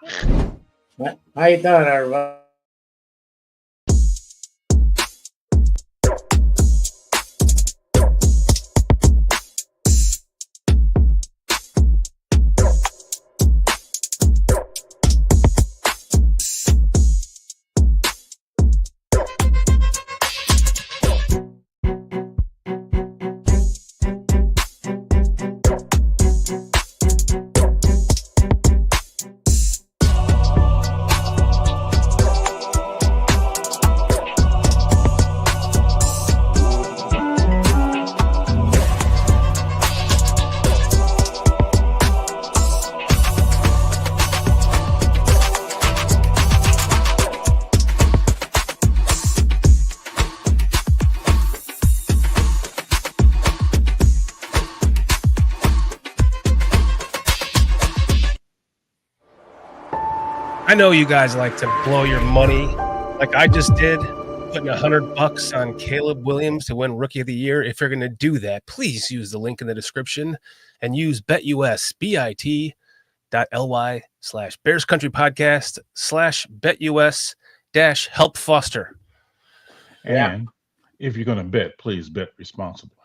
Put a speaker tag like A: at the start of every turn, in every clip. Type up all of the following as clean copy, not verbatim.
A: How you doing, everybody?
B: I know you guys like to blow your money like I just did, putting $100 on Caleb Williams to win Rookie of the Year. If you're going to do that, please use the link in the description and use BetUS, bit.ly/Bears Country Podcast /BetUS-Help Foster.
C: And if you're going to bet, please bet responsibly.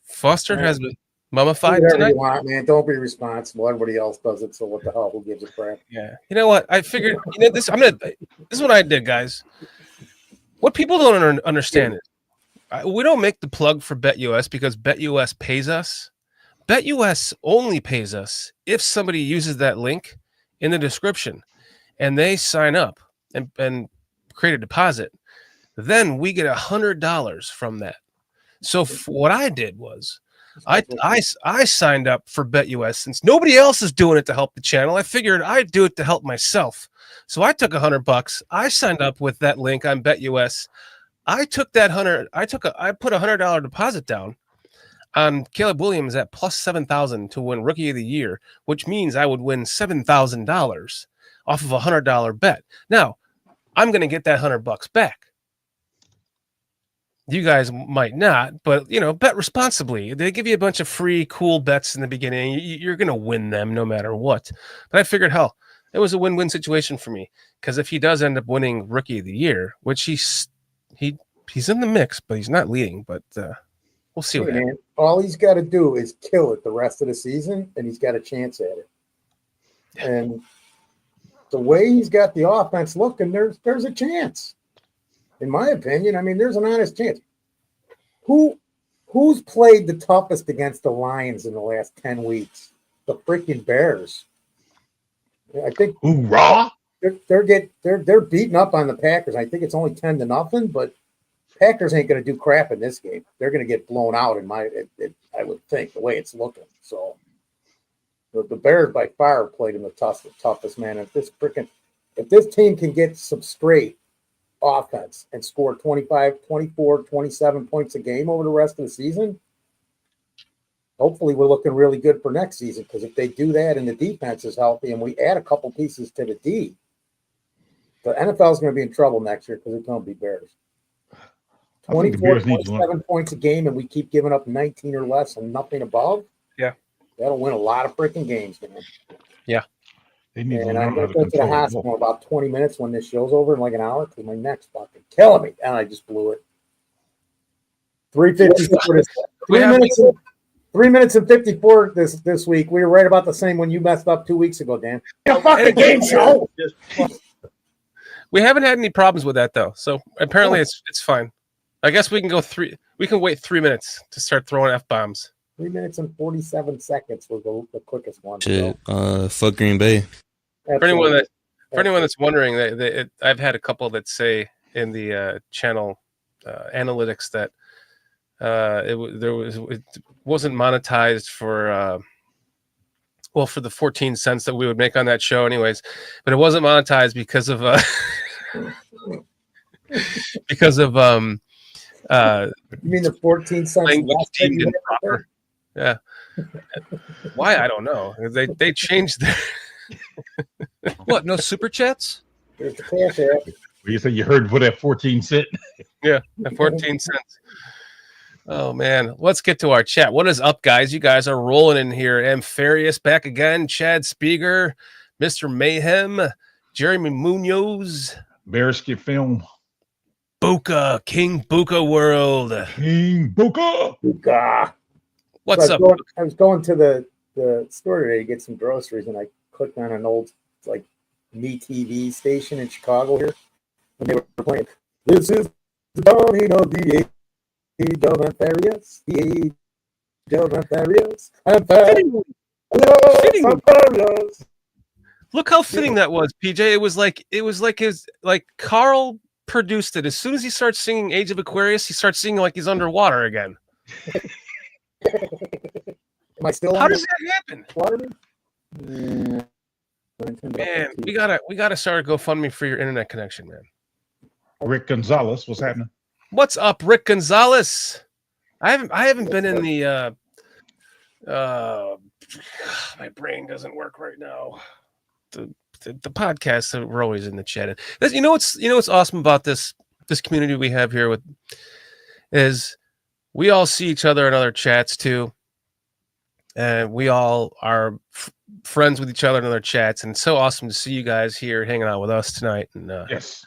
B: Foster has been mummified
A: Whatever
B: tonight.
A: you want, man. Don't be responsible. Everybody else does it, so what the hell? Who gives a crap?
B: Yeah. You know what? I figured, this is what I did, guys. What people don't understand is we don't make the plug for BetUS because BetUS pays us. BetUS only pays us if somebody uses that link in the description and they sign up and create a deposit. Then we get $100 from that. So what I did was I signed up for BetUS since nobody else is doing it to help the channel. I figured I'd do it to help myself. So I took $100. I signed up with that link on BetUS. I took that I put $100 deposit down on Caleb Williams at plus 7,000 to win Rookie of the Year, which means I would win $7,000 off of a $100 bet. Now I'm going to get that $100 back. You guys might not, but, bet responsibly. They give you a bunch of free, cool bets in the beginning. You're going to win them no matter what. But I figured, hell, it was a win-win situation for me. Because if he does end up winning Rookie of the Year, which he's in the mix, but he's not leading. But we'll see what happens.
A: All he's got to do is kill it the rest of the season, and he's got a chance at it. And the way he's got the offense looking, there's a chance. In my opinion, there's an honest chance. Who's played the toughest against the Lions in the last 10 weeks? The freaking Bears. I think
C: Hoorah!
A: They're beating up on the Packers. I think it's only 10-0, but Packers ain't going to do crap in this game. They're going to get blown out I would think, the way it's looking. So the Bears by far played them the toughest, man. If this team can get some straight offense and score 25, 24, 27 points a game over the rest of the season, hopefully we're looking really good for next season, because if they do that and the defense is healthy and we add a couple pieces to the D, the NFL is going to be in trouble next year because it's going to be Bears. 24, 27 points a game and we keep giving up 19 or less and nothing above.
B: Yeah.
A: That'll win a lot of freaking games, man.
B: Yeah.
A: And I'm going to go to the hospital in about 20 minutes when this show's over, in like an hour, because my neck's fucking killing me. And I just blew it. 3:54. 3 minutes and 54 this week. We were right about the same when you messed up 2 weeks ago, Dan. Fuck the game show.
B: We haven't had any problems with that though, so apparently it's fine. I guess we can go We can wait 3 minutes to start throwing F-bombs.
A: 3 minutes and 47 seconds was the quickest one.
D: Shit, fuck Green Bay.
B: For anyone that's wondering, I've had a couple that say in the channel analytics that it wasn't monetized for for the 14 cents that we would make on that show anyways, but it wasn't monetized because of
A: you mean the 14 cents
B: deemed improper? Yeah. Why? I don't know. They changed their
E: what? No super chats?
A: There's the cash app.
C: You said you heard for that 14 cent?
B: Yeah, that 14 cents. Oh man, let's get to our chat. What is up, guys? You guys are rolling in here. Ampharius back again. Chad Spieger, Mr. Mayhem, Jeremy Munoz,
C: Bearskin Film.
B: Buka, King Buka World.
C: King Booker.
A: Gah.
B: What's
A: So
B: up?
A: I was going to the store today to get some groceries, and I clicked on an old like Me TV station in Chicago here, and they were playing. This is the dawning of the age of Antharius. The age of Antharius. Antharius. Antharius.
B: Look how fitting that was, PJ. It was like his Carl produced it. As soon as he starts singing Age of Aquarius, he starts singing like he's underwater again.
A: Am I still
B: How does that happen?
A: water?
B: Man, we gotta start a GoFundMe for your internet connection, man.
C: Rick Gonzalez, what's happening?
B: What's up, Rick Gonzalez? I haven't been in the my brain doesn't work right now. The podcast that we're always in the chat. You know what's awesome about this community we have here is we all see each other in other chats too, and we all are friends with each other in other chats, and it's so awesome to see you guys here hanging out with us tonight. And
C: Yes.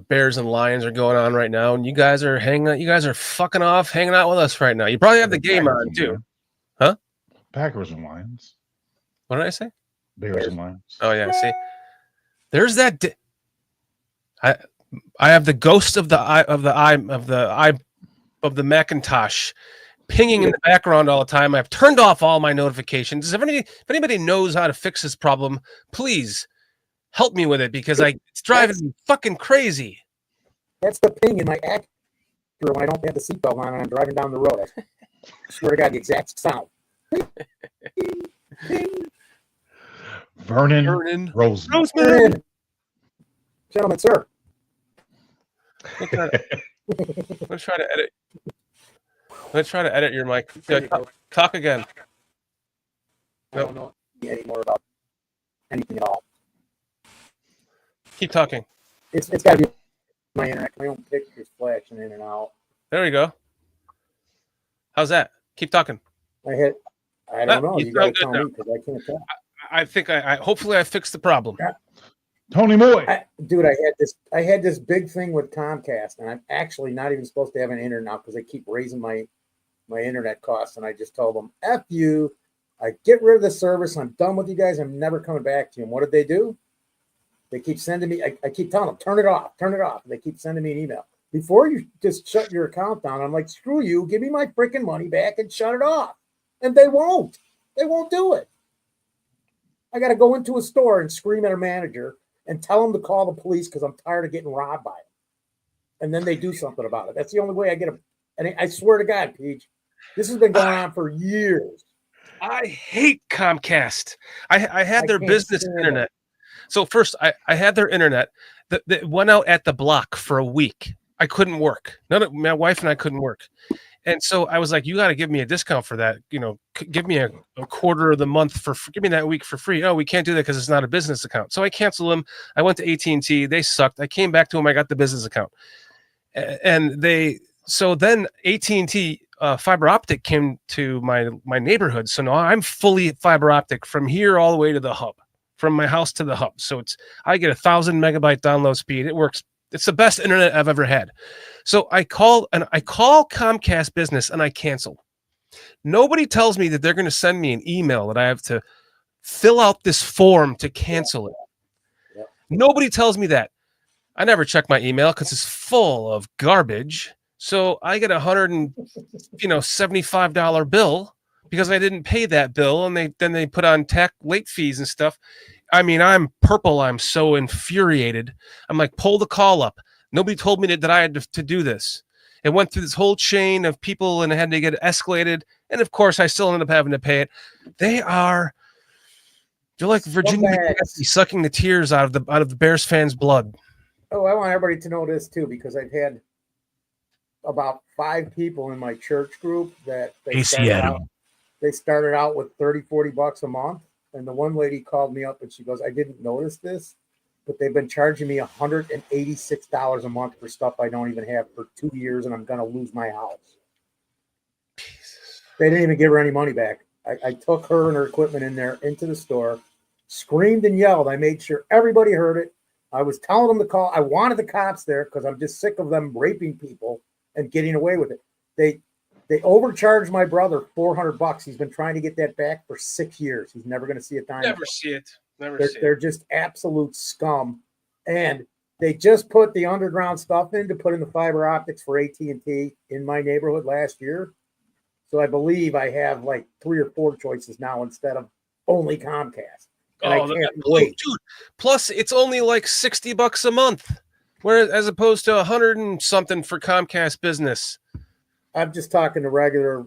B: Bears and Lions are going on right now, and you guys are hanging out. You guys are fucking off, hanging out with us right now. You probably have the game on too, huh?
C: Packers and Lions.
B: What did I say?
C: Bears and Lions.
B: Oh yeah, see, there's that. I have the ghost of the Macintosh pinging in the background all the time. I've turned off all my notifications. If anybody knows how to fix this problem, please help me with it because it's driving me fucking crazy.
A: That's the ping in my Acura when I don't have the seatbelt on and I'm driving down the road. I swear to God, the exact sound.
C: Vernon Roseman.
B: Roseman.
A: Gentlemen, sir.
B: I'm gonna try to edit. I'm gonna try to edit your mic. Yeah, talk again.
A: I don't know any more about anything at all.
B: Keep talking.
A: It's got to be my internet. My own pictures flashing in and out.
B: There we go. How's that? Keep talking.
A: I don't know.
B: You
A: You got to
B: sound
A: tell
B: good
A: me because I can't tell.
B: I think hopefully I fixed the problem.
C: Tony Moy.
A: Dude, I had this big thing with Comcast, and I'm actually not even supposed to have an internet now because they keep raising my internet costs. And I just told them, F you. I get rid of the service. I'm done with you guys. I'm never coming back to you. And what did they do? They keep sending me, I keep telling them, turn it off. And they keep sending me an email. Before you just shut your account down, I'm like, screw you. Give me my freaking money back and shut it off. And they won't. They won't do it. I got to go into a store and scream at a manager and tell them to call the police because I'm tired of getting robbed by them. And then they do something about it. That's the only way I get them. And I swear to God, Peach, this has been going on for years.
B: I hate Comcast. I had their
A: can't
B: business
A: stand
B: internet. So first, I had their internet that went out at the block for a week. I couldn't work. My wife and I couldn't work. And so I was like, you got to give me a discount for that. Give me a quarter of the month give me that week for free. Oh, we can't do that because it's not a business account. So I canceled them. I went to AT&T. They sucked. I came back to them. I got the business account. And then AT&T fiber optic came to my neighborhood. So now I'm fully fiber optic from here all the way to the hub. From my house to the hub. So I get 1,000 megabyte download speed. It works. It's the best internet I've ever had. So I call Comcast Business and I cancel. Nobody tells me that they're going to send me an email that I have to fill out this form to cancel it.
A: Yeah.
B: Nobody tells me that. I never check my email because it's full of garbage. So I get $175 bill because I didn't pay that bill, and they put on tech late fees and stuff. I mean, I'm purple. I'm so infuriated. I'm like, pull the call up. Nobody told me that I had to do this. It went through this whole chain of people and it had to get escalated. And of course, I still ended up having to pay it. They're like Virginia McCaskey sucking the tears out of the Bears fans' blood.
A: Oh, I want everybody to know this too, because I've had about 5 people in my church group that they started out with $30-$40 a month. And the one lady called me up and she goes, I didn't notice this, but they've been charging me $186 a month for stuff I don't even have for 2 years, and I'm going to lose my house. Jesus. They didn't even give her any money back. I took her and her equipment in there into the store. screamed and yelled. I made sure everybody heard it. I was telling them to call. I wanted the cops there because I'm just sick of them raping people and getting away with it. They overcharged my brother $400. He's been trying to get that back for 6 years. He's never going to see a dime.
B: Never see it.
A: They're just absolute scum. And they just put the underground stuff in to put in the fiber optics for AT&T in my neighborhood last year. So I believe I have like 3 or 4 choices now instead of only Comcast. And I can't wait.
B: Dude. Plus, it's only like $60 a month, whereas as opposed to 100 and something for Comcast Business.
A: I'm just talking to regular,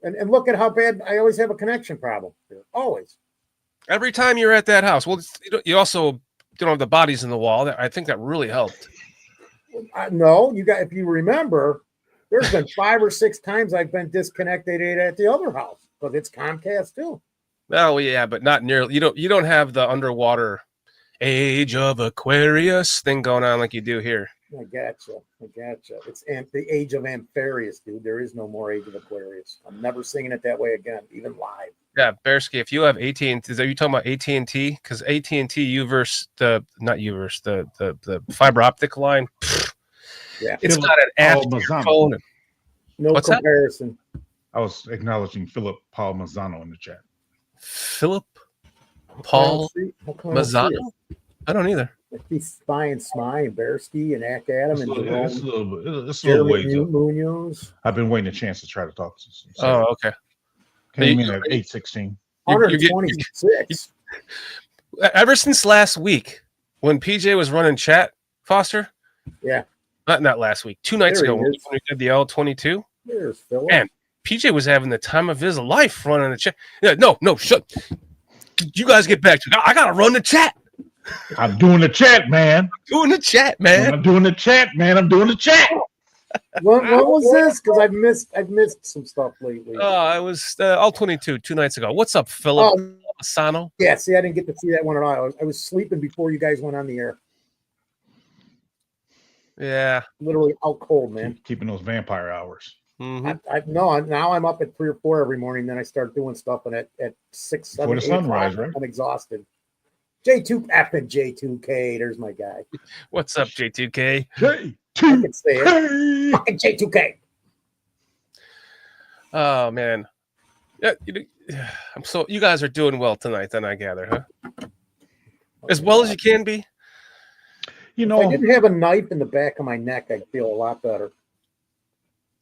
A: and look at how bad I always have a connection problem. Always.
B: Every time you're at that house. Well, you also don't have the bodies in the wall. I think that really helped.
A: No, if you remember, there's been 5 or 6 times I've been disconnected at the other house because it's Comcast too.
B: Oh yeah, but not nearly. You don't have the underwater Age of Aquarius thing going on like you do here.
A: I gotcha. It's the Age of Amphibious, dude. There is no more Age of Aquarius. I'm never singing it that way again, even live.
B: Yeah, Bearsky, if you have AT&T, are you talking about AT&T? Because AT&T Uverse, the fiber optic line,
A: yeah,
B: it's got an app to your phone.
A: No
B: What's
A: comparison.
C: I was acknowledging Philip Paul Mazzano in the chat.
B: Philip Paul Mazzano? I don't either.
A: He's spying Smy and Bearsky and Ack Adam and
C: It's a little ways up.
A: Munoz.
C: I've been waiting a chance to try to talk to him.
B: Oh, okay.
C: Came in at 8:16.
A: 126.
B: Ever since last week, when PJ was running chat, Foster?
A: Yeah.
B: Not last week. 2 nights
A: There
B: ago
A: he
B: when
A: is.
B: we did the L22.
A: There's Philip.
B: Man, PJ was having the time of his life running the chat. Yeah, no, shut. You guys get back to it. I gotta run the chat.
C: I'm doing the chat, man.
B: Doing the chat, man.
C: I'm doing the chat, man. I'm doing the chat.
A: What was this? Because I've missed some stuff lately.
B: I was L22 2 nights ago. What's up, Philip Asano?
A: Yeah, see, I didn't get to see that one at all. I was sleeping before you guys went on the air.
B: Yeah.
A: Literally out cold, man.
C: Keeping those vampire hours.
B: Mm-hmm.
A: Now I'm up at 3 or 4 every morning. Then I start doing stuff, and at 6, 7,
C: Before the
A: 8
C: sunrise,
A: o'clock,
C: right?
A: I'm exhausted. J2K. There's my guy.
B: What's up, J2K?
A: I can say it. Fucking J2K.
B: Oh man. Yeah, you guys are doing well tonight, then I gather, huh? As well as you can be.
A: If I didn't have a knife in the back of my neck, I'd feel a lot better.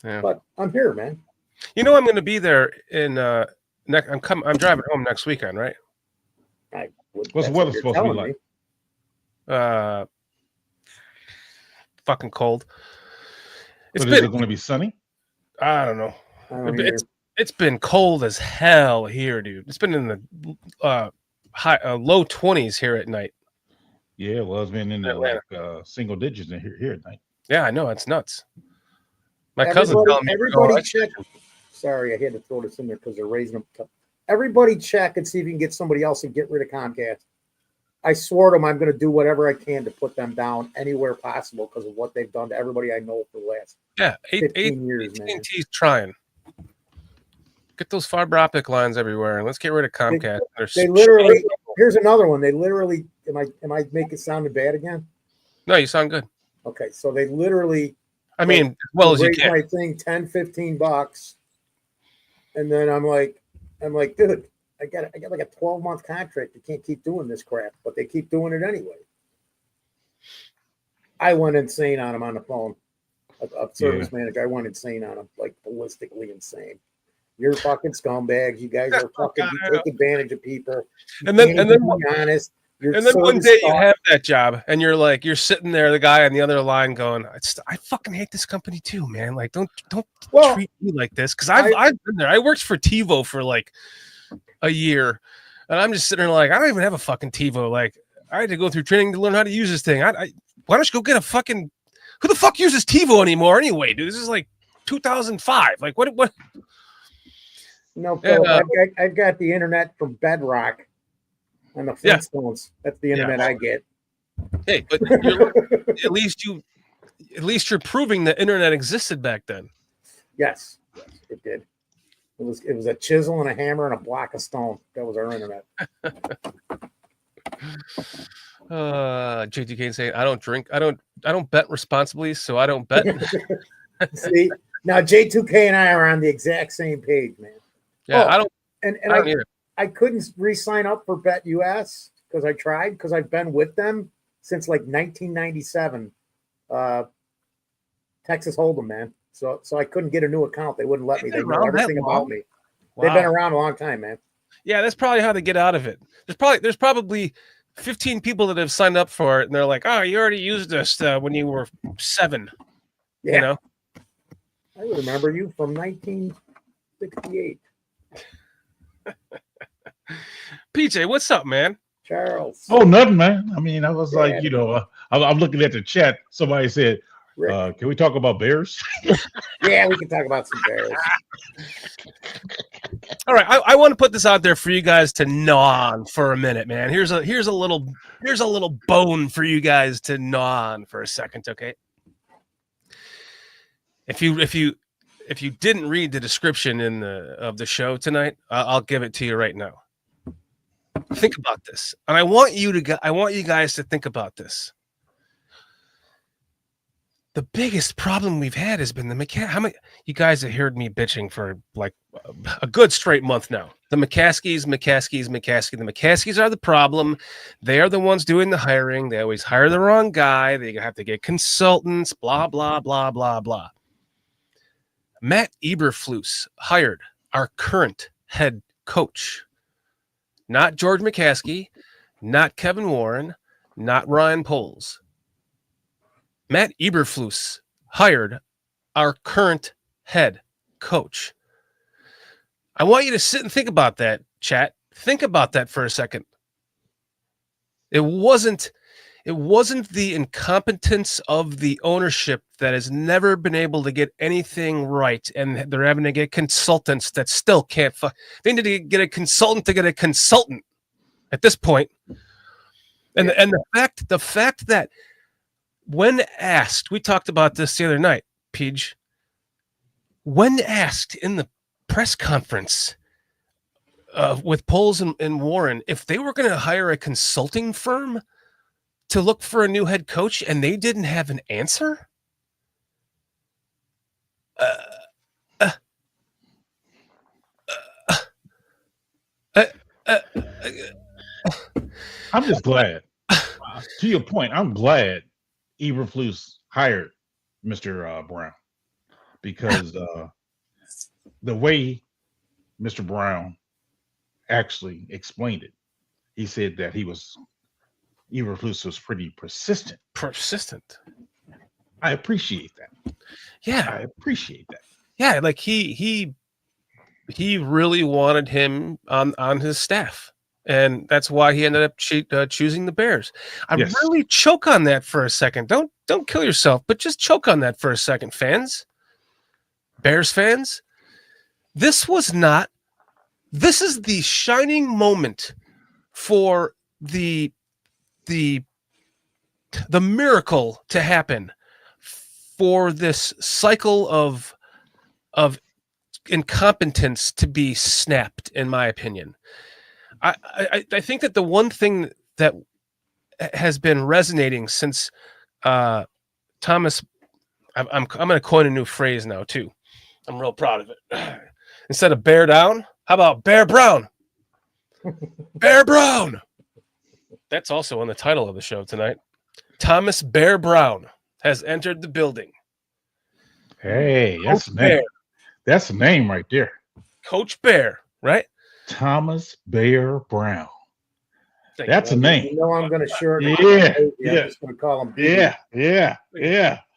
B: Yeah.
A: But I'm here, man.
B: I'm going to be there in I'm driving home next weekend, right?
C: What's the weather supposed to be like?
B: Fucking cold.
C: Is it going to be sunny?
B: I don't know. It's been cold as hell here, dude. It's been in the low 20s here at night.
C: Yeah, well, it's been in the single digits in here at night.
B: Yeah, I know. It's nuts. My cousin telling me.
A: Everybody check. Sorry, I had to throw this in there because they're raising them. Everybody check and see if you can get somebody else and get rid of Comcast. I swore to them I'm going to do whatever I can to put them down anywhere possible because of what they've done to everybody I know for the last 15 years, man.
B: AT&T's trying. Get those fiber optic lines everywhere, and let's get rid of Comcast.
A: They literally. Here's another one. They literally. Am I making it sound bad again?
B: No, you sound good.
A: Okay, so they literally.
B: I mean, as well as you can.
A: My thing $10-15, and then I'm like, dude, I got like a 12-month contract. You can't keep doing this crap, but they keep doing it anyway. I went insane on him on the phone. A service manager, I went insane on him, like ballistically insane. You're fucking scumbags. You guys are fucking take advantage of people.
B: And then be
A: honest.
B: And then one day you have that job, and you're sitting there, the guy on the other line, going, "I fucking hate this company too, man. Like, don't treat me like this." Because I've been there. I worked for TiVo for like a year, and I'm just sitting there like, I don't even have a fucking TiVo. Like, I had to go through training to learn how to use this thing. Why don't you go get a fucking? Who the fuck uses TiVo anymore anyway, dude? This is like 2005. Like, what?
A: No, Phil, I've got the internet from Bedrock. And the Flintstones. That's the internet I get.
B: Hey, but at least you're proving the internet existed back then.
A: Yes, it did. It was a chisel and a hammer and a block of stone. That was our internet.
B: J2K saying I don't drink. I don't bet responsibly, so I don't bet.
A: See, now J2K and I are on the exact same page, man.
B: Yeah,
A: Oh,
B: I don't.
A: And
B: I don't either.
A: I couldn't re-sign up for BetUS because I tried because I've been with them since like 1997. Texas Hold'em, man. So I couldn't get a new account. They wouldn't let me. They know everything about me.
B: Wow.
A: They've been around a long time, man.
B: Yeah, that's probably how they get out of it. There's probably 15 people that have signed up for it, and they're like, "Oh, you already used this when you were 7."
A: Yeah.
B: You know,
A: I remember you from 1968.
B: PJ, what's up, man?
A: Charles.
C: Oh, nothing, man. I mean, I was
A: Yeah.
C: like, I'm looking at the chat. Somebody said,
A: Rick.
C: can we talk about Bears?
A: Yeah, we can talk about some Bears.
B: All right, I want to put this out there for you guys to gnaw on for a minute, man. Here's a little bone for you guys to gnaw on for a second, okay? If you didn't read the description of the show tonight, I'll give it to you right now. Think about this, and I want you guys to think about this. The biggest problem we've had has been how many you guys have heard me bitching for like a good straight month now. The McCaskies. The McCaskies are the problem. They are the ones doing the hiring. They always hire the wrong guy. They have to get consultants, blah, blah, blah, blah, blah. Matt Eberflus hired our current head coach. Not George McCaskey, not Kevin Warren, not Ryan Poles. Matt Eberflus hired our current head coach. I want you to sit and think about that, chat. Think about that for a second. It wasn't the incompetence of the ownership that has never been able to get anything right, and they're having to get consultants that still can't. They need to get a consultant to get a consultant at this point. And the fact that when asked, we talked about this the other night, Peach. When asked in the press conference with Poles and Warren, if they were going to hire a consulting firm to look for a new head coach and they didn't have an answer?
C: I'm just glad. To your point, I'm glad Eberflus hired Mr. Brown, because the way Mr. Brown actually explained it, he said that Eberflus was pretty persistent. I appreciate that.
B: Yeah,
C: I appreciate that.
B: Yeah, like he really wanted him on his staff. And that's why he ended up choosing the Bears. Really choke on that for a second. Don't kill yourself, but just choke on that for a second, fans. Bears fans. This is the shining moment for the miracle to happen for this cycle of incompetence to be snapped, in my opinion. I think that the one thing that has been resonating since Thomas, I'm going to coin a new phrase now too. I'm real proud of it. Instead of bear down, how about Bear Brown? Bear Brown. That's also on the title of the show tonight. Thomas Bear Brown has entered the building.
C: Hey, that's the name. That's the name right there.
B: Coach Bear, right?
C: Thomas Bear Brown. That's a name.
A: You know I'm going to short.
C: Yeah.
A: I'm just going to call him.
C: Yeah.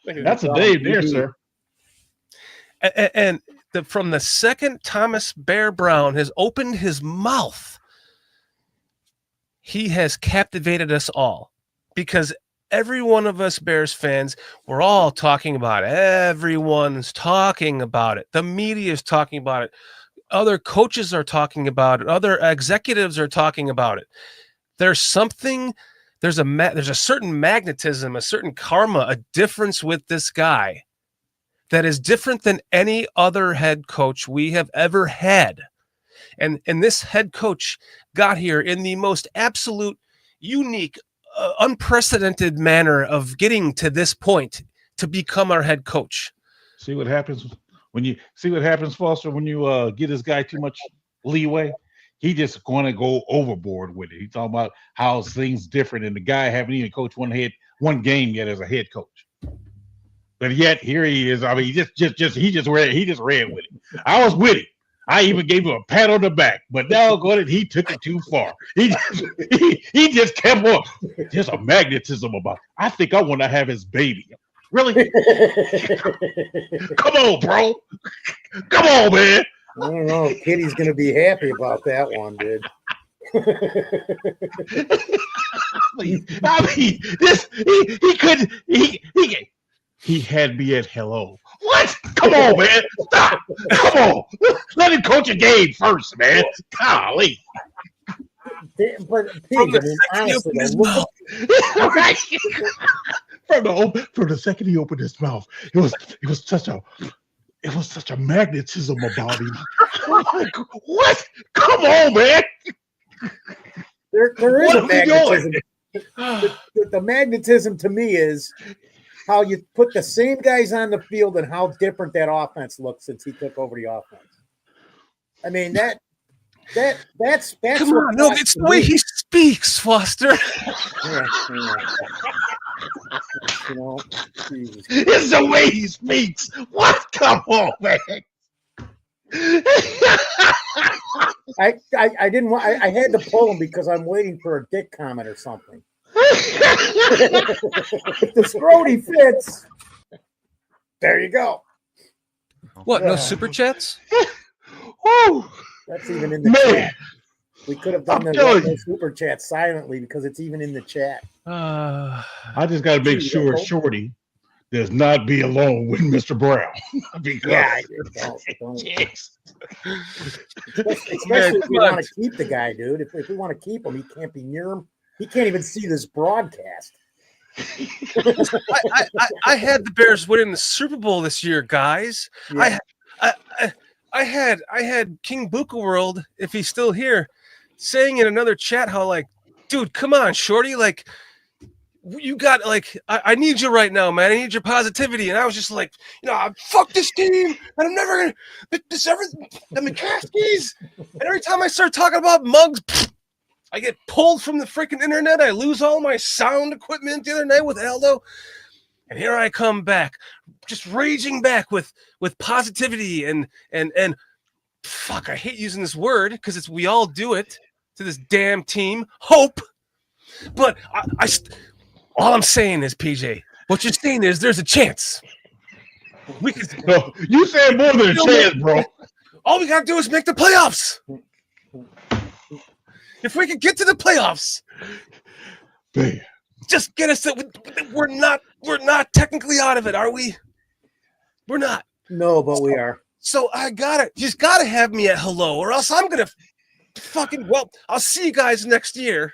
C: That's a Dave there, sir.
B: And from the second Thomas Bear Brown has opened his mouth, he has captivated us all, because every one of us Bears fans, we're all talking about it. Everyone's talking about it. The media is talking about it. Other coaches are talking about it. Other executives are talking about it. There's a certain magnetism, a certain karma, a difference with this guy that is different than any other head coach we have ever had. And this head coach got here in the most absolute unique, unprecedented manner of getting to this point to become our head coach.
C: See what happens Foster, when you give this guy too much leeway. He just going to go overboard with it. He's talking about how things different, and the guy haven't even coached one game yet as a head coach. But yet here he is. I mean, he just ran with it. I was with it. I even gave him a pat on the back, but now he took it too far. He just kept on. There's a magnetism about it. I think I want to have his baby. Really? Come on, bro. Come on, man.
A: I don't know. Kitty's gonna be happy about that one, dude.
C: I mean, he had me at hello. What? Come on, man. Stop. Come on. Let him coach a game first, man. Golly.
A: But honestly,
C: Right. From the second he opened his mouth, it was such a magnetism about him. I'm like, what? Come on, man.
A: There is a magnetism. The magnetism to me is how you put the same guys on the field and how different that offense looks since he took over the offense. I mean, that's
B: Come on, no, it's the way he speaks, Foster.
A: Yeah. You know, Jesus.
C: It's the way he speaks. What? Come on, man.
A: I didn't want. I had to pull him because I'm waiting for a dick comment or something. If the Scrody fits, there you go.
E: What? No super chats?
C: Woo.
A: That's even in the
C: Man.
A: chat. We could have done the super chat silently because it's even in the chat.
C: I just got to make sure Shorty does not be alone with Mr. Brown.
A: Yeah, don't. Especially if we want to keep the guy, dude. If we want to keep him, he can't be near him. He can't even see this broadcast.
B: I had the Bears winning the Super Bowl this year, guys.
A: Yeah.
B: I had King Buka World, if he's still here, saying in another chat how, like, dude, come on, Shorty, like, you got, like, I need you right now, man. I need your positivity. And I was just like, fuck this team, and I'm never gonna the McCaskies. And every time I start talking about mugs, I get pulled from the freaking internet. I lose all my sound equipment the other night with Aldo. And here I come back, just raging back with positivity and fuck, I hate using this word because we all do it to this damn team, hope. But all I'm saying is, PJ, what you're saying is there's a chance. We can.
C: No, you said more than a chance, bro.
B: All we gotta do is make the playoffs. If we can get to the playoffs,
C: man.
B: Just get us. We're not technically out of it, are we? We're not.
A: No, but we are.
B: So just gotta have me at hello, or else I'm gonna I'll see you guys next year.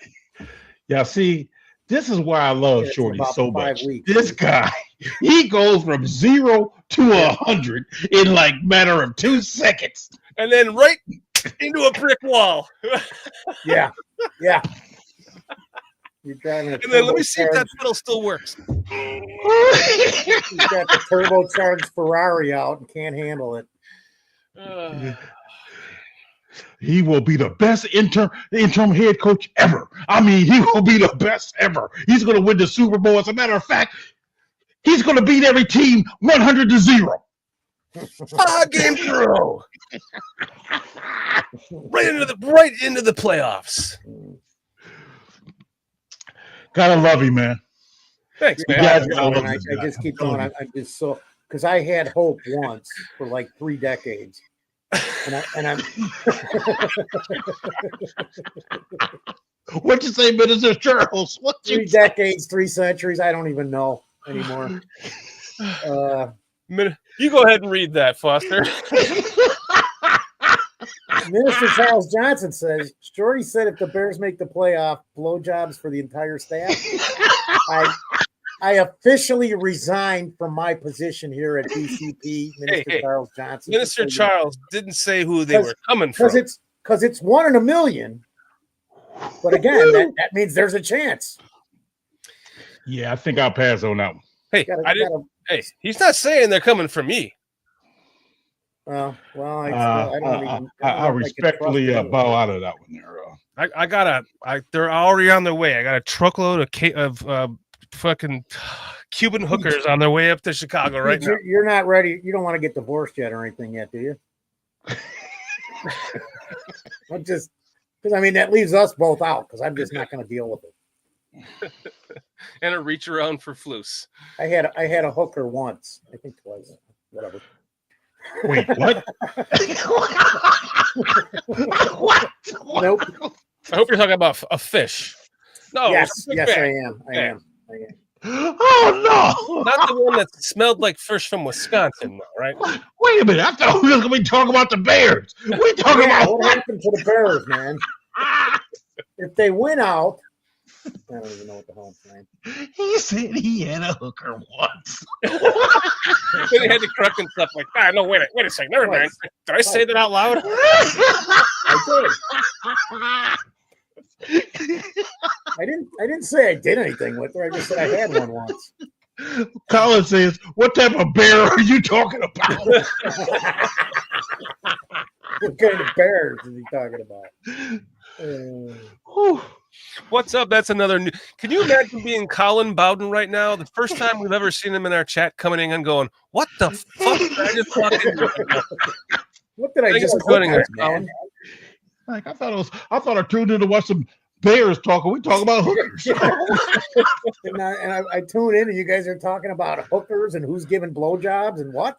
C: Yeah, see, this is why I love Shorty so much.
A: Weeks.
C: This guy, he goes from 0 to 100 in like matter of 2 seconds,
B: and then right into a brick wall.
A: Yeah. You're driving
B: and then let me see if that pedal still works.
A: You've got the turbocharged Ferrari out and can't handle it.
C: He will be the best interim head coach ever. I mean, he will be the best ever. He's going to win the Super Bowl. As a matter of fact, he's going to beat every team 100-0.
B: 5 games in a row. Right into the playoffs.
C: Gotta love you, man.
B: Thanks, man.
A: I just keep going. I'm just so because I had hope once for like 3 decades, and I'm.
C: What'd you say, Minister Charles?
A: 3 decades, 3 centuries. I don't even know anymore.
B: You go ahead and read that, Foster.
A: Minister Charles Johnson says, Shorty said if the Bears make the playoff, blowjobs for the entire staff. I officially resigned from my position here at BCP, Minister Charles Johnson.
B: Minister Charles didn't say who they were coming from.
A: Because it's 1 in a million But again, that means there's a chance.
C: Yeah, I think I'll pass on that one.
B: Hey, hey, he's not saying they're coming for me.
A: I
C: respectfully bow out of that one there.
B: They're already on their way. I got a truckload of fucking Cuban hookers on their way up to Chicago right now.
A: You're not ready. You don't want to get divorced yet or anything yet, do you? I'm just because that leaves us both out because I'm just not going to deal with it.
B: And a reach around for Flus.
A: I had a hooker once, I think twice, whatever.
C: Wait, what?
A: What? Nope.
B: I hope you're talking about a fish. No.
A: Yes, I am.
C: Oh no!
B: Not the one that smelled like fish from Wisconsin, though, right?
C: Wait a minute! I thought we were going to be talking about the Bears. We talking about
A: what happened to the Bears, man? If they win out, I don't even know what the hell I'm saying.
C: He said he had a hooker once.
B: Then he had to correct himself like, no, wait a second. Never mind. Did I say that out loud?
A: I did. I didn't say I did anything with her. I just said I had one once.
C: Colin says, "What type of bear are you talking about?"
A: What kind of bears is he talking about?
B: What's up? That's another new. Can you imagine being Colin Bowden right now? The first time we've ever seen him in our chat coming in and going, "What the fuck did I just fucking?"
A: What did I just
B: joining us,
A: man?
C: Like I thought I tuned in to watch some Bears talking. We talk about hookers.
A: and I tune in, and you guys are talking about hookers and who's giving blowjobs and what?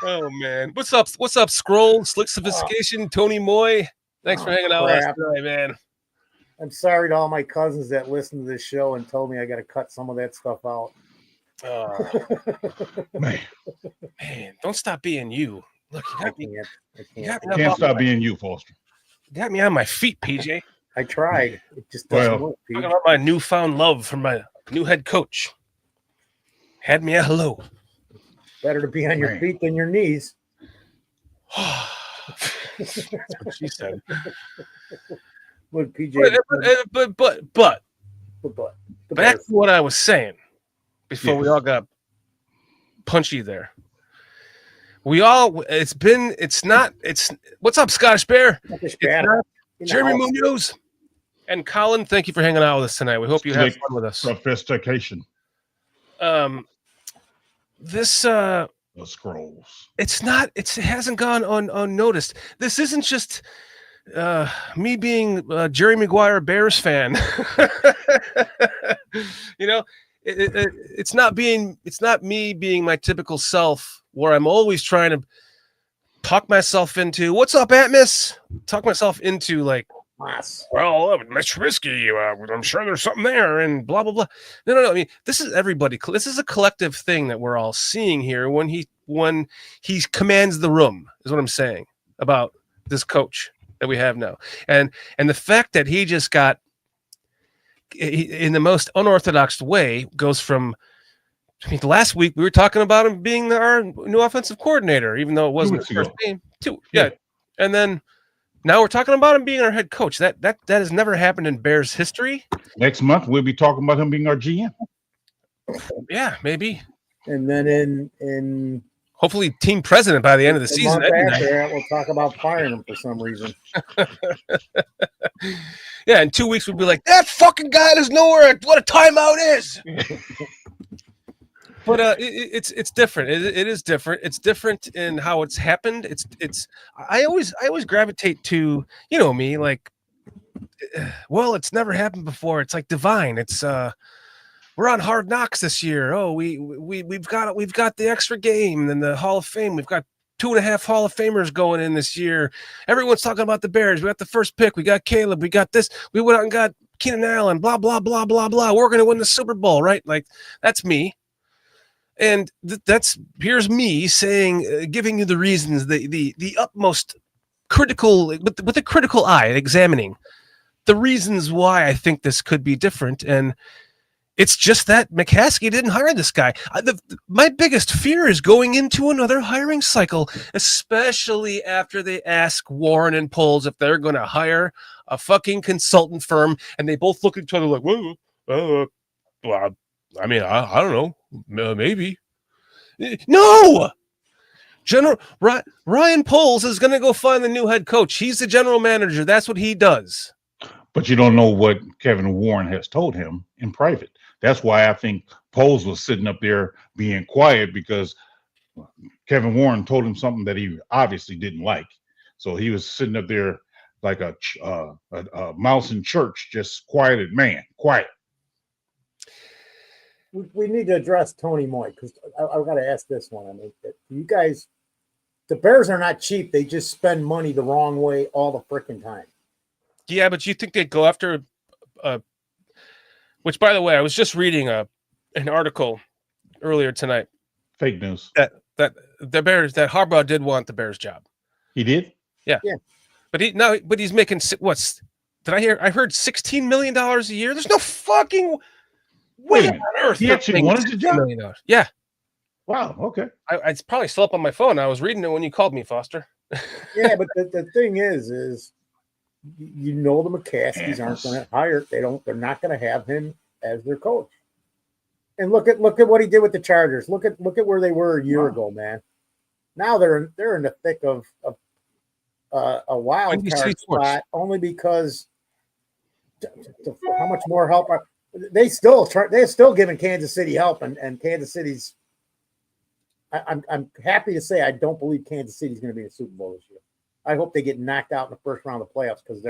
B: Oh man, what's up? What's up? Scroll, Slick Sophistication, Tony Moy. Thanks for hanging out with us today, man.
A: I'm sorry to all my cousins that listen to this show and told me I got to cut some of that stuff out.
C: Man,
B: don't stop being you. Look,
A: I
C: can't stop being you, Foster.
B: Got me on my feet, PJ.
A: I tried. It just doesn't work.
B: Talking about my newfound love for my new head coach. Had me a hello.
A: Better to be on your feet than your knees.
B: That's what she said.
A: What PJ?
B: But back to what I was saying before we all got punchy there. It's what's up, Scottish Bear? It's not Jeremy Munoz and Colin. Thank you for hanging out with us tonight. We hope you have fun with us.
C: Sophistication.
B: The
C: scrolls.
B: It hasn't gone unnoticed. This isn't just me being a Jerry Maguire Bears fan. It's not me being my typical self where I'm always trying to talk myself into what's up, Atmos? Talk myself into like, well, Mr. Trubisky, I'm sure there's something there and blah, blah, blah. No. I mean, this is everybody. This is a collective thing that we're all seeing here when he commands the room is what I'm saying about this coach that we have now. And the fact that he just got in the most unorthodox way goes from, last week we were talking about him being our new offensive coordinator, even though it wasn't his first game. Yeah. And then now we're talking about him being our head coach. That has never happened in Bears history.
C: Next month we'll be talking about him being our GM.
B: Yeah, maybe.
A: And then in
B: hopefully team president by the end of the season.
A: After, we'll talk about firing him for some reason.
B: Yeah, in 2 weeks we'll be like, that fucking guy doesn't know what a timeout is. But it's different. It is different. It's different in how it's happened. I always gravitate to, me, like, well, it's never happened before. It's like divine. It's we're on Hard Knocks this year. Oh, we've got the extra game and the Hall of Fame. We've got 2.5 Hall of Famers going in this year. Everyone's talking about the Bears. We got the first pick. We got Caleb. We got this. We went out and got Keenan Allen. Blah blah blah blah blah. We're going to win the Super Bowl, right? Like that's me. And here's me saying, giving you the reasons, the utmost critical, with a critical eye, examining the reasons why I think this could be different. And It's just that McCaskey didn't hire this guy. My biggest fear is going into another hiring cycle, especially after they ask Warren and Poles if they're going to hire a fucking consultant firm, and they both look at each other like, well, I mean, I don't know, maybe. No! Ryan Poles is going to go find the new head coach. He's the general manager. That's what he does.
C: But you don't know what Kevin Warren has told him in private. That's why I think Poles was sitting up there being quiet, because Kevin Warren told him something that he obviously didn't like. So he was sitting up there like a mouse in church, just quiet.
A: We need to address Tony Moy, because I've got to ask this one. I mean, you guys, the Bears are not cheap. They just spend money the wrong way all the freaking time.
B: Yeah, but you think they'd go after which, by the way, I was just reading an article earlier tonight.
C: Fake news.
B: That the Bears, that Harbaugh did want the Bears job.
C: He did?
A: Yeah.
B: But he's making what's? Did I hear? I heard $16 million a year. There's no fucking way on earth.
C: He actually wanted the job?
B: $16 million. Yeah.
C: Wow. Okay.
B: It's probably still up on my phone. I was reading it when you called me, Foster.
A: Yeah, but the thing is the McCaskies aren't going to hire. They're not going to have him as their coach. And look at what he did with the Chargers. Look at where they were a year ago, man. Now they're in the thick of a wild card spot, only because how much more help they're still giving Kansas City help, and Kansas City's. I'm happy to say I don't believe Kansas City's going to be in the Super Bowl this year. I hope they get knocked out in the first round of the playoffs, because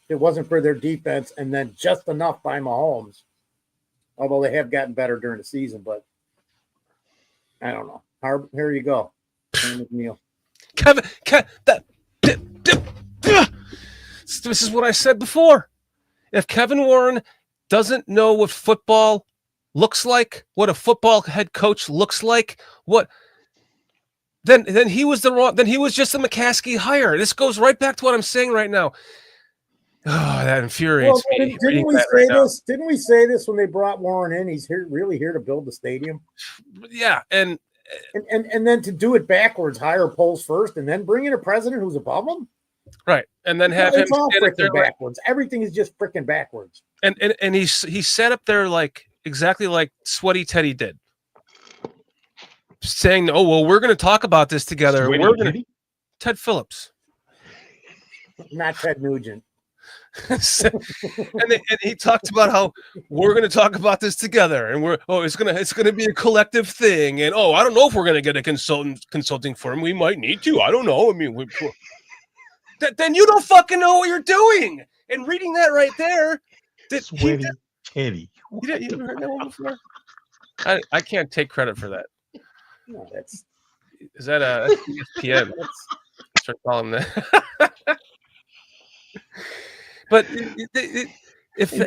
A: it wasn't for their defense and then just enough by Mahomes. Although they have gotten better during the season, but I don't know. Here you go, McNeil.
B: Kevin, this is what I said before. If Kevin Warren doesn't know what football looks like, what a football head coach looks like, then he was then he was just a McCaskey hire. This goes right back to what I'm saying right now. Oh, that infuriates me.
A: Didn't we say this when they brought Warren in? He's really here to build the stadium.
B: Yeah, and
A: then to do it backwards, hire Poles first, and then bring in a president who's above him.
B: Right, and then have him
A: all freaking backwards. Everything is just freaking backwards.
B: And he set up there like exactly like Sweaty Teddy did, saying, "Oh well, we're going to talk about this together." Ted Phillips,
A: not Ted Nugent.
B: and he talked about how we're going to talk about this together, and it's going to be a collective thing, and I don't know if we're going to get a consulting firm. We might need to. I don't know. I mean, then you don't fucking know what you're doing. And reading that right there,
C: Sweaty Teddy.
B: You ever heard that one before? I can't take credit for that.
A: No,
B: is that a ESPN? Start calling that. But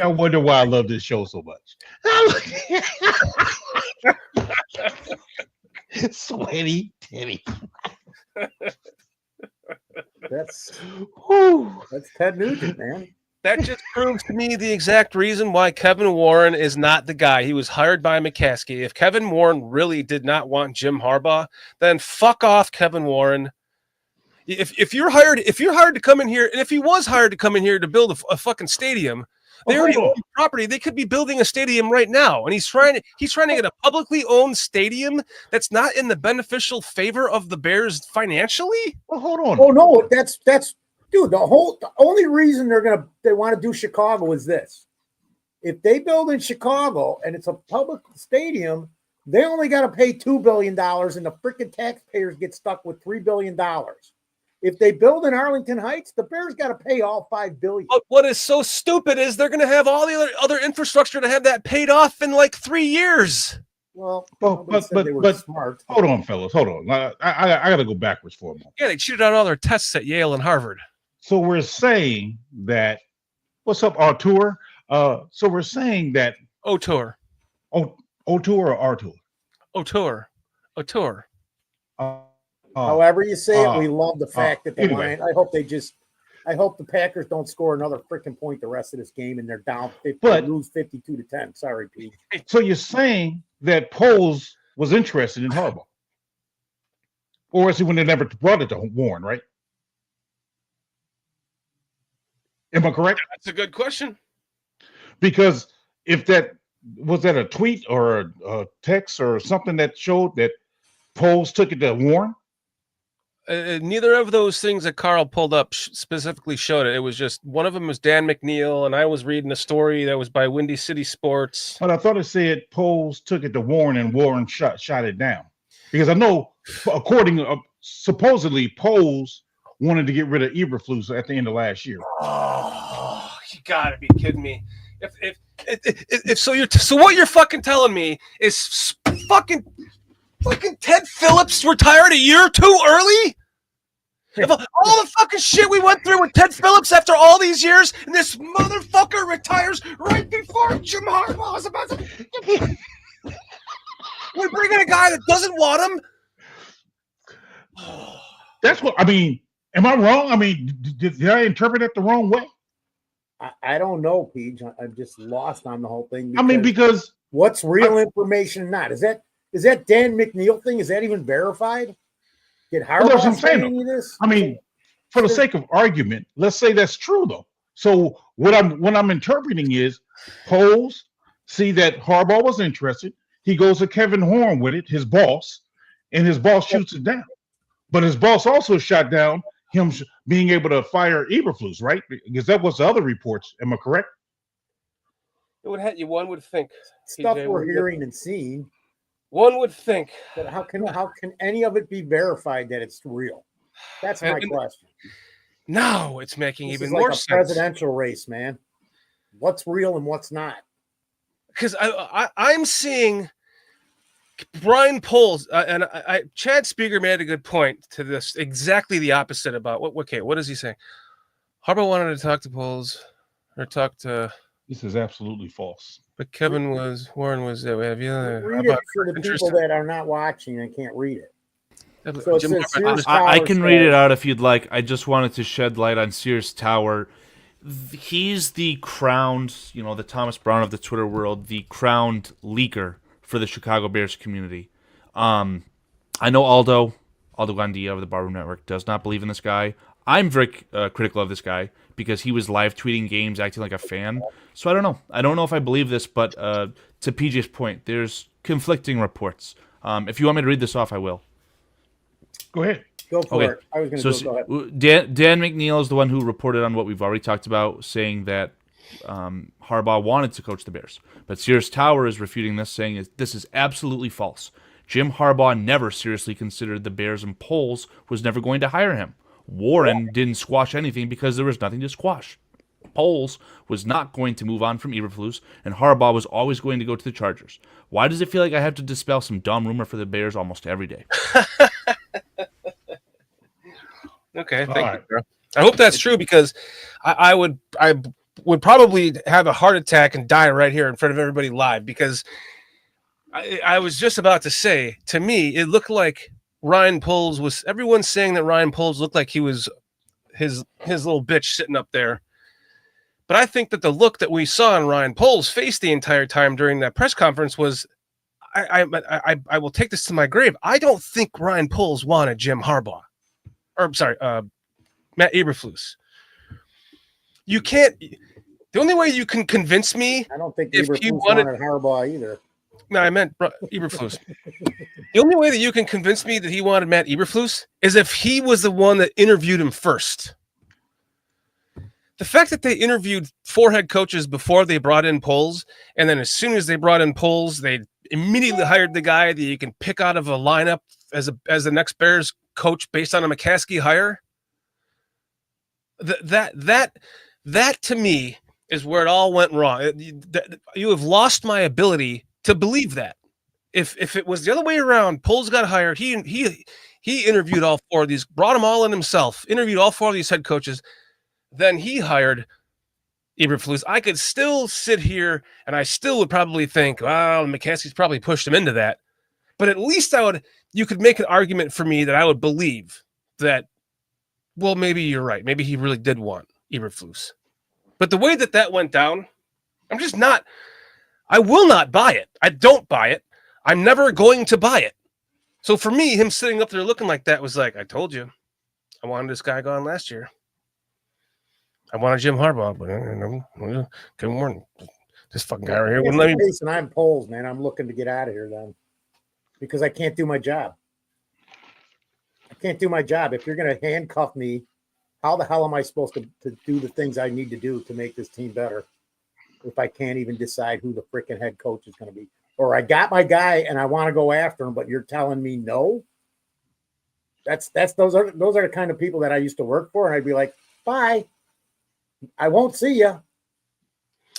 C: I wonder why I love this show so much. Sweaty Teddy.
A: That's Ted Nugent, man.
B: That just proves to me the exact reason why Kevin Warren is not the guy. He was hired by McCaskey. If Kevin Warren really did not want Jim Harbaugh, then fuck off, Kevin Warren. If you're hired to come in here, and if he was hired to come in here to build a fucking stadium, they already own property. They could be building a stadium right now, and he's trying to get a publicly owned stadium that's not in the beneficial favor of the Bears financially.
C: Well, hold on.
A: Oh no, that's dude. The only reason they want to do Chicago is this: if they build in Chicago and it's a public stadium, they only got to pay $2 billion, and the freaking taxpayers get stuck with $3 billion. If they build in Arlington Heights, the Bears got to pay all $5 billion.
B: But what is so stupid is they're going to have all the other infrastructure to have that paid off in like 3 years.
A: Well,
C: but
A: smart.
C: Hold on, fellas. Hold on. I got to go backwards for a moment.
B: Yeah, they cheated on all their tests at Yale and Harvard.
C: So we're saying that. What's up, Artur? So we're saying that.
B: O'Tour.
C: O'Tour or Artur?
B: O'Tour.
A: However you say it, we love the fact that they want. I hope they just I hope the Packers don't score another freaking point the rest of this game, and they're down 50,
C: But-
A: lose 52-10. Sorry, Pete.
C: So you're saying that Poles was interested in Harbaugh, or was he when they never brought it to Warren? Right? Am I correct?
B: That's a good question.
C: Because if that was that a tweet or a text or something that showed that Poles took it to Warren.
B: Neither of those things that Carl pulled up specifically showed it. It was just one of them was Dan McNeil, and I was reading a story that was by Windy City Sports.
C: But I thought it said Poles took it to Warren and Warren shot it down. Because I know, supposedly Poles wanted to get rid of Eberflus at the end of last year.
B: Oh, you gotta be kidding me! If so what you're fucking telling me is fucking Ted Phillips retired a year too early? If all the fucking shit we went through with Ted Phillips after all these years, and this motherfucker retires right before Jim Harbaugh is about to. We're bringing a guy that doesn't want him.
C: That's what I mean. Am I wrong? I mean, did I interpret it the wrong way?
A: I don't know, Pete. I'm just lost on the whole thing.
C: Because
A: what's real information and not? Is that Dan McNeil thing? Is that even verified? Did Harbaugh say any of this?
C: I mean, for the sake of argument, let's say that's true though. So what I'm interpreting is Poles see that Harbaugh was interested. He goes to Kevin Horn with it, his boss, and his boss shoots it down. But his boss also shot down him being able to fire Eberflus, right? Because that was the other reports. Am I correct?
B: It would one would think
A: stuff we're hearing and seeing.
B: One would think.
A: But how can any of it be verified that it's real? That's my question.
B: Now it's making
A: this
B: even
A: is
B: more
A: like a
B: sense.
A: Presidential race, man. What's real and what's not?
B: Because I'm seeing Brian Poles and Chad Speaker made a good point to this. Exactly the opposite about what is he saying? Harbaugh wanted to talk to Poles or talk to.
C: This is absolutely false.
B: But Warren was there. Have you
A: read it for the people that are not watching and can't read it. So
E: I can read it out if you'd like. I just wanted to shed light on Sears Tower. He's the crowned, the Thomas Brown of the Twitter world, the crowned leaker for the Chicago Bears community. I know Aldo Gandia of the Barroom Network does not believe in this guy. I'm very critical of this guy because he was live tweeting games, acting like a fan. So I don't know. I don't know if I believe this, but to PJ's point, there's conflicting reports. If you want me to read this off, I will.
C: Go ahead.
A: Go for it. I was going to go ahead.
E: Dan McNeil is the one who reported on what we've already talked about, saying that Harbaugh wanted to coach the Bears. But Sears Tower is refuting this, saying this is absolutely false. Jim Harbaugh never seriously considered the Bears, and Poles was never going to hire him. Warren didn't squash anything because there was nothing to squash. Poles was not going to move on from Eberflus, and Harbaugh was always going to go to the Chargers. Why does it feel like I have to dispel some dumb rumor for the Bears almost every day?
B: Okay, thank you, bro. I hope that's true because I would probably have a heart attack and die right here in front of everybody live because I was just about to say, to me, it looked like Ryan Poles was. Everyone's saying that Ryan Poles looked like he was his little bitch sitting up there. But I think that the look that we saw on Ryan Poles' face the entire time during that press conference was, I will take this to my grave. I don't think Ryan Poles wanted Jim Harbaugh. Or sorry, Matt Eberflus. You can't. The only way you can convince me.
A: I don't think Eberflus wanted Harbaugh either.
B: No, I meant Eberflus. The only way that you can convince me that he wanted Matt Eberflus is if he was the one that interviewed him first. The fact that they interviewed 4 head coaches before they brought in Poles, and then as soon as they brought in Poles, they immediately hired the guy that you can pick out of a lineup as the next Bears coach based on a McCaskey hire. That to me is where it all went wrong. You have lost my ability to believe that. If it was the other way around, Poles got hired. He interviewed all 4 of these, brought them all in himself, interviewed all 4 of these head coaches. Then he hired Eberflus. I could still sit here and I still would probably think, well, McCaskey's probably pushed him into that. But at least you could make an argument for me that I would believe that well, maybe you're right. Maybe he really did want Eberflus. But the way that went down, I'm just not. I will not buy it. I don't buy it. I'm never going to buy it. So for me, him sitting up there looking like that was like, I told you, I wanted this guy gone last year. I wanted Jim Harbaugh, but good morning. This fucking guy right here wouldn't let me.
A: And I'm polls, man. I'm looking to get out of here then because I can't do my job. I can't do my job. If you're going to handcuff me, how the hell am I supposed to do the things I need to do to make this team better if I can't even decide who the freaking head coach is going to be? Or I got my guy and I want to go after him, but you're telling me no? Those are the kind of people that I used to work for, and I'd be like, bye. I won't see you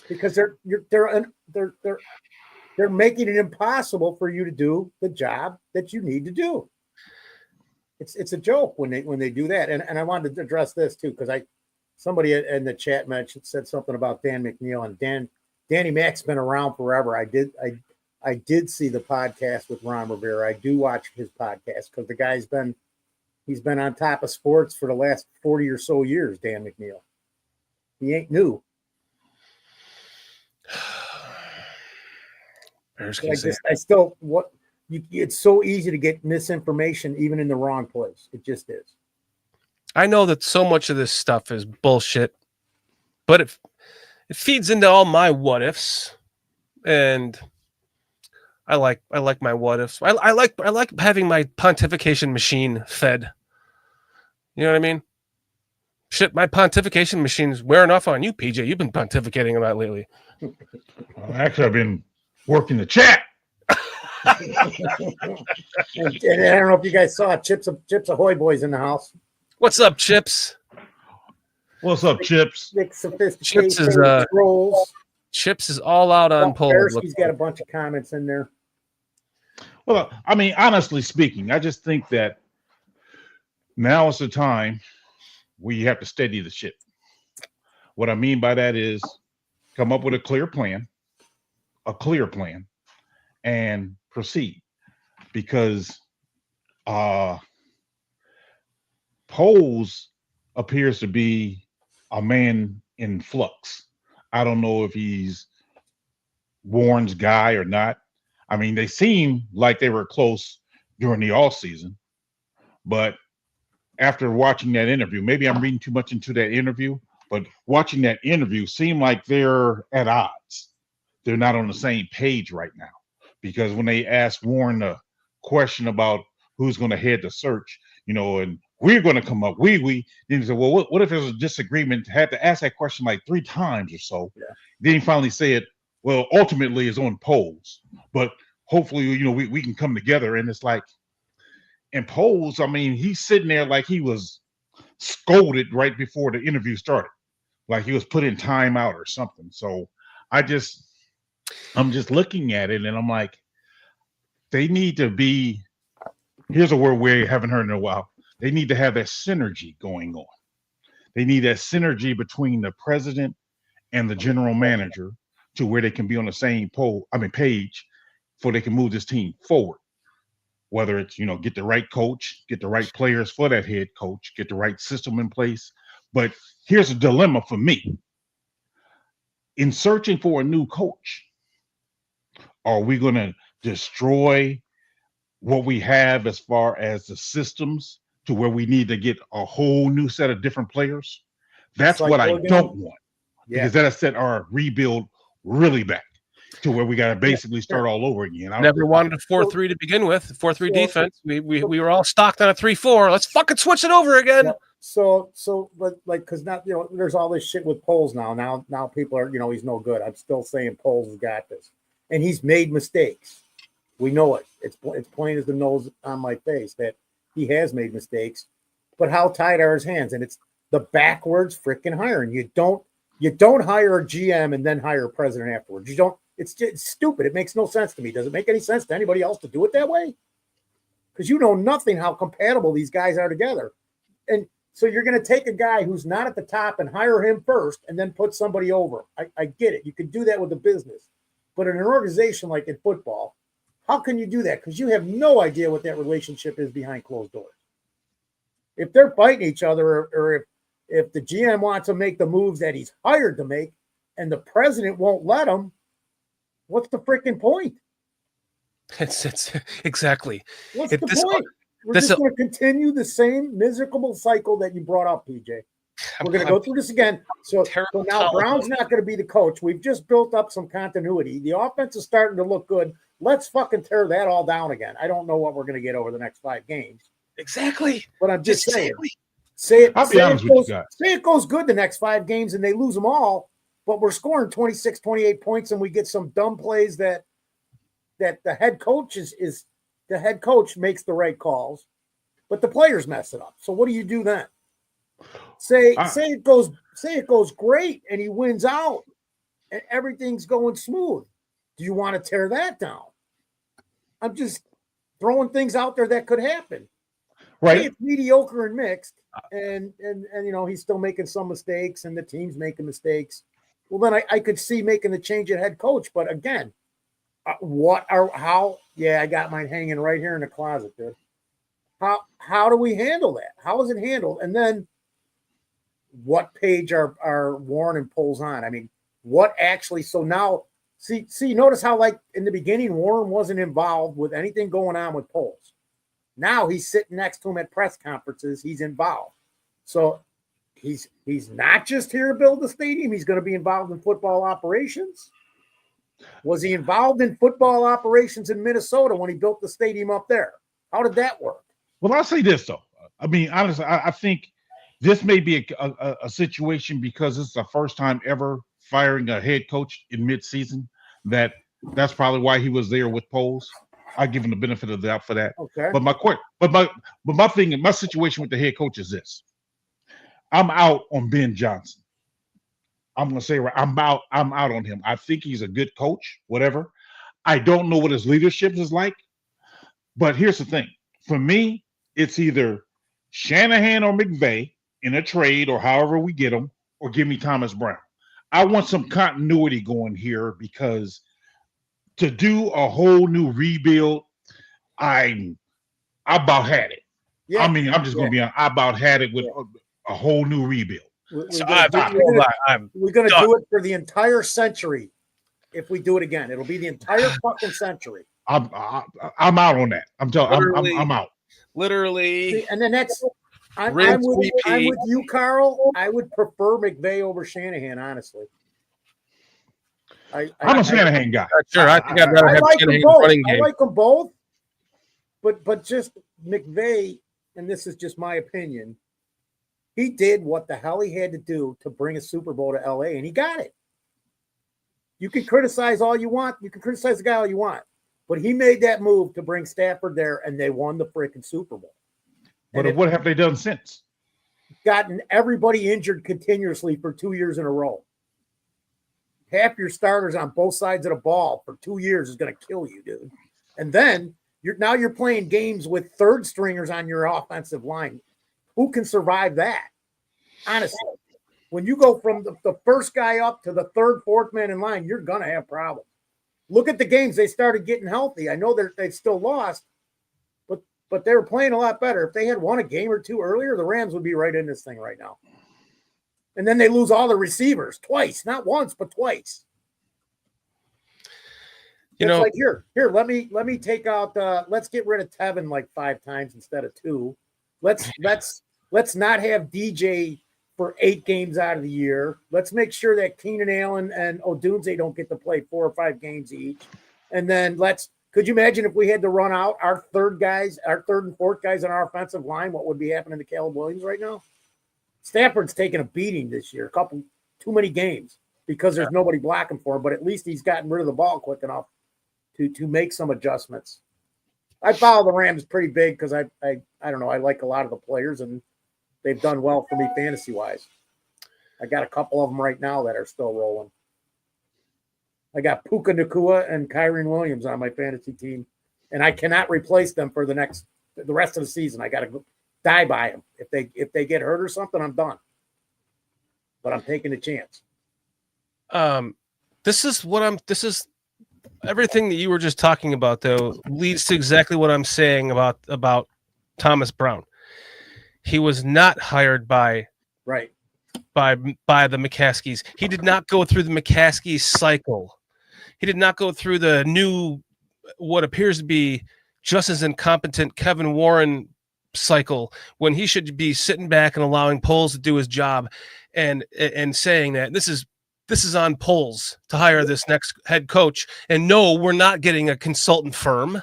A: because they're making it impossible for you to do the job that you need to do. It's a joke when they do that. And I wanted to address this too, because somebody in the chat said something about Dan McNeil, and Danny Mac's been around forever. I did see the podcast with Ron Rivera. I do watch his podcast because the guy's he's been on top of sports for the last 40 or so years, Dan McNeil. He ain't new. It's so easy to get misinformation even in the wrong place. It just is.
B: I know that so much of this stuff is bullshit, but it feeds into all my what ifs, and I like my what ifs. I like having my pontification machine fed. You know what I mean? Shit, my pontification machine's wearing off on you, PJ. You've been pontificating about lately.
C: Actually, I've been working the chat.
A: And I don't know if you guys saw Chips Ahoy boys in the house.
B: What's up, Chips?
C: What's up, Chips?
B: Chips is all out on polls.
A: He's got a bunch of comments in there.
C: Well, I mean, honestly speaking, I just think that now is the time where you have to steady the ship. What I mean by that is come up with a clear plan, and proceed. Because Poles appears to be a man in flux. I don't know if he's Warren's guy or not. I mean, they seem like they were close during the off season, but after watching that interview, maybe I'm reading too much into that interview, but watching that interview seemed like they're at odds. They're not on the same page right now, because when they asked Warren a question about who's going to head the search, and we're going to come up, then he said, well, what if there's a disagreement? Had to ask that question like 3 times or so. Yeah. Then he finally said, well, ultimately it's on polls, but hopefully, we can come together. And it's like, in polls, I mean, he's sitting there like he was scolded right before the interview started, like he was put in timeout or something. So I'm just looking at it and I'm like, they need to be, here's a word we haven't heard in a while. They need to have that synergy going on. They need that synergy between the president and the general manager to where they can be on the same page, for they can move this team forward. Whether it's, get the right coach, get the right players for that head coach, get the right system in place. But here's a dilemma for me. In searching for a new coach, are we going to destroy what we have as far as the systems to where we need to get a whole new set of different players? That's what I don't want. Yeah. Because that'll set our rebuild really back to where we got to basically start all over again.
B: Never wanted a 4-3 to begin with. 4-3 defense. We were all stocked on a 3-4. Let's fucking switch it over again.
A: Yeah. But because now there's all this shit with Poles now. Now people are he's no good. I'm still saying Poles has got this, and he's made mistakes. We know it. It's plain as the nose on my face that he has made mistakes. But how tight are his hands? And it's the backwards freaking hiring. You don't hire a GM and then hire a president afterwards. You don't. It's just stupid. It makes no sense to me. Does it make any sense to anybody else to do it that way? Because you know nothing how compatible these guys are together. And so you're going to take a guy who's not at the top and hire him first and then put somebody over. I get it. You can do that with a business. But in an organization like in football, how can you do that? Because you have no idea what that relationship is behind closed doors. if they're fighting each other, or if the GM wants to make the moves that he's hired to make, and the president won't let him, what's the freaking point?
B: It's exactly.
A: What's
B: If
A: the
B: this-
A: point? We're
B: this-
A: just going to continue the same miserable cycle that you brought up, PJ. We're going to go through this again. So now Brown's not going to be the coach. We've just built up some continuity. The offense is starting to look good. Let's fucking tear that all down again. I don't know what we're going to get over the next 5 games.
B: Exactly.
A: But I'm just saying.
B: Exactly.
A: Say
C: I'll be honest with you guys.
A: Say it goes good the next 5 games and they lose them all, but we're scoring 26, 28 points and we get some dumb plays that the head coach is the head coach makes the right calls, but the players mess it up. So what do you do then? Say it goes great and he wins out and everything's going smooth. Do you want to tear that down? I'm just throwing things out there that could happen.
C: Right.
A: Say it's mediocre and mixed, and he's still making some mistakes and the team's making mistakes. Well, then I could see making the change at head coach. But again, I got mine hanging right here in the closet, dude. How do we handle that? How is it handled? And then what page are Warren and Poles on? I mean, what actually, so now see, notice how like in the beginning, Warren wasn't involved with anything going on with Poles. Now he's sitting next to him at press conferences. He's involved. So he's not just here to build the stadium. He's going to be involved in football operations. Was he involved in football operations in Minnesota when he built the stadium up there? How did that work?
C: Well, I'll say this, though. I mean, honestly, I think this may be a situation because it's the first time ever firing a head coach in midseason. That's probably why he was there with Poles. I give him the benefit of the doubt for that.
A: Okay.
C: But my situation with the head coach is this. I'm out on Ben Johnson. I'm gonna say I'm out on him. I think he's a good coach, whatever. I don't know what his leadership is like. But here's the thing. For me, it's either Shanahan or McVay in a trade or however we get them, or give me Thomas Brown. I want some continuity going here because to do a whole new rebuild, I about had it.
A: Yeah.
C: I mean, I'm just going to be honest. I about had it with a whole new rebuild.
A: We're
B: So
A: going to
B: done.
A: do it for the entire century. If we do it again, it'll be the entire fucking century.
C: I'm out on that. I'm out.
B: Literally.
A: See, and then I'm
B: Rinse,
A: with
B: repeat.
A: you, Carl. I would prefer McVay over Shanahan, honestly.
C: I'm a Shanahan guy.
B: Sure, I think I'd rather
A: I
B: have
A: like them
B: Shanahan
A: both.
B: running
A: I
B: game.
A: like them both, but just McVay, and this is just my opinion. He did what the hell he had to do to bring a Super Bowl to LA, and he got it. You can criticize all you want. You can criticize the guy all you want, but he made that move to bring Stafford there, and they won the freaking Super Bowl.
C: But what have they done since?
A: Gotten everybody injured continuously for 2 years in a row. Half your starters on both sides of the ball for 2 years is going to kill you, dude. And then you're playing games with third stringers on your offensive line. Who can survive that? Honestly, when you go from the first guy up to the third, fourth man in line, you're going to have problems. Look at the games. They started getting healthy. I know they've still lost, but they were playing a lot better. If they had won a game or two earlier, the Rams would be right in this thing right now. And then they lose all the receivers twice, not once, but twice. Like here, let me take out let's get rid of Tevin like 5 times instead of 2. Let's not have DJ for 8 games out of the year. Let's make sure that Keenan Allen and Odunze don't get to play 4 or 5 games each. And then could you imagine if we had to run out our third and fourth guys on our offensive line, what would be happening to Caleb Williams right now? Stafford's taking a beating this year, too many games because there's nobody blocking for him, but at least he's gotten rid of the ball quick enough to make some adjustments. I follow the Rams pretty big because I don't know, I like a lot of the players and they've done well for me fantasy-wise. I got a couple of them right now that are still rolling. I got Puka Nacua and Kyren Williams on my fantasy team, and I cannot replace them for the rest of the season. I got to die by them. If they get hurt or something, I'm done. But I'm taking a chance.
B: This is everything that you were just talking about, though, leads to exactly what I'm saying about Thomas Brown. He was not hired by
A: Right.
B: by the McCaskies. He did not go through the McCaskey cycle. He did not go through the new, what appears to be just as incompetent Kevin Warren cycle, when he should be sitting back and allowing Poles to do his job and saying that this is on Poles to hire this next head coach. And no, we're not getting a consultant firm.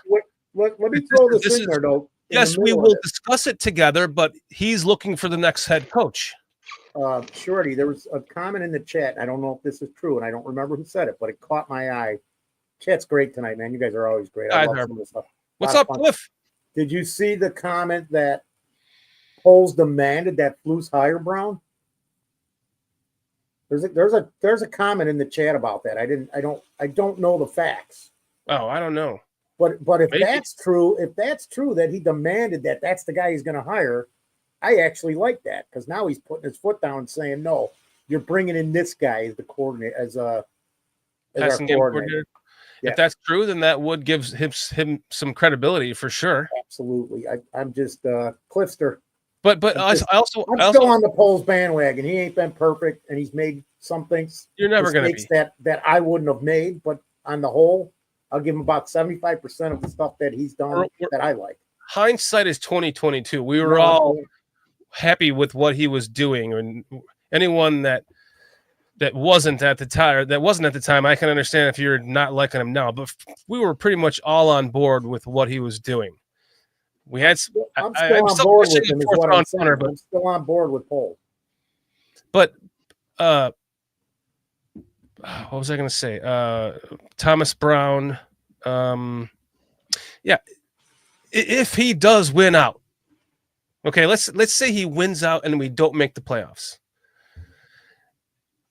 A: Let me throw this in there, though.
B: Yes, we will discuss it together, but he's looking for the next head coach.
A: Shorty, there was a comment in the chat. I don't know if this is true, and I don't remember who said it, but it caught my eye. Chat's great tonight, man. You guys are always great. I love some of this stuff.
B: What's up, Cliff?
A: Did you see the comment that Poles demanded that Flus hire Brown? There's a comment in the chat about that. I don't know the facts.
B: Oh, I don't know.
A: But if
B: Maybe.
A: that's true that he demanded that's the guy he's going to hire, I actually like that, because now he's putting his foot down and saying, no, you're bringing in this guy as the coordinator, as our coordinator.
B: Yeah. If that's true, then that would give him some credibility for sure.
A: Absolutely. I'm just Clifster.
B: But I'm still
A: on the Poles bandwagon. He ain't been perfect, and he's made some things.
B: You're never going to be
A: that I wouldn't have made. But on the whole, I'll give him about 75% of the stuff that he's done that I like. Hindsight
B: is 2022. We were all happy with what he was doing, and anyone that wasn't at the time, I can understand if you're not liking him now. But we were pretty much all on board with what he was doing. We had.
A: I'm still on board with him. I'm still on board with Poles.
B: But what was I going to say? Thomas Brown. Yeah, if he does win out, okay. Let's say he wins out and we don't make the playoffs.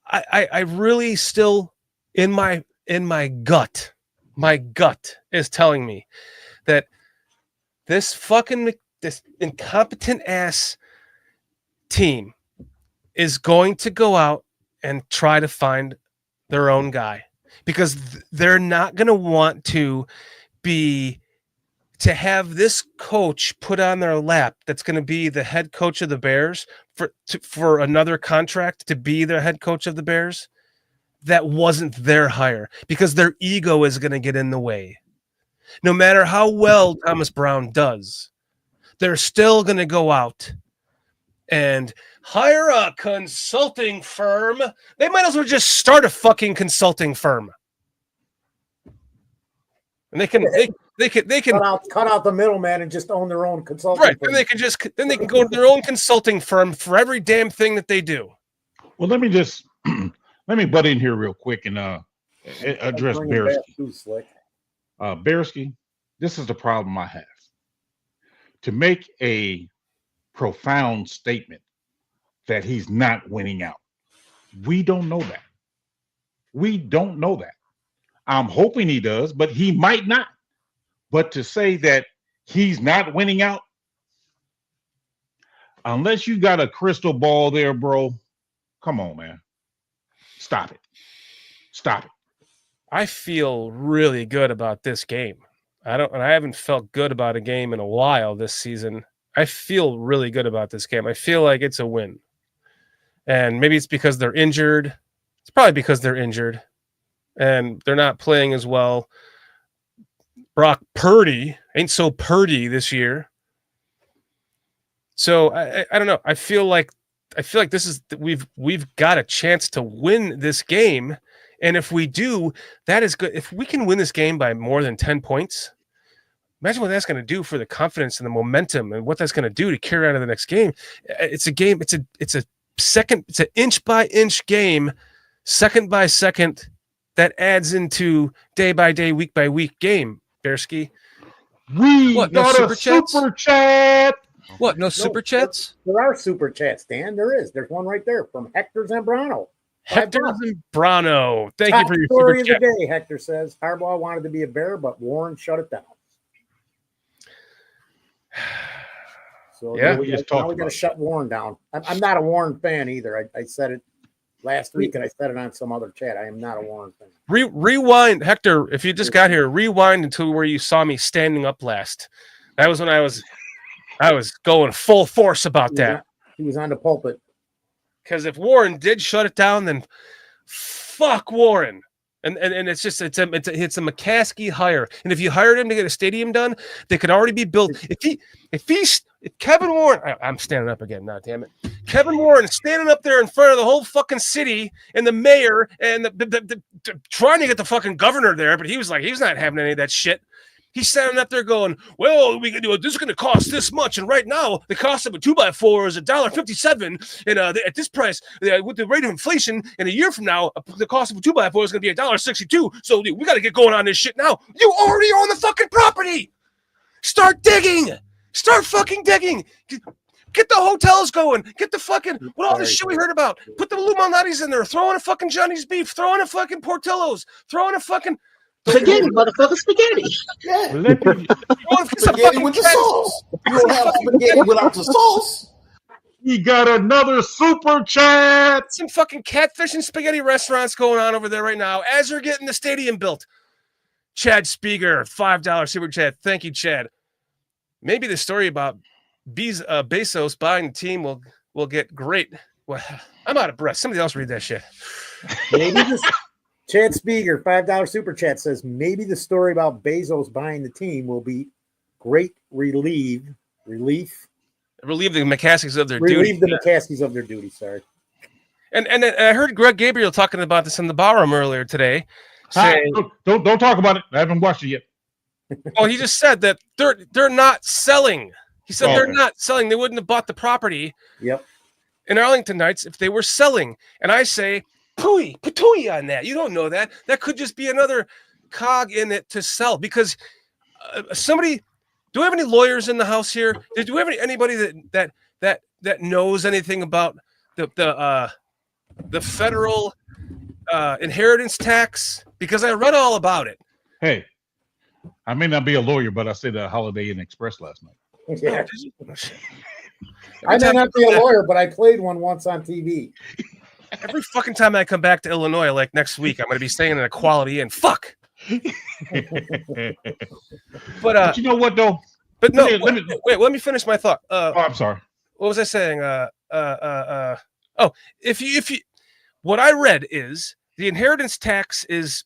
B: I really still in my gut is telling me that this incompetent ass team is going to go out and try to find their own guy, because they're not going to want to have this coach put on their lap that's going to be the head coach of the Bears for another contract to be the head coach of the Bears. That wasn't their hire, because their ego is going to get in the way. No matter how well Thomas Brown does, they're still going to go out and hire a consulting firm. They might as well just start a fucking consulting firm. And they can
A: cut out the middleman and just own their own consulting firm.
B: Right. Then they can go to their own consulting firm for every damn thing that they do.
C: Well, let me butt in here real quick and address Bearsky. Bearsky, this is the problem I have. To make a profound statement that he's not winning out, we don't know that. We don't know that. I'm hoping he does, but he might not. But to say that he's not winning out, unless you got a crystal ball there, bro, come on, man. Stop it.
B: I feel really good about this game. I haven't felt good about a game in a while this season. I feel really good about this game. I feel like it's a win. And maybe it's because they're injured. It's probably because they're injured and they're not playing as well. Brock Purdy ain't so Purdy this year. So I don't know. I feel like this is we've got a chance to win this game. And if we do, that is good. If we can win this game by more than 10 points, imagine what that's going to do for the confidence and the momentum, and what that's going to do to carry out of the next game. It's a game. It's an inch by inch game, second by second, that adds into day by day, week by week game. Bearsky,
C: got no super chat.
B: What? No super chats?
A: There are super chats, Dan. There is. There's one right there from Hector Zambrano.
B: Hector Zambrano. Thank you for your
A: story
B: super
A: of
B: chat.
A: the day. Hector says Harbaugh wanted to be a Bear, but Warren shut it down. So
B: yeah,
A: we got to shut Warren down. I'm not a Warren fan either. I said it last week, and I said it on some other chat. I am not a Warren fan.
B: Rewind, Hector. If you just got here, rewind until where you saw me standing up last. That was when I was I was going full force about that.
A: He was on the pulpit.
B: Because if Warren did shut it down, then fuck Warren. And it's just it's a McCaskey hire. And if you hired him to get a stadium done, they could already be built. If Kevin Warren, I'm standing up again. Now, damn it, Kevin Warren standing up there in front of the whole fucking city and the mayor and the trying to get the fucking governor there, but he was like, he's not having any of that shit. He's standing up there going, well, we can do it. This is going to cost this much. And right now, the cost of a 2x4 is $1.57. And at this price, with the rate of inflation, in a year from now, the cost of a 2x4 is going to be $1.62. So we got to get going on this shit now. You already own the fucking property. Start digging. Start fucking digging. Get the hotels going. Get the fucking, what all this shit we heard about. Put the Illuminati's in there. Throw in a fucking Johnny's Beef. Throw in a fucking Portillo's. Throw in a fucking...
F: Spaghetti, motherfucker, spaghetti.
G: Yeah. Spaghetti with the sauce. You don't have spaghetti without the sauce.
C: We got another super chat.
B: Some fucking catfish and spaghetti restaurants going on over there right now as you're getting the stadium built. Chad Spieger, $5 super chat. Thank you, Chad. Maybe the story about Bezos buying the team will get great. Well, I'm out of breath. Somebody else read that shit.
A: Maybe this Chad Spieger, $5 super chat says maybe the story about Bezos buying the team will be great relief
B: Relieve the McCaskies of their
A: relieve
B: duty.
A: the McCaskies of their duty. Sorry.
B: And I heard Greg Gabriel talking about this in the barroom earlier today. Saying,
C: Don't talk about it. I haven't watched it yet.
B: well, he just said that they're not selling. He said they're not selling. They wouldn't have bought the property.
A: Yep.
B: In Arlington Heights if they were selling. And I say, patooey on that. You don't know that. That could just be another cog in it to sell because somebody. Do we have any lawyers in the house here? Do we have anybody that knows anything about the federal inheritance tax? Because I read all about it.
C: Hey, I may not be a lawyer, but I stayed at Holiday Inn Express last night.
A: Yeah. I may not be a lawyer, but I played one once on TV.
B: Every fucking time I come back to Illinois, like next week, I'm going to be staying in a Quality Inn. Fuck. But
C: you know what though?
B: But no, wait. Let me finish my thought.
C: I'm sorry.
B: What was I saying? If you, what I read is the inheritance tax it's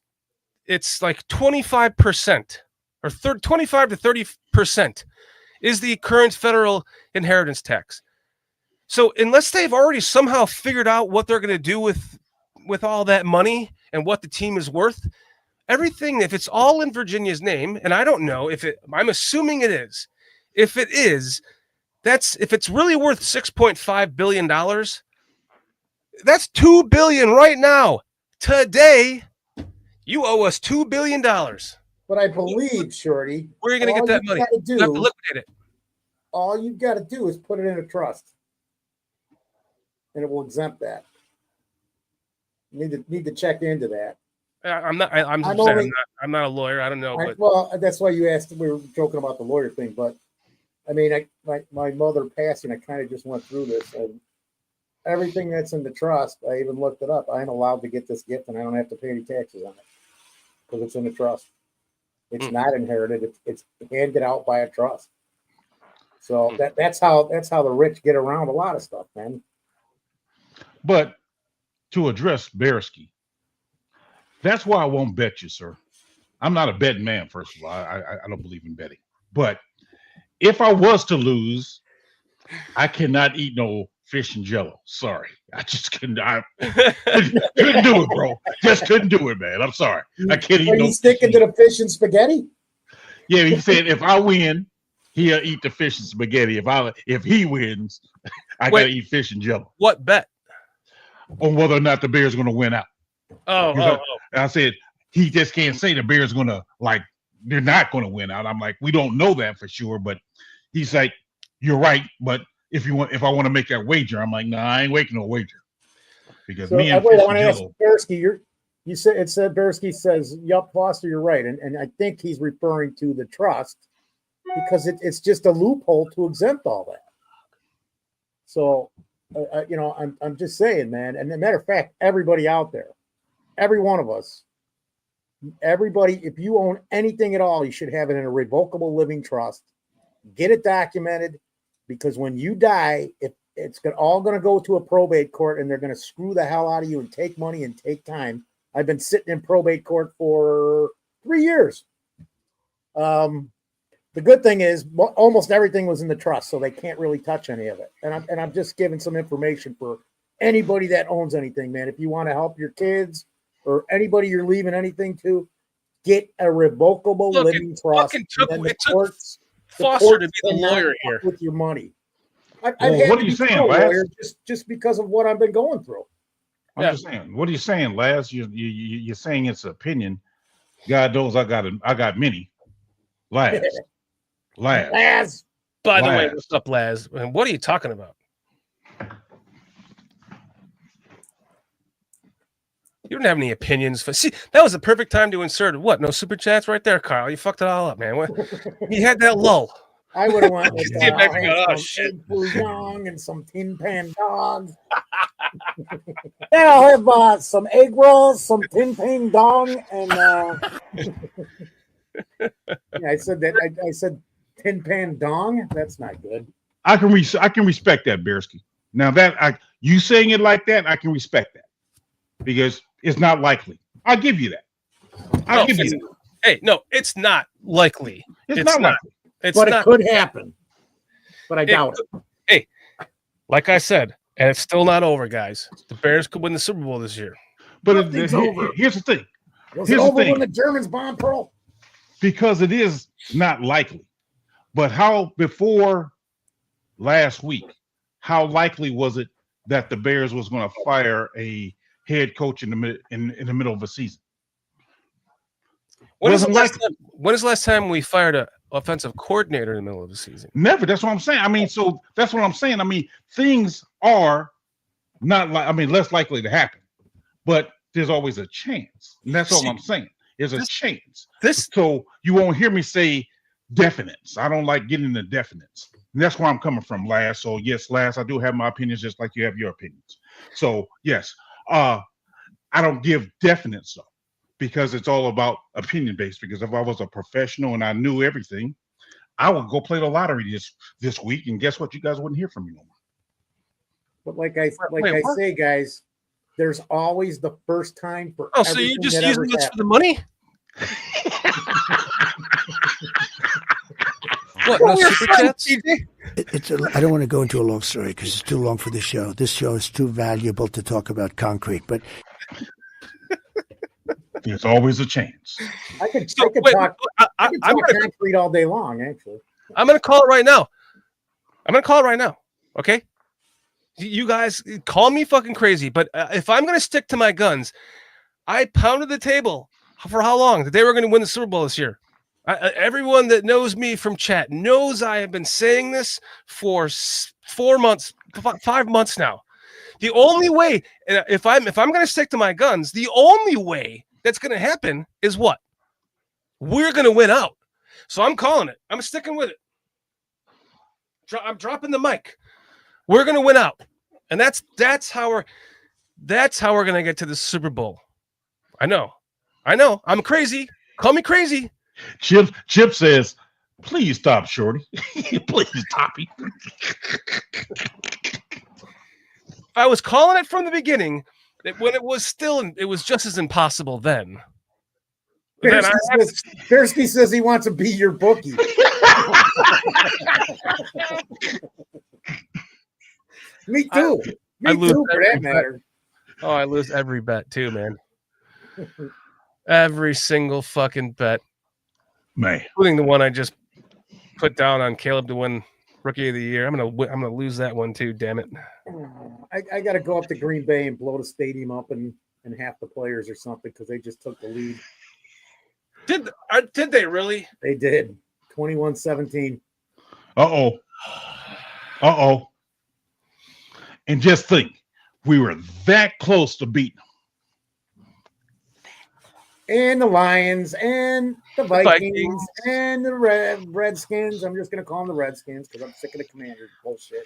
B: like 25% or 25 to 30% is the current federal inheritance tax. So unless they've already somehow figured out what they're going to do with all that money and what the team is worth, everything, if it's all in Virginia's name, and I don't know I'm assuming it is. If it is, if it's really worth $6.5 billion, that's $2 billion right now. Today, you owe us $2 billion.
A: But I believe, Shorty,
B: where are you going to get that money? You have to liquidate it.
A: All you've got to do is put it in a trust, and it will exempt that. You need to check into that.
B: I'm not a lawyer. I don't know.
A: Well, that's why you asked. We were joking about the lawyer thing, but I mean, my mother passing, I kind of just went through this, and everything that's in the trust, I even looked it up. I'm allowed to get this gift, and I don't have to pay any taxes on it because it's in the trust. It's not inherited. It's handed out by a trust. So that's how the rich get around a lot of stuff, man.
C: But to address Beresky, that's why I won't bet you, sir. I'm not a betting man, first of all. I don't believe in betting. But if I was to lose, I cannot eat no fish and jello. Sorry. I just couldn't. I couldn't do it, bro. Just couldn't do it, man. I'm sorry. I can't eat
A: Are you sticking to the fish and spaghetti?
C: Yeah, he said if I win, he'll eat the fish and spaghetti. If he wins, I gotta eat fish and jello.
B: What bet?
C: On whether or not the Bears are gonna win out. I said he just can't say the Bears gonna they're not gonna win out. I'm like, we don't know that for sure, but he's like, you're right, but if I want to make that wager, I'm like, nah, I ain't making no wager. Because me and
A: I want to ask Beresky, you said Beresky says, yup, Foster, you're right. And I think he's referring to the trust because it's just a loophole to exempt all that. So I'm just saying, man. And as a matter of fact, everybody out there, every one of us, everybody, if you own anything at all, you should have it in a revocable living trust. Get it documented. because when you die, it's all going to go to a probate court, and they're going to screw the hell out of you and take money and take time. I've been sitting in probate court for 3 years. The good thing is almost everything was in the trust, so they can't really touch any of it. And I'm just giving some information for anybody that owns anything, man. If you want to help your kids or anybody you're leaving anything to, get a revocable living trust.
B: It took Foster to be the lawyer here
A: with your money.
C: What are you saying, Laz?
A: Just because of what I've been going through.
C: I'm just saying. What are you saying, Laz? You're saying it's an opinion. God knows I got many. Laz.
B: By the way, what's up, Laz? And what are you talking about? You don't have any opinions. See, that was the perfect time to insert it. What? No super chats right there, Carl. You fucked it all up, man. You had that lull.
A: I would have went with
B: shit.
A: Young and some Tin Pan Dogs. Yeah, I'll have some egg rolls, some Tin Pan Dong, and I said that. I said Tin Pan Dong. That's not good.
C: I can respect that, Bearsky. Now that you saying it like that, I can respect that because it's not likely. I'll give you that. I'll give you that.
B: Hey, no, it's not likely.
C: It's not likely.
A: It could happen, but I doubt it.
B: Hey, like I said, and it's still not over, guys. The Bears could win the Super Bowl this year.
C: But here's the thing.
A: Was it over when the Germans bombed Pearl?
C: Because it is not likely. But before last week, how likely was it that the Bears was going to fire a head coach in the middle of a season?
B: When is the last time we fired an offensive coordinator in the middle of the season?
C: Never. That's what I'm saying. I mean, so that's what I'm saying. I mean, things are less likely to happen, but there's always a chance. And that's all I'm saying. There's a chance. So you won't hear me say definites. I don't like getting into definites. And that's where I'm coming from, Laz. So yes, Laz, I do have my opinions just like you have your opinions. So yes, I don't give definites though, because it's all about opinion based. Because if I was a professional and I knew everything, I would go play the lottery this week, and guess what? You guys wouldn't hear from me no more.
A: But like I say, guys, there's always the first time for.
B: Oh, so you're just using this for the money? What? No super chats?
H: I don't want to go into a long story because it's too long for the show. This show is too valuable to talk about concrete. But
C: there's always a chance.
A: I could talk concrete all day long, actually.
B: I'm going to call it right now. Okay? You guys call me fucking crazy, but if I'm going to stick to my guns, I pounded the table for how long? That they were going to win the Super Bowl this year. Everyone that knows me from chat knows I have been saying this for 5 months now. The only way, if I'm going to stick to my guns, the only way that's going to happen is what? We're going to win out. So I'm calling it. I'm sticking with it. I'm dropping the mic. We're going to win out, and that's how we're going to get to the Super Bowl. I know. I'm crazy. Call me crazy.
C: Chip says, "Please stop, Shorty. Please stop it."
B: I was calling it from the beginning. When it was just as impossible then.
A: Bearsky says he wants to be your bookie. Me too. Me too, for that matter.
B: Oh, I lose every bet too, man. Every single fucking bet.
C: Man.
B: Including the one I just put down on Caleb to win Rookie of the Year. I'm gonna lose that one too, damn it.
A: I got to go up to Green Bay and blow the stadium up and half the players or something because they just took the lead.
B: Did they really?
A: They did. 21-17.
C: Uh-oh. And just think, we were that close to beating them.
A: And the Lions and the Vikings and the Redskins. I'm just going to call them the Redskins because I'm sick of the Commanders bullshit.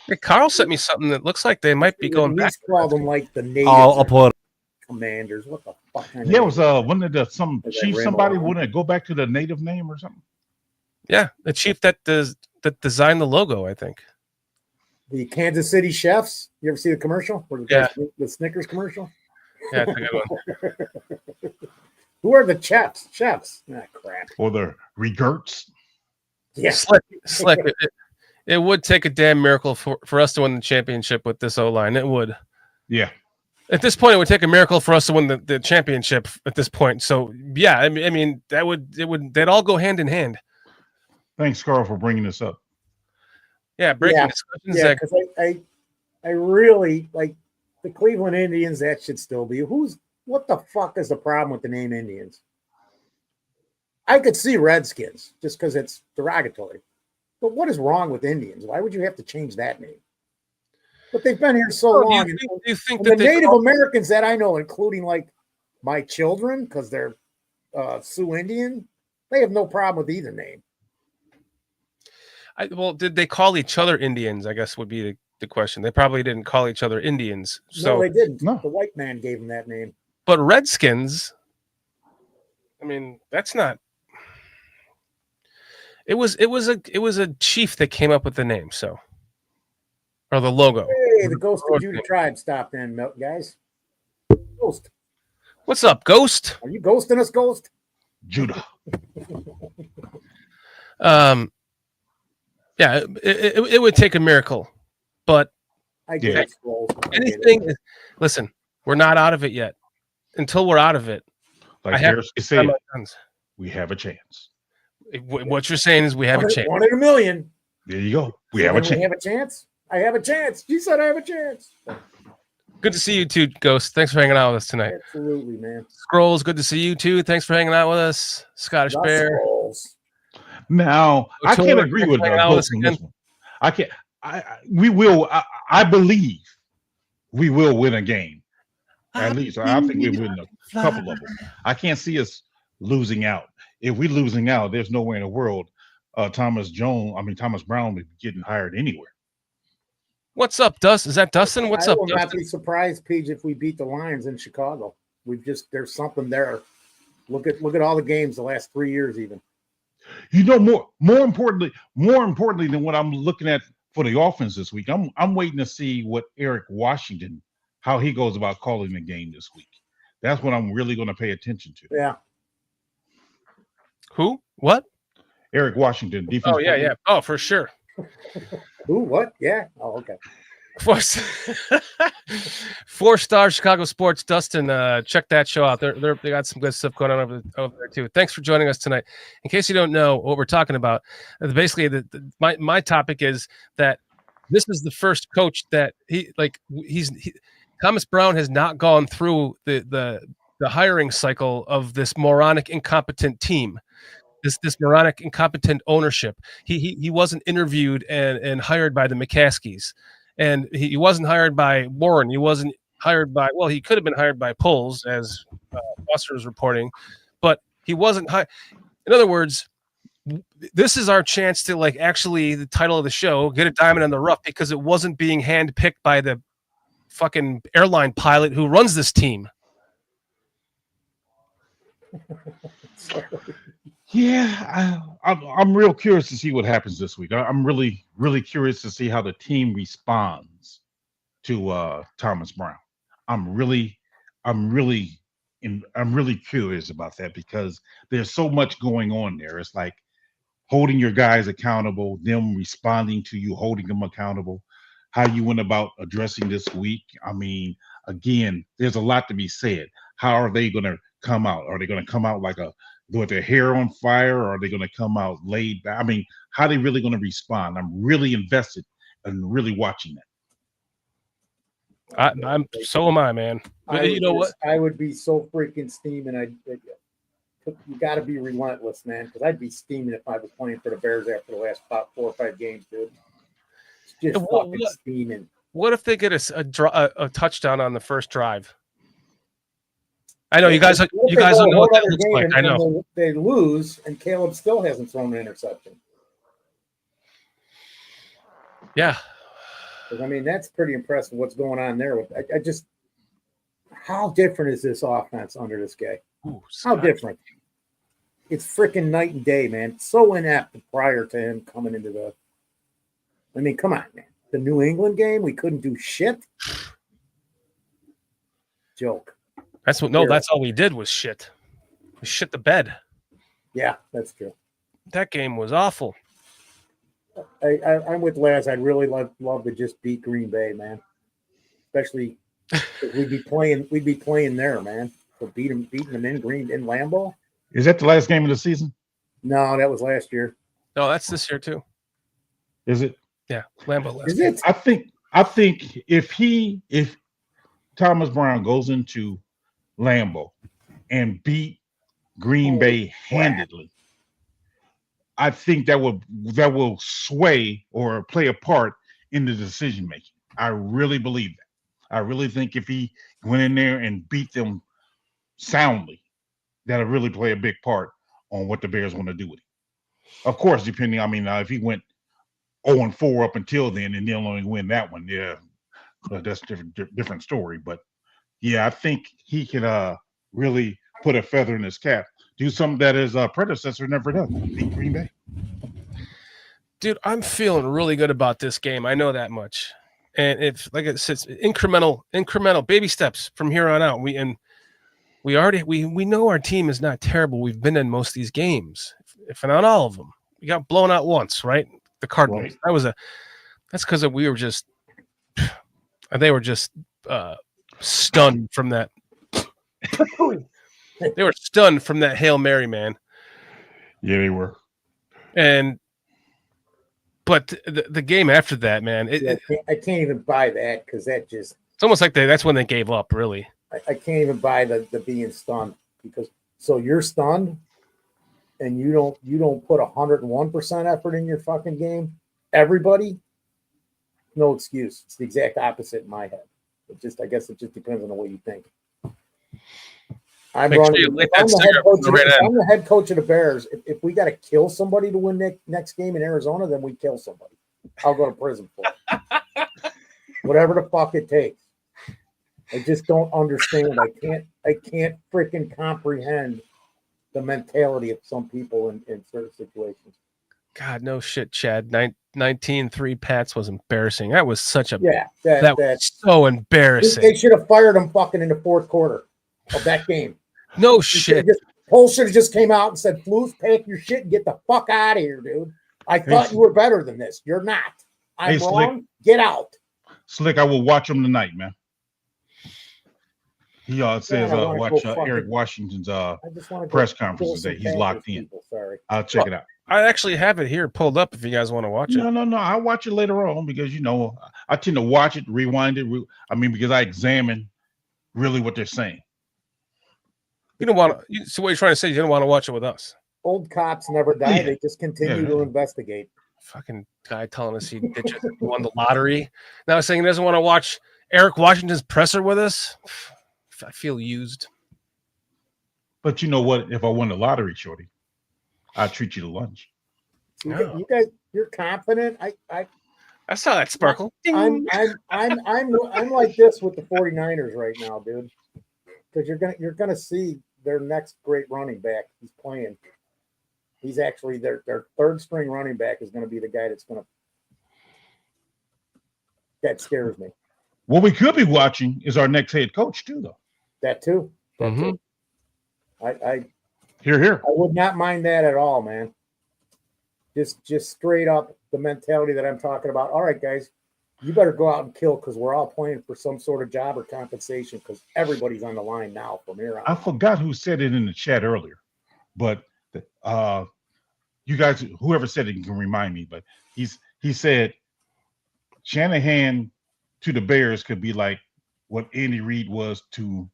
B: Hey, Carl sent me something that looks like they might be going back.
A: Call them like the natives.
E: I'll pull it.
A: Commanders. What the fuck?
C: Yeah, it was one of some chief. Somebody wouldn't go back to the native name or something.
B: Yeah, the chief that the that designed the logo, I think.
A: The Kansas City Chefs. You ever see the commercial? Or the Snickers commercial?
B: Yeah, that's a good one.
A: Who are the chefs? Chefs. Ah, crap.
C: Or the regerts.
A: Yeah.
B: Slick. It would take a damn miracle for us to win the championship with this O-line. It would.
C: Yeah.
B: At this point, it would take a miracle for us to win the championship at this point. So, yeah, I mean, they'd all go hand in hand.
C: Thanks, Carl, for bringing this up.
B: Yeah, breaking discussions.
A: Yeah, because I really like the Cleveland Indians. That should still be. What the fuck is the problem with the name Indians? I could see Redskins just because it's derogatory. But what is wrong with Indians? Why would you have to change that name? But they've been here so long.
B: Do you think
A: and
B: that
A: the Native Americans that I know, including like my children, because they're Sioux Indian, they have no problem with either name.
B: Did they call each other Indians? I guess would be the question. They probably didn't call each other Indians. So
A: no, they didn't.
C: No.
A: The white man gave them that name.
B: But Redskins, I mean, that's not. It was a chief that came up with the name, or the logo.
A: Hey, the Ghost of Judah tribe stopped in, guys. Ghost.
B: What's up, Ghost?
A: Are you ghosting us, Ghost?
C: Judah.
B: Yeah, it would take a miracle, but
A: I guess.
B: anything. Listen, we're not out of it yet. Until we're out of it,
C: Like Harris said,
B: guns.
C: we have a chance.
B: What you're saying is we have a chance.
A: 1 in a million.
C: There you go. We have a chance.
A: We have a chance. I have a chance. You said I have a chance.
B: Good to see you too, Ghost. Thanks for hanging out with us tonight.
A: Absolutely, man.
B: Scrolls, good to see you too. Thanks for hanging out with us. Scottish Bear.
A: Scrolls.
C: Now, I can't agree with Ghost on this one. I can't. We will. I believe we will win a game. At least I think we win a couple of them. I can't see us losing out. If we're losing out, there's nowhere in the world Thomas Brown would be getting hired anywhere.
B: What's up, Dustin? Is that Dustin? What's up,
A: I will not
B: Dustin?
A: be surprised, Paige, if we beat the Lions in Chicago. There's something there. Look at all the games the last 3 years, even.
C: You know, more importantly than what I'm looking at for the offense this week, I'm waiting to see what Eric Washington, how he goes about calling the game this week. That's what I'm really going to pay attention to.
A: Yeah.
B: Who? What?
C: Eric Washington, defense.
B: Oh, yeah. Oh, for sure.
A: Who? What? Yeah. Oh, okay.
B: 4-star Chicago Sports. Dustin, check that show out. They got some good stuff going on over there too. Thanks for joining us tonight. In case you don't know what we're talking about, basically my topic is that this is the first coach that Thomas Brown has not gone through the hiring cycle of this moronic, incompetent team. This moronic, incompetent ownership. He wasn't interviewed and hired by the McCaskies. And he wasn't hired by Warren. He wasn't hired by, he could have been hired by Polls, as Buster was reporting, but he wasn't hired. In other words, this is our chance to, actually, the title of the show, get a diamond in the rough, because it wasn't being handpicked by the fucking airline pilot who runs this team.
C: Yeah, I'm real curious to see what happens this week. I'm really, really curious to see how the team responds to Thomas Brown. I'm really curious about that, because there's so much going on there. It's like holding your guys accountable, them responding to you, holding them accountable, how you went about addressing this week. I mean, again, there's a lot to be said. How are they going to come out? Are they going to come out with their hair on fire, or are they going to come out laid back? I mean, how are they really going to respond? I'm really invested and really watching that.
B: So am I, man. You know what?
A: I would be so freaking steaming. You got to be relentless, man, because I'd be steaming if I was playing for the Bears after the last 4 or 5 games, dude. It's just fucking steaming.
B: What if they get a touchdown on the first drive? I know you guys don't know what that looks like. I know
A: they lose, and Caleb still hasn't thrown an interception.
B: Yeah,
A: I mean, that's pretty impressive. What's going on there? How different is this offense under this guy? How different? It's freaking night and day, man. So inept prior to him coming into I mean, come on, man. The New England game, we couldn't do shit. Joke.
B: That's all we did was shit. We shit the bed.
A: Yeah, that's true.
B: That game was awful.
A: I'm with Laz. I'd really love to just beat Green Bay, man. Especially if we'd be playing there, man. So beating them in Lambeau.
C: Is that the last game of the season?
A: No, that was last year.
B: No, that's this year too.
C: Is it?
B: Yeah, Lambeau last
A: Is
B: year.
A: it?
C: I think if Thomas Brown goes into Lambeau and beat Green Bay handedly, I think that will sway or play a part in the decision making. I really believe that. I really think if he went in there and beat them soundly, that'll really play a big part on what the Bears want to do with him. Of course, depending, if he went 0-4 up until then and they'll only win that one, yeah, that's a different story. But yeah, I think he can really put a feather in his cap, do something that his predecessor never done, beat Green Bay.
B: Dude, I'm feeling really good about this game. I know that much. And if, like I said, incremental baby steps from here on out. We know our team is not terrible. We've been in most of these games, if not all of them. We got blown out once, right? The Cardinals. Right. That's because we were just, they were just stunned from that. They were stunned from that Hail Mary, man.
C: Yeah, they were.
B: But the game after that, man,
A: I can't even buy that because that just.
B: It's almost like that's when they gave up, really.
A: I can't even buy the being stunned because so you're stunned and you don't put 101% effort in your fucking game. Everybody, no excuse. It's the exact opposite in my head. I guess it just depends on the way you think. I'm the head coach of the Bears. If we got to kill somebody to win next game in Arizona, then we kill somebody. I'll go to prison for it. Whatever the fuck it takes. I just don't understand. I can't freaking comprehend the mentality of some people in certain situations.
B: God, no shit, Chad. 19-3 Pats was embarrassing. That was such a
A: that
B: was so embarrassing.
A: They should have fired him fucking in the fourth quarter of that game.
B: No shit.
A: Cole should have just came out and said, "Flus, pack your shit and get the fuck out of here, dude. I thought you were better than this. You're not. I'm wrong.
C: Slick.
A: Get out."
C: Slick, I will watch him tonight, man. He says watch Eric Washington's press conference today. He's locked in.
A: Sorry.
C: I'll check it out.
B: I actually have it here pulled up if you guys want to watch it.
C: No. I'll watch it later on because I tend to watch it, rewind it. Because I examine really what they're saying.
B: You don't want to. So what you're trying to say? You don't want to watch it with us?
A: Old cops never die. They just continue to investigate.
B: Fucking guy telling us he won the lottery. Now saying he doesn't want to watch Eric Washington's presser with us. I feel used.
C: But you know what? If I won the lottery, Shorty, I'll treat you to lunch.
A: You guys, you're confident.
B: I saw that sparkle.
A: I'm like this with the 49ers right now, dude. Because you're gonna see their next great running back. He's playing. He's actually their third string running back is going to be the guy that scares me.
C: What we could be watching is our next head coach too, though.
A: That too.
B: Mm-hmm.
A: I
C: Here.
A: I would not mind that at all, man. Just straight up the mentality that I'm talking about. All right, guys, you better go out and kill because we're all playing for some sort of job or compensation because everybody's on the line now from here on.
C: I forgot who said it in the chat earlier, but you guys, whoever said it can remind me. But he said Shanahan to the Bears could be like what Andy Reid was to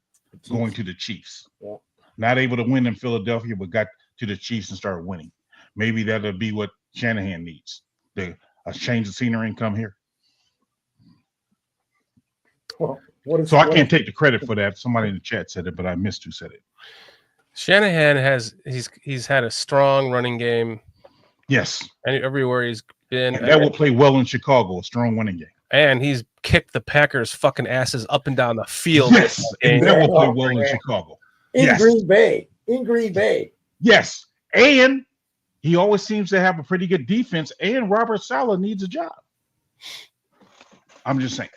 C: going to the Chiefs.
A: Yeah.
C: Not able to win in Philadelphia, but got to the Chiefs and started winning. Maybe that'll be what Shanahan needs. A change of scenery and come here.
A: Well,
C: I can't take the credit for that. Somebody in the chat said it, but I missed who said it.
B: Shanahan he's had a strong running game.
C: Yes.
B: And everywhere he's been.
C: And that will play well in Chicago, a strong running game.
B: And he's kicked the Packers' fucking asses up and down the field.
C: Yes, and that will play well in Chicago.
A: In Green Bay.
C: Yes, and he always seems to have a pretty good defense, and Robert Saleh needs a job. I'm just saying.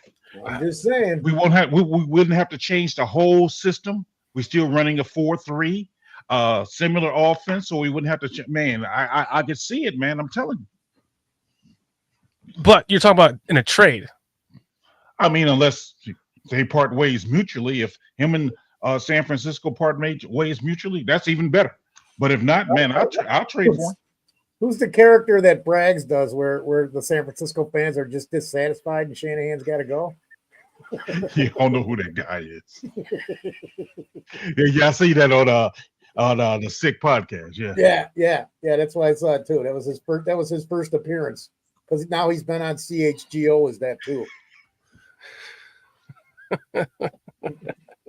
A: I'm just saying.
C: We wouldn't have to change the whole system. We're still running a 4-3, similar offense, so we wouldn't have to. Man, I could see it, man. I'm telling you.
B: But you're talking about in a trade.
C: I mean, unless they part ways mutually. If him and San Francisco part ways mutually, that's even better. But if not, man, I'll trade for him.
A: Who's the character that Braggs does where the San Francisco fans are just dissatisfied and Shanahan's got to go?
C: You don't know who that guy is. Yeah, I see that on the Sick podcast.
A: Yeah. That's why I saw it too. That was his first appearance because now he's been on CHGO as that too.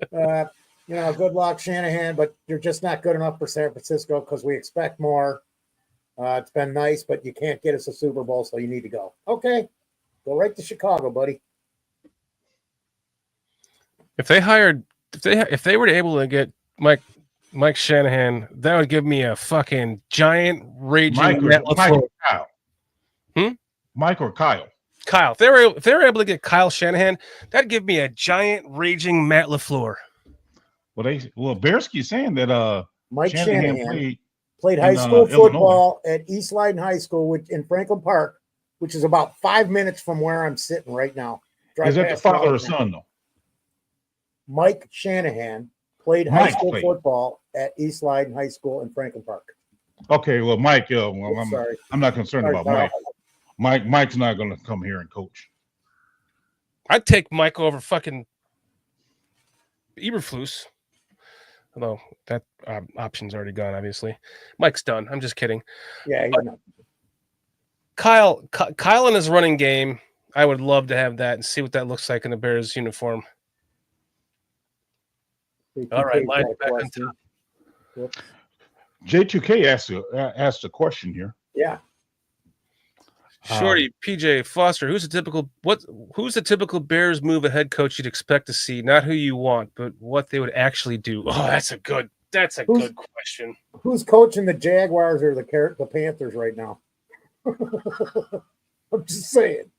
A: Good luck, Shanahan, but you're just not good enough for San Francisco because we expect more. It's been nice, but you can't get us a Super Bowl, so you need to go. Okay, go right to Chicago, buddy.
B: If they were able to get Mike Shanahan, that would give me a fucking giant raging
C: Mike or Kyle. Mike or Kyle.
B: Kyle. If they were able to get Kyle Shanahan, that'd give me a giant raging Matt LaFleur.
C: Well, Bearski's saying that
A: Mike
C: Shanahan
A: played high school football at East Lyden High School in Franklin Park, which is about 5 minutes from where I'm sitting right now.
C: Is that the father or son, though?
A: Mike Shanahan played high school football at East Lyden High School in Franklin Park.
C: Okay, well, Mike, I'm not concerned about Mike. Mike's not going to come here and coach.
B: I'd take Mike over fucking Eberflus. Although that option's already gone, obviously. Mike's done. I'm just kidding.
A: Yeah,
B: Kyle in his running game, I would love to have that and see what that looks like in the Bears uniform. All right, line back on top.
A: Yep.
C: J2K asked a question here.
A: Yeah.
B: Shorty, PJ Foster, who's the typical Bears move a head coach you'd expect to see? Not who you want, but what they would actually do. Oh, that's a good question. Who's
A: coaching the Jaguars or the Panthers right now? I'm just saying.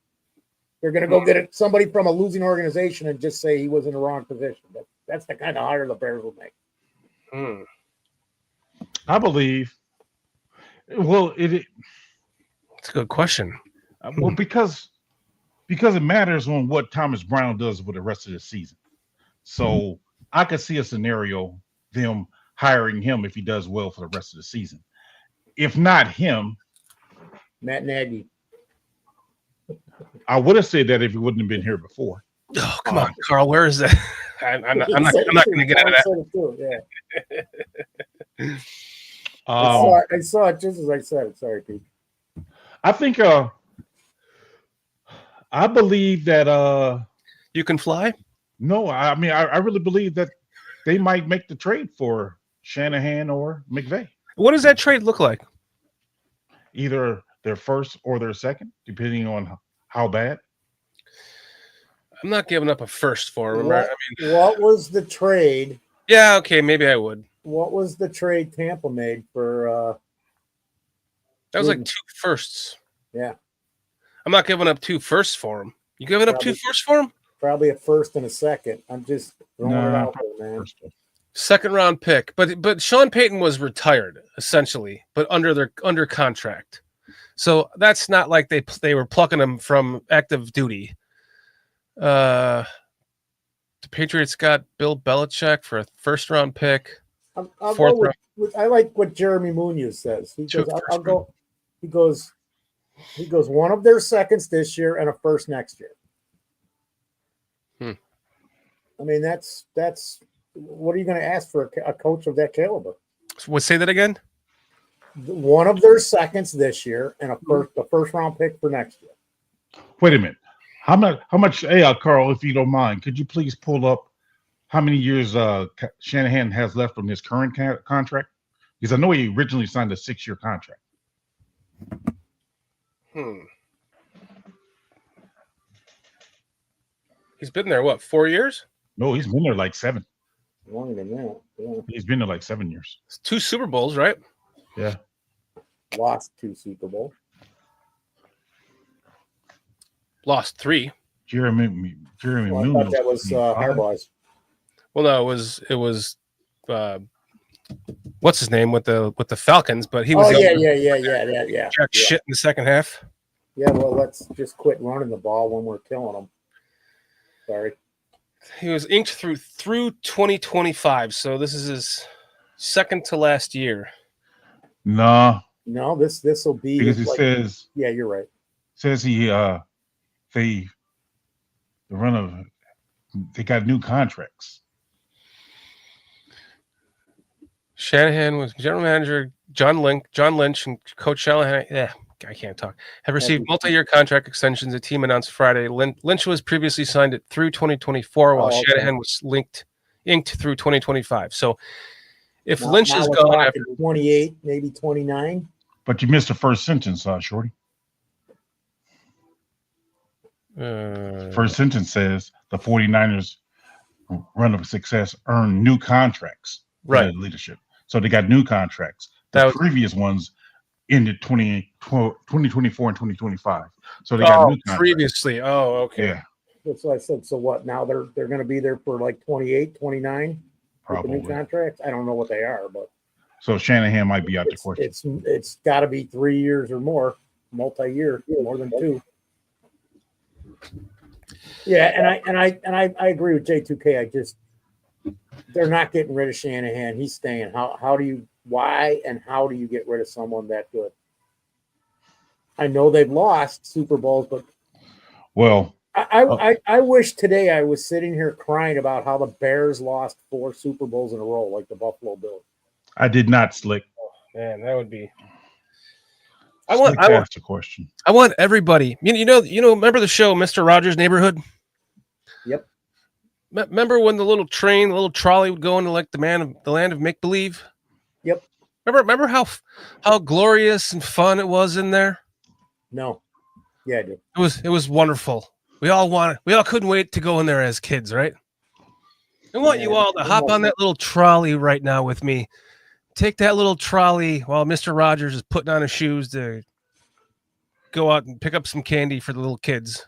A: They're going to go get somebody from a losing organization and just say he was in the wrong position. That's the kind of hire the Bears will make.
C: I believe. Well,
B: That's a good question.
C: Well, because it matters on what Thomas Brown does with the rest of the season. So I could see a scenario them hiring him if he does well for the rest of the season. If not him,
A: Matt Nagy.
C: I would have said that if he wouldn't have been here before.
B: Oh, come on, Carl. Where is that? I'm not going to get out of that.
A: Yeah. I saw it just as I said it. Sorry, Pete.
C: I think I believe that
B: you can fly.
C: No, I mean I really believe that they might make the trade for Shanahan or McVay.
B: What does that trade look like?
C: Either their first or their second, depending on how bad.
B: I'm not giving up a first for him.
A: What was the trade?
B: Yeah, okay, maybe I would.
A: What was the trade Tampa made for?
B: That was like 2 firsts.
A: Yeah.
B: I'm not giving up 2 firsts for him. You giving up 2 firsts for him?
A: Probably a first and a second. I'm just throwing it out there, man.
B: Second round pick. But Sean Payton was retired, essentially, but under contract. So that's not like they were plucking him from active duty. The Patriots got Bill Belichick for a first round pick.
A: I'll go with, I like what Jeremy Munoz says. He goes, He goes one of their seconds this year and a first next year. I mean, that's what are you going to ask for a coach of that caliber?
B: Say that again.
A: One of their seconds this year and a first round pick for next year.
C: Wait a minute. How much? Hey, Carl, if you don't mind, could you please pull up how many years Shanahan has left on his current contract? Because I know he originally signed a 6-year contract.
B: He's been there, what, 4 years?
C: No, he's been there like 7.
A: Longer than that. Yeah.
C: He's been there like 7 years.
B: It's 2 Super Bowls, right?
C: Yeah.
A: Lost 2 Super Bowls.
B: lost 3.
C: Jeremy
A: Well, I
C: Moon.
A: thought that was Harbaugh's.
B: Well, no, it was what's his name with the Falcons, but he was
A: yeah.
B: jack shit in the second half.
A: Yeah, well, let's just quit running the ball when we're killing them. Sorry.
B: He was inked through 2025, so this is his second to last year.
C: No,
A: this will be
C: because it says.
A: Yeah, you're right.
C: Says he they got new contracts.
B: Shanahan was general manager. John Lynch, and Coach Shanahan. Yeah, I can't talk. Have received multi-year contract extensions. The team announced Friday. Lynch was previously signed through 2024, while Shanahan was inked through 2025. So, if Lynch is gone after
A: 28, maybe 29.
C: But you missed the first sentence, Shorty. First sentence says the 49ers run of success earned new contracts.
B: Right.
C: Leadership. So they got new contracts. The previous ones ended 2024 and 2025. So they got new contracts.
B: Previously. Oh, okay.
C: Yeah.
A: That's what I said. So what? Now they're going to be there for like 28, 29?
C: Probably.
A: With the new contracts? I don't know what they are, but.
C: So Shanahan might be out the question.
A: It's got to be 3 years or more, multi-year, more than 2. Yeah, and I agree with J2K. They're not getting rid of Shanahan. He's staying. Why and how do you get rid of someone that good? I know they've lost Super Bowls, but I wish today I was sitting here crying about how the Bears lost 4 Super Bowls in a row, like the Buffalo Bills.
C: I did not, Slick.
B: Oh, man, that would be.
C: I want a question.
B: I want everybody. You know. Remember the show, Mr. Rogers' Neighborhood?
A: Yep.
B: Remember when the little trolley would go into like the land of make believe?
A: Yep.
B: Remember how glorious and fun it was in there?
A: No. Yeah, I do.
B: It was wonderful. We all couldn't wait to go in there as kids, right? I want you all to hop on that little trolley right now with me. Take that little trolley while Mr. Rogers is putting on his shoes to go out and pick up some candy for the little kids.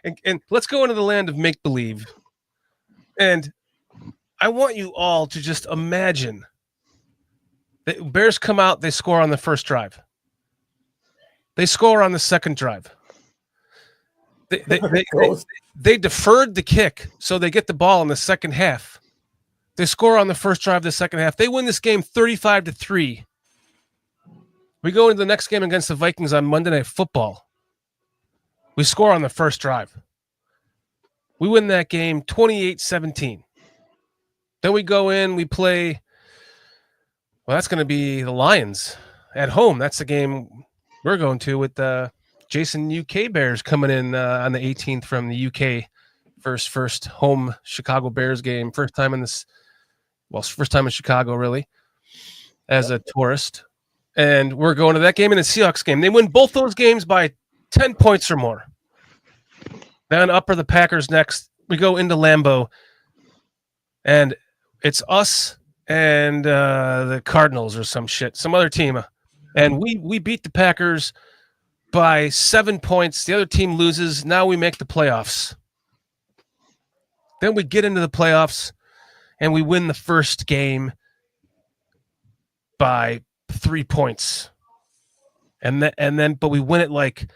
B: and let's go into the land of make-believe. And I want you all to just imagine that Bears come out, they score on the first drive. They score on the second drive. They deferred the kick, so they get the ball in the second half. They score on the first drive of the second half. They win this game 35-3. We go into the next game against the Vikings on Monday Night Football. We score on the first drive. We win that game 28-17. Then we go in, we play, well, that's going to be the Lions at home. That's the game we're going to with the Jason UK Bears coming in on the 18th from the UK. First home Chicago Bears game. First time in Chicago, really, as a tourist. And we're going to that game and the Seahawks game. They win both those games by 10 points or more. Then up are the Packers next. We go into Lambeau, and it's us and the Cardinals or some other team. And we beat the Packers by 7 points. The other team loses. Now we make the playoffs. Then we get into the playoffs, and we win the first game by 3 points. But we win it like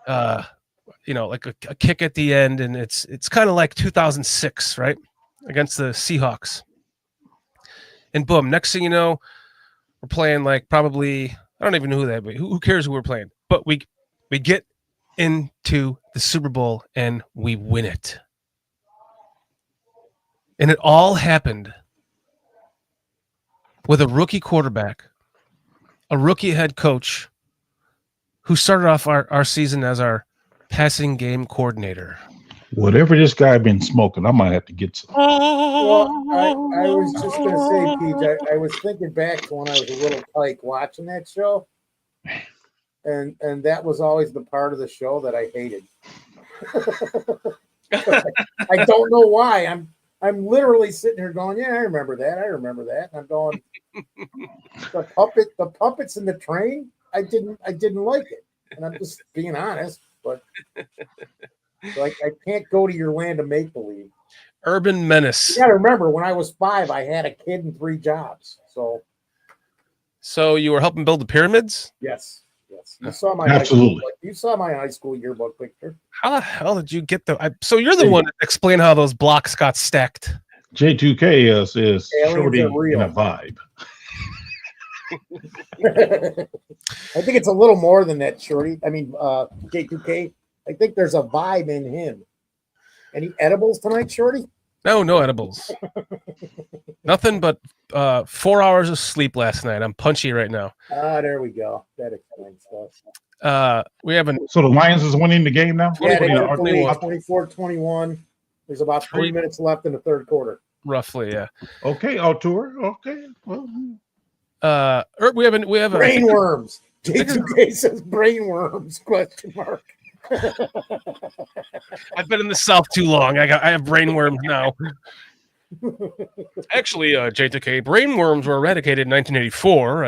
B: like a kick at the end, and it's kind of like 2006, right, against the Seahawks. And boom, next thing you know, we're playing like probably, I don't even know who that is. Who cares who we're playing? But we get into the Super Bowl and we win it. And it all happened with a rookie quarterback, a rookie head coach who started off our season as our passing game coordinator.
C: Whatever this guy been smoking, I might have to get some.
A: Well, I was just going to say, Pete, I was thinking back to when I was a little tyke watching that show. And that was always the part of the show that I hated. I don't know why. I'm literally sitting here going, yeah, I remember that. And I'm going, the puppets in the train. I didn't like it, and I'm just being honest. But So I can't go to your land of make believe.
B: Urban menace.
A: You got to remember, when I was 5, I had a kid and 3 jobs.
B: So you were helping build the pyramids?
A: Yes. You saw my
C: Absolutely.
A: high school yearbook picture.
B: How the hell did you get so you're the one that explained how those blocks got stacked.
C: J2K says
A: Aliens
C: shorty
A: are real.
C: in a vibe.
A: I think it's a little more than that, Shorty. I mean, J2K. I think there's a vibe in him. Any edibles tonight, Shorty?
B: No edibles. Nothing but 4 hours of sleep last night. I'm punchy right now.
A: There we go. That explains stuff.
B: We have
C: So the Lions is winning the game now?
A: Yeah, they
B: 20,
A: took the lead 24-21. There's about 3 minutes left in the third quarter.
B: roughly, yeah.
C: Okay, Artur. Okay. Well,
B: we have
A: brain worms. J2K says brain worms, question mark.
B: I've been in the South too long. I have brain worms now. Actually, J2K, brain worms were eradicated in 1984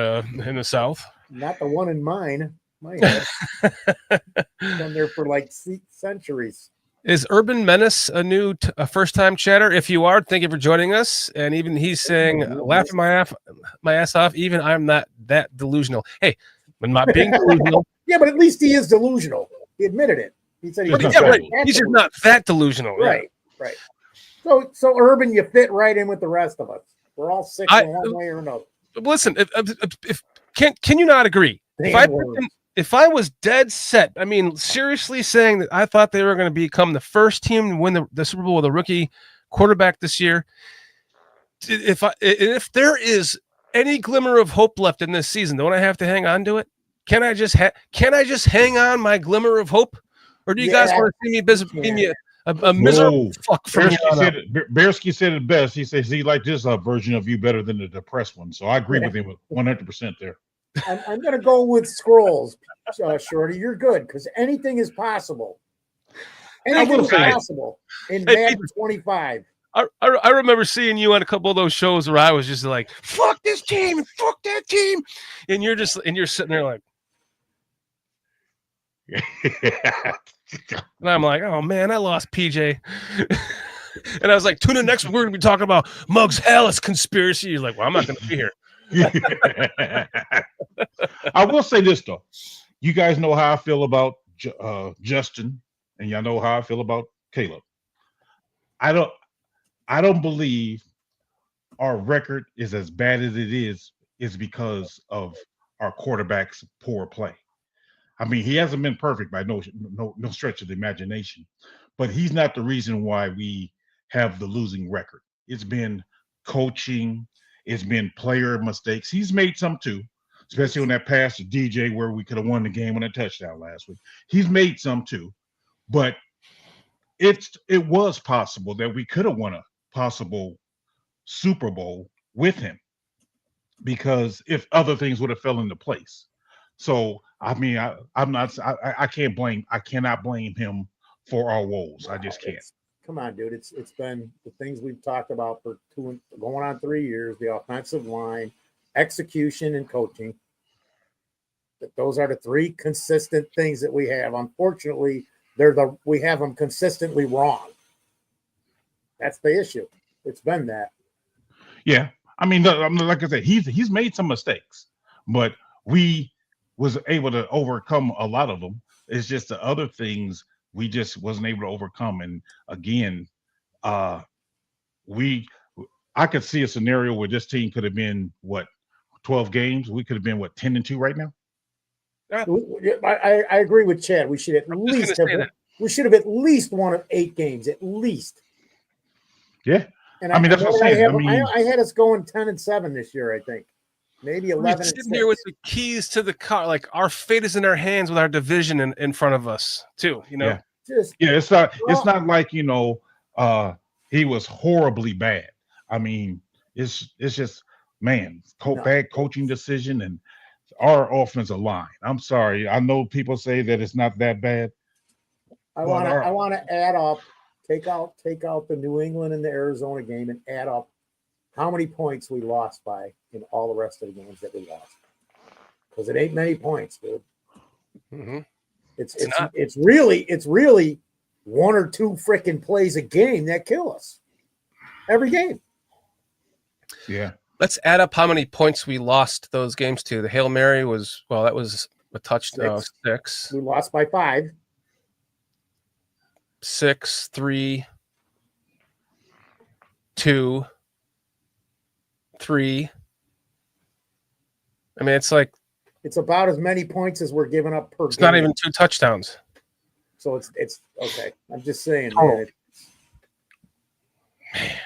B: in the South.
A: Not the one in mine. My head. Been there for like centuries.
B: Is Urban Menace a first-time chatter? If you are, thank you for joining us. And even he's saying, laughing my ass off, even I'm not that delusional. Hey, I'm not being delusional.
A: Yeah, but at least he is delusional. He admitted it. He said
B: He's just not that delusional.
A: Right. So Urban, you fit right in with the rest of us. We're all sick in one way or another.
B: Listen, can you not agree? If I was dead set, I mean, seriously saying that I thought they were going to become the first team to win the Super Bowl with a rookie quarterback this year, if there is any glimmer of hope left in this season, don't I have to hang on to it? Can I just hang on my glimmer of hope, or do you guys want to see me a miserable fuck from here on out?
C: Bearsky said it best. He says he liked this version of you better than the depressed one. So I agree with him 100% there.
A: I'm going to go with scrolls, Shorty. You're good because anything is possible. Anything is possible in Madden 25.
B: I remember seeing you on a couple of those shows where I was just like, "Fuck this team and fuck that team," and you're sitting there like, and I'm like, "Oh man, I lost PJ." And I was like, "Tune in next week. We're going to be talking about Muggs Hallis conspiracy." You're like, "Well, I'm not going to be here."
C: I will say this though, you guys know how I feel about Justin, and y'all know how I feel about Caleb. I don't believe our record is as bad as it is because of our quarterback's poor play. I mean, he hasn't been perfect by no stretch of the imagination, but he's not the reason why we have the losing record. It's been coaching. It's been player mistakes. He's made some too, especially on that pass to DJ where we could have won the game on a touchdown last week. He's made some too, but it was possible that we could have won a possible Super Bowl with him because if other things would have fell into place. So I mean, I cannot blame him for our woes. I just can't.
A: Come on, dude. It's been the things we've talked about for going on 3 years, the offensive line, execution, and coaching. Those are the 3 consistent things that we have. Unfortunately, we have them consistently wrong. That's the issue. It's been that.
C: Yeah. I mean, like I said, he's made some mistakes, but we was able to overcome a lot of them. It's just the other things we just wasn't able to overcome. And again, I could see a scenario where this team could have been 12 games. We could have been 10-2 right now.
A: I agree with Chad. We should at least won 8 games, at least.
C: Yeah.
A: And
C: I mean, that's what I'm saying.
A: I had us going 10-7 this year, I think. Maybe 11.
B: We're sitting here with the keys to the car. Like our fate is in our hands with our division in front of us, too. You know.
C: Yeah. It's not like he was horribly bad. I mean, it's just bad coaching decision and our offensive line. I'm sorry. I know people say that it's not that bad.
A: I want to add up. Take out the New England and the Arizona game and add up how many points we lost by in all the rest of the games that we lost. Because it ain't many points, dude.
B: Mm-hmm.
A: It's really one or two freaking plays a game that kill us every game.
C: Yeah.
B: Let's add up how many points we lost those games to. The Hail Mary was, well, that was a touchdown. 6.
A: We lost by 5.
B: 6, 3, 2, 3. I mean, it's like
A: It's about as many points as we're giving up per
B: it's
A: game.
B: not even 2 touchdowns.
A: So it's okay. I'm just saying.
B: Oh.
A: Man.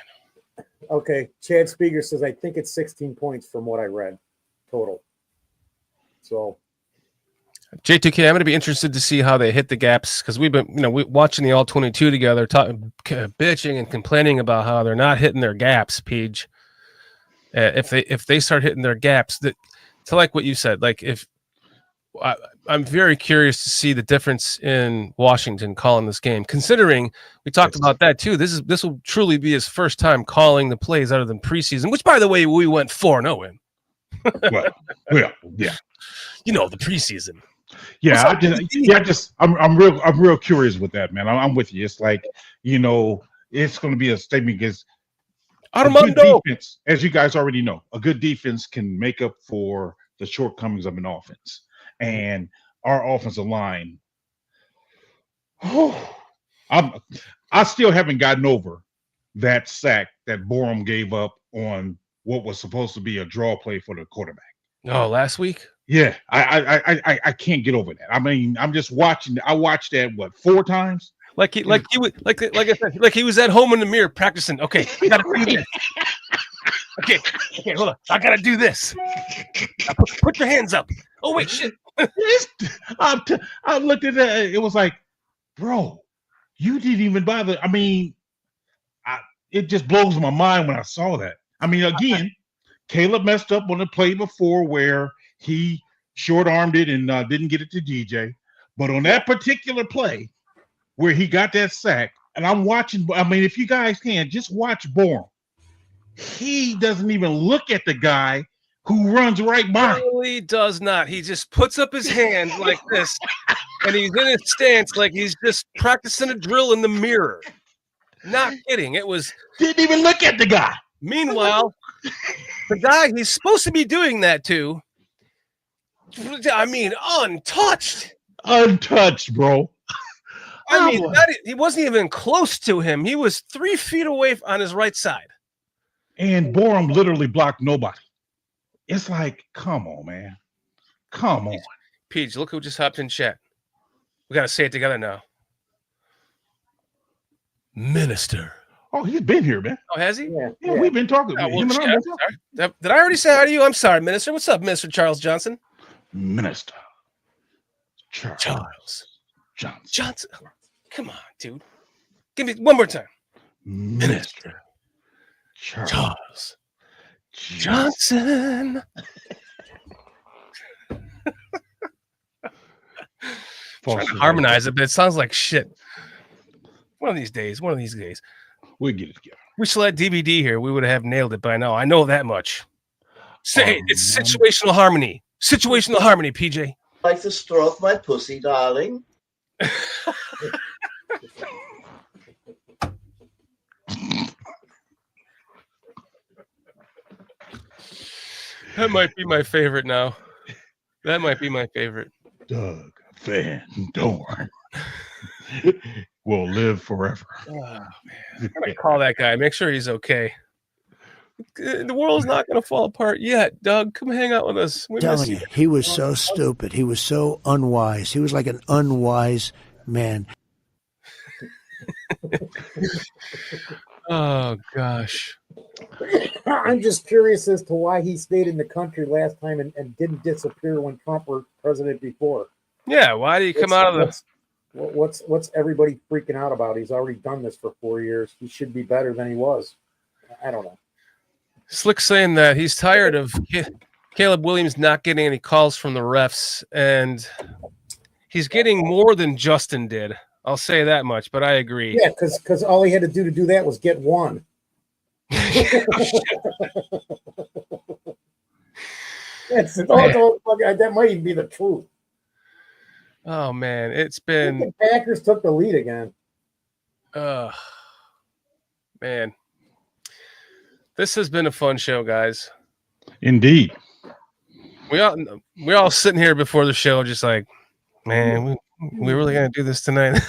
A: Okay. Chad Speaker says, I think it's 16 points from what I read total. So
B: J2K, I'm going to be interested to see how they hit the gaps because we've been, watching the all 22 together, bitching and complaining about how they're not hitting their gaps. Page, if they start hitting their gaps, that to like what you said, like I'm very curious to see the difference in Washington calling this game. Considering we talked about that too, this will truly be his first time calling the plays other than preseason, which by the way we went 4-0 in.
C: Well, yeah.
B: The preseason.
C: Yeah, I'm real curious with that, man. I'm with you. It's like, it's going to be a statement against a good defense, as you guys already know. A good defense can make up for the shortcomings of an offense, and our offensive line. I still haven't gotten over that sack that Borum gave up on what was supposed to be a draw play for the quarterback.
B: Oh, last week.
C: Yeah, I can't get over that. I mean, I'm just watching. I watched that 4 times.
B: Like he was at home in the mirror practicing. Okay, I gotta do this. Okay, hold on. I gotta do this. Put your hands up. Oh wait, shit.
C: I looked at that. It was like, bro, you didn't even bother. I mean, it just blows my mind when I saw that. I mean, again, Caleb messed up on the play before where he short-armed it and didn't get it to DJ. But on that particular play where he got that sack, and I'm watching, I mean, if you guys can, just watch Bourne. He doesn't even look at the guy who runs right by.
B: He does not. He just puts up his hand like this, and he's in his stance like he's just practicing a drill in the mirror. Not kidding. It was...
C: Didn't even look at the guy.
B: Meanwhile, the guy he's supposed to be doing that to, I mean, untouched.
C: Untouched, bro.
B: I mean, he wasn't even close to him. He was 3 feet away on his right side.
C: And Borum literally blocked nobody. It's like, come on, man. Come on.
B: Peach, look who just hopped in chat. We got to say it together now. Minister.
C: Oh, he's been here, man.
B: Oh, has he?
C: Yeah. We've been talking.
B: Oh, well, did I already say hi to you? I'm sorry, Minister. What's up, Minister Charles Johnson?
C: Minister Charles
B: Johnson. Come on, dude. Give me one more time.
C: Minister
B: Charles Johnson. Trying to harmonize it, but it sounds like shit. One of these days.
C: We'll get it together.
B: We still had DVD here. We would have nailed it by now. I know that much. Say it's situational harmony. Situational harmony, PJ.
F: Like to stroke my pussy, darling.
B: That might be my favorite now. That might be my favorite.
C: Doug Van Dorn will live forever.
B: Oh, man. I'm going to call that guy. Make sure he's okay. The world's not going to fall apart yet. Doug, come hang out with us.
H: I'm telling you, he was so stupid. He was so unwise. He was like an unwise man.
B: Oh, gosh.
A: I'm just curious as to why he stayed in the country last time and didn't disappear when Trump was president before.
B: Yeah, why did he come out of the...
A: What's everybody freaking out about? He's already done this for 4 years. He should be better than he was. I don't know.
B: Slick saying that he's tired of Caleb Williams not getting any calls from the refs, and he's getting more than Justin did. I'll say that much, but I agree.
A: Yeah, because all he had to do that was get one. That might even be the truth.
B: Oh man, it's been
A: the Packers took the lead again.
B: Man. This has been a fun show, guys.
C: Indeed.
B: We're all sitting here before the show just like, man, we really going to do this tonight?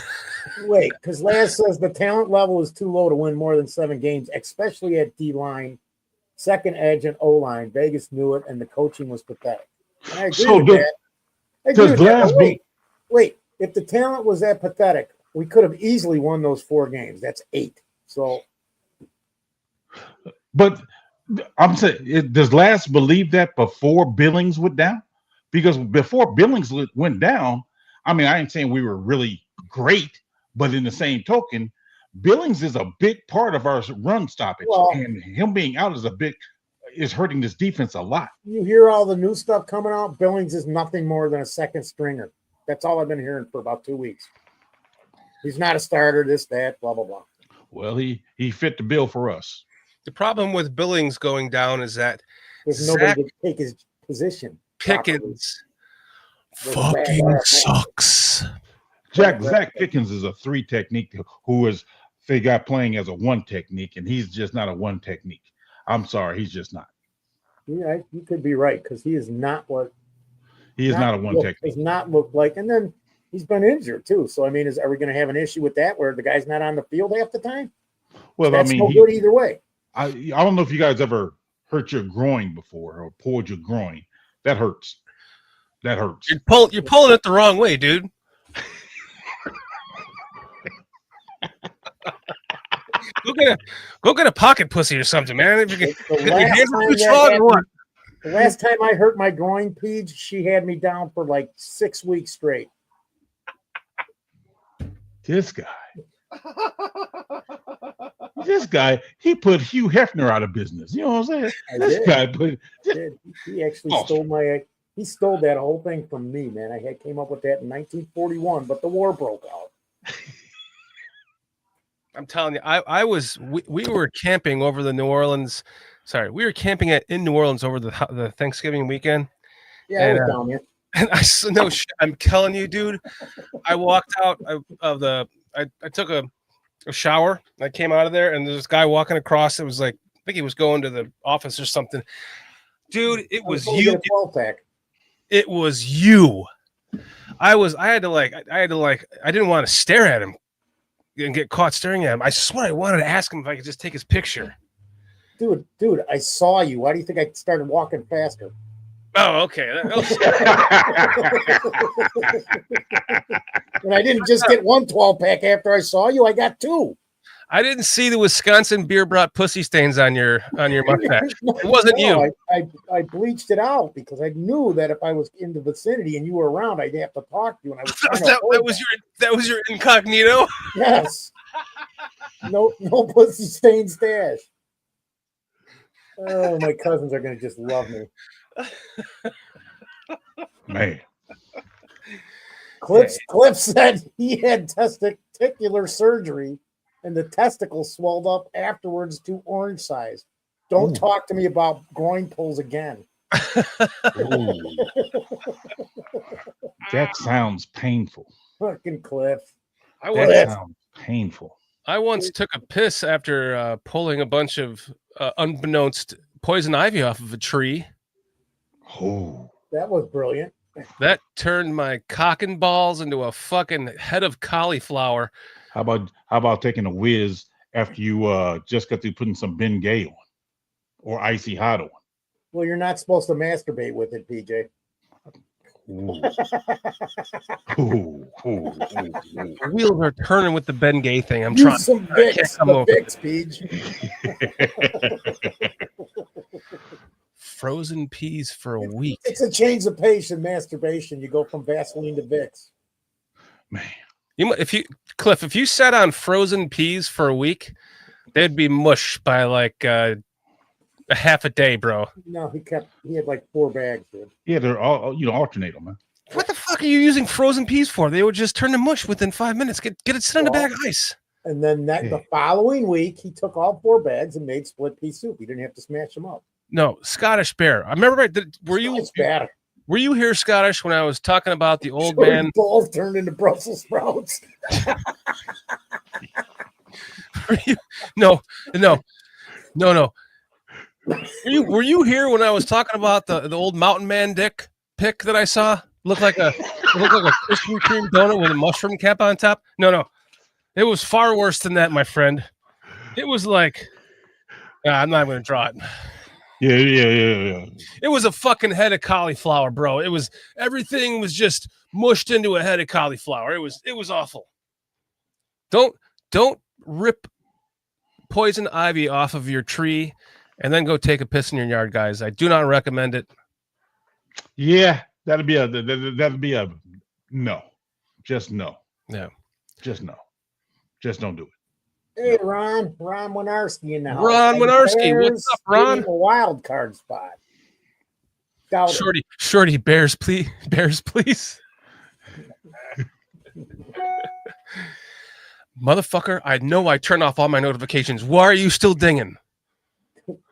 A: Wait, because Laz says the talent level is too low to win more than 7 games, especially at D-line, second edge, and O-line. Vegas knew it, and the coaching was pathetic. And I agree with that. I agree with that. Wait, if the talent was that pathetic, we could have easily won those 4 games. That's 8. So,
C: but I'm saying, does Laz believe that before Billings went down? Because before Billings went down, I mean, I ain't saying we were really great, but in the same token, Billings is a big part of our run stoppage, and him being out is hurting this defense a lot.
A: You hear all the new stuff coming out. Billings is nothing more than a second stringer. That's all I've been hearing for about 2 weeks. He's not a starter, this, that, blah, blah, blah.
C: Well, he fit the bill for us.
B: The problem with Billings going down is that
A: there's nobody to take his position.
B: Pickens fucking sucks.
C: Zach Pickens is a 3 technique they got playing as a 1 technique, and he's just not a 1 technique. I'm sorry, he's just not.
A: Yeah, you could be right, because he is not what
C: he is not a 1 technique.
A: Does not look like, and then he's been injured too. So I mean, are we going to have an issue with that where the guy's not on the field half the time?
C: Well,
A: that's no good either way.
C: I don't know if you guys ever hurt your groin before or pulled your groin. That hurts. That hurts.
B: You're pulling it the wrong way, dude. Go get a pocket pussy or something, man. If you
A: the last time I hurt my groin, Peach, she had me down for like 6 weeks straight.
C: This guy, he put Hugh Hefner out of business. You know what I'm saying?
A: He actually stole that whole thing from me, man. I came up with that in 1941, but the war broke out.
B: I'm telling you, we were camping over the New Orleans. Sorry, we were camping in New Orleans over the Thanksgiving weekend.
A: Yeah, I was down here.
B: And I'm telling you, dude. I walked out of I took a shower. I came out of there, and there's this guy walking across. It was like, I think he was going to the office or something. Dude, it was you. It was you. I didn't want to stare at him and get caught staring at him. I swear I wanted to ask him if I could just take his picture.
A: Dude, I saw you. Why do you think I started walking faster?
B: Oh, okay.
A: And I didn't just get 1 12-pack after I saw you. I got 2.
B: I didn't see the Wisconsin beer brought pussy stains on your mustache. It wasn't you.
A: I bleached it out because I knew that if I was in the vicinity and you were around, I'd have to talk to you. And I was
B: that was your incognito?
A: Yes. No pussy stain stash. Oh, my cousins are gonna just love me.
C: Man.
A: Cliff said he had testicular surgery and the testicles swelled up afterwards to orange size. Don't talk to me about groin pulls again.
C: That sounds painful.
A: Fucking Cliff.
C: That sounds painful.
B: I once took a piss after pulling a bunch of unbeknownst poison ivy off of a tree.
C: Oh,
A: that was brilliant.
B: That turned my cock and balls into a fucking head of cauliflower.
C: How about taking a whiz after you just got through putting some Bengay on or icy hot on?
A: Well, you're not supposed to masturbate with it, PJ.
B: The wheels are turning with the Bengay thing. I'm
A: Use
B: trying.
A: Some Vicks,
B: Frozen peas for a week.
A: It's a change of pace in masturbation. You go from Vaseline to Vicks.
C: Man,
B: if you sat on frozen peas for a week, they'd be mush by like a half a day, bro.
A: No, he had like 4 bags, dude.
C: Yeah, they're all alternate them, man.
B: What the fuck are you using frozen peas for? They would just turn to mush within 5 minutes. Get it sit in a bag of ice.
A: And then the following week, he took all 4 bags and made split pea soup. He didn't have to smash them up.
B: No, Scottish Bear. I remember. Were you here, Scottish, when I was talking about the old man?
A: Balls turned into Brussels sprouts.
B: No. Were you here when I was talking about the old Mountain Man Dick pic that I saw? Looked like a Krispy Kreme donut with a mushroom cap on top. No. It was far worse than that, my friend. It was like, I'm not going to draw it.
C: Yeah.
B: It was a fucking head of cauliflower, bro. Everything was just mushed into a head of cauliflower. It was awful. Don't rip poison ivy off of your tree and then go take a piss in your yard, guys. I do not recommend it.
C: Yeah, that'd be a no. Just no.
B: Yeah.
C: Just no. Just don't do it.
A: Hey, Ron Winarski in the house.
B: Ron Winarski, what's up, Ron?
A: A wild card spot. Doubt it.
B: Shorty, Bears, please. Motherfucker, I know I turn off all my notifications. Why are you still dinging?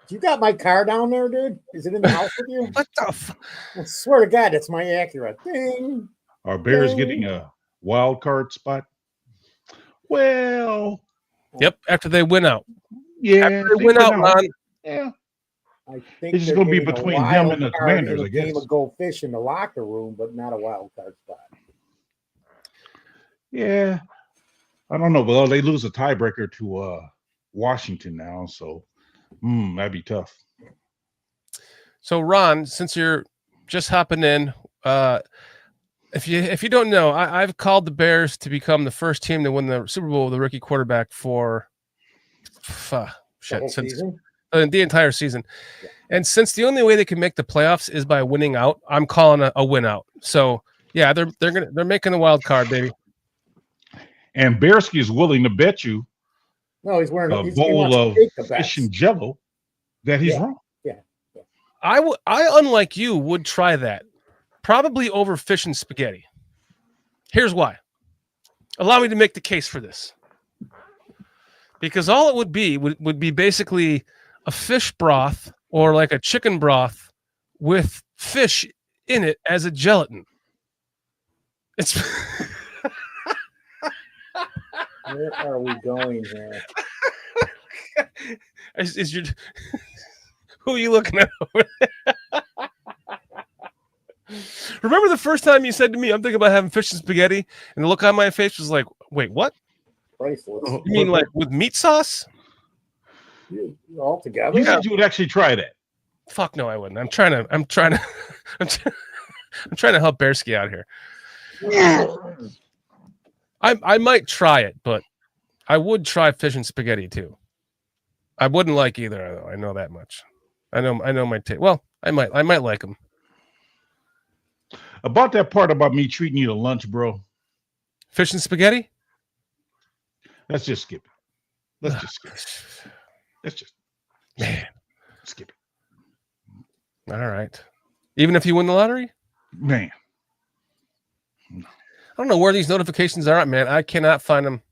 A: You got my car down there, dude? Is it in the house with you?
B: What the fuck?
A: I swear to God, it's my Acura. Ding.
C: Are Bears
A: Ding.
C: getting a wild card spot? Well,
B: Yep, after they win out.
C: yeah.
B: After they win out, Ron.
C: Yeah.
A: I think
C: It's just
A: they're
C: gonna be
A: getting a
C: between
A: wild
C: him and the
A: card
C: Commanders,
A: in
C: I
A: a game
C: guess.
A: of go fish in the locker room, but not a wild card spot.
C: Yeah. I don't know. Well, they lose a tiebreaker to Washington now, so that'd be tough.
B: So, Ron, since you're just hopping in, if you don't know, I've called the Bears to become the first team to win the Super Bowl with a rookie quarterback for since the entire season.
A: Yeah.
B: And since the only way they can make the playoffs is by winning out, I'm calling a win out. So yeah, they're making the wild card, baby.
C: And Bearsky is willing to bet you
A: No, he's wearing
C: a bowl of fish and jello that he's wrong.
A: Yeah.
B: I unlike you would try that, probably over fish and spaghetti. Here's why. Allow me to make the case for this, because all it would be basically a fish broth or like a chicken broth with fish in it as a gelatin. It's
A: Where are we going here?
B: is your who are you looking at over there? Remember the first time you said to me, I'm thinking about having fish and spaghetti, and the look on my face was like, wait, what?
A: Priceless.
B: You mean like with meat sauce?
A: You all together?
C: You said you would actually try that.
B: Fuck no, I wouldn't. I'm trying to I'm trying to help Bearsky out here. I might try it, but I would try fish and spaghetti too. I wouldn't like either, though. I know that much. I know my taste. Well, I might like them.
C: About that part about me treating you to lunch, bro.
B: Fish and spaghetti?
C: Let's just skip it. Let's just skip it. Let's just skip it.
B: All right. Even if you win the lottery?
C: Man.
B: I don't know where these notifications are at, man. I cannot find them.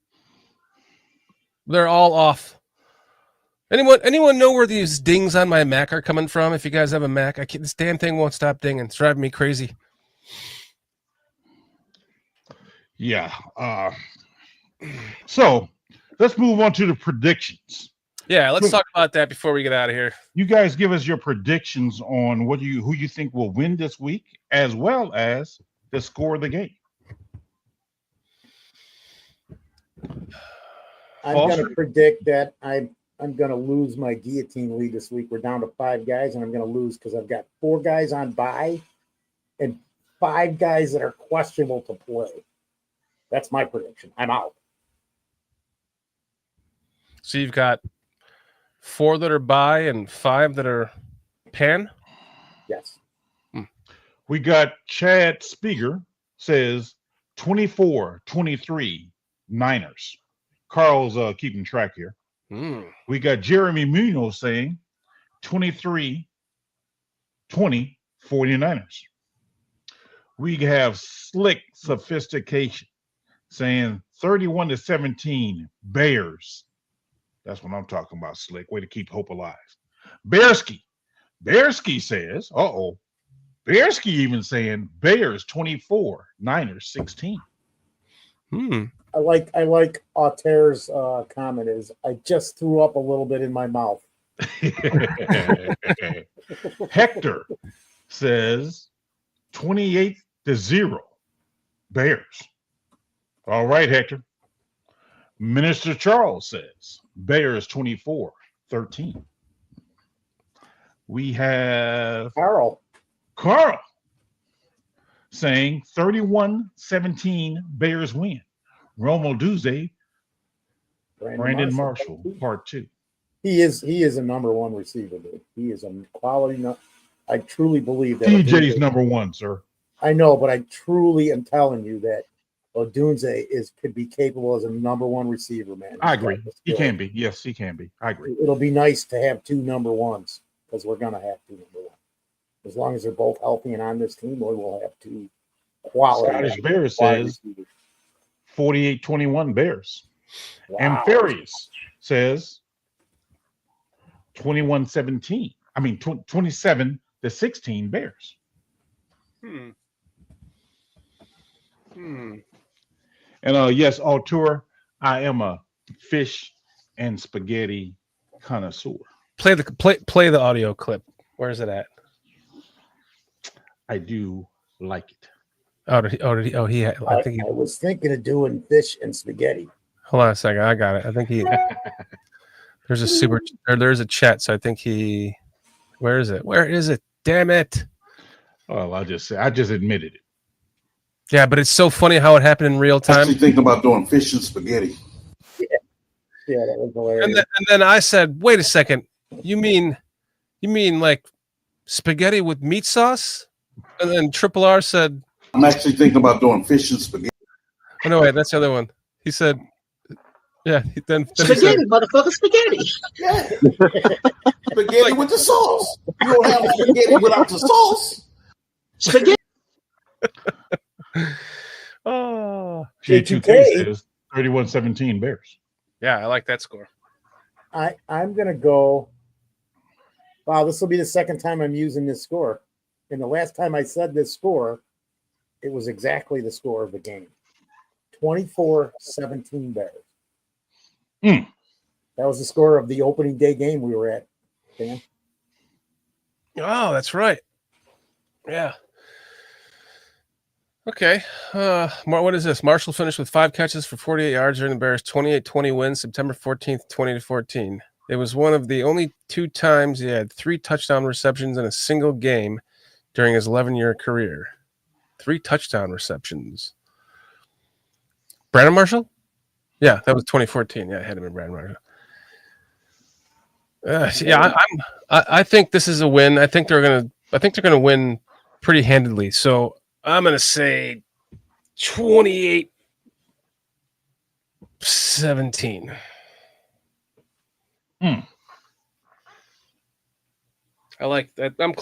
B: They're all off. Anyone know where these dings on my Mac are coming from? If you guys have a Mac, this damn thing won't stop dinging. It's driving me crazy.
C: Yeah. So let's move on to the predictions.
B: Yeah, let's talk about that before we get out of here.
C: You guys give us your predictions on who you think will win this week, as well as the score of the game.
A: I'm going to predict that I'm going to lose my guillotine lead this week. We're down to 5 guys, and I'm going to lose because I've got 4 guys on bye and 5 guys that are questionable to play. That's my prediction. I'm out.
B: So you've got 4 that are bye and 5 that are pan?
A: Yes.
C: We got Chad Speaker says 24-23 Niners. Carl's keeping track here. We got Jeremy Munoz saying 23-20 49ers. We have Slick Sophistication saying 31-17 Bears. That's what I'm talking about, Slick. Way to keep hope alive. Bearsky says, Bearsky even saying Bears 24, Niners 16.
A: I like Auter's comment is I just threw up a little bit in my mouth.
C: Hector says 28-0 Bears. All right, Hector. Minister Charles says Bears 24-13. We have
A: Carl
C: saying 31-17 Bears win. Romo Duze, Brandon Marshall, part 2.
A: He is a number one receiver, dude. He is a quality. I truly believe that.
C: DJ's number 1, sir.
A: I know, but I truly am telling you that Odunze could be capable as a number one receiver, man.
C: I agree. He can be. Yes, he can be. I agree.
A: It'll be nice to have 2 number ones because we're gonna have 2 number ones. As long as they're both healthy and on this team, we will have 2 quality.
C: Scottish Bears says 48-21 Bears.
A: Wow.
C: And Farius says 21-17. I mean 27-16 Bears. And yes, Auteur, I am a fish and spaghetti connoisseur.
B: Play the audio clip. Where is it at?
C: I do like it.
A: I was thinking of doing fish and spaghetti.
B: Hold on a second. I got it. I think there's a chat. So I think where is it? Damn it.
C: Well, I just admitted it.
B: Yeah, but it's so funny how it happened in real time.
G: Actually thinking about doing fish and spaghetti.
A: Yeah, that was hilarious.
B: And then I said, wait a second. You mean like spaghetti with meat sauce? And then Triple R said,
G: I'm actually thinking about doing fish and spaghetti.
B: oh no, wait, that's the other one. He said, yeah. Then
F: Spaghetti,
B: he said,
F: motherfucker, spaghetti.
G: Yeah. Spaghetti with the sauce. You don't have spaghetti without the sauce.
F: Spaghetti.
B: oh,
C: J2K says 31-17 Bears.
B: Yeah, I like that score.
A: I'm gonna go. Wow, this will be the second time I'm using this score. And the last time I said this score, it was exactly the score of the game. 24-17 Bears. That was the score of the opening day game we were at, Dan.
B: Oh, that's right. Yeah. Okay. What is this? Marshall finished with 5 catches for 48 yards during the Bears' 28-20 win, September 14th, 20-14. It was one of the only 2 times he had 3 touchdown receptions in a single game during his 11-year career. 3 touchdown receptions. Brandon Marshall? Yeah, that was 2014. Yeah, I had him in Brandon Marshall. I think this is a win. I think they're gonna win pretty handedly. So I'm gonna say 28-17. I like that. I'm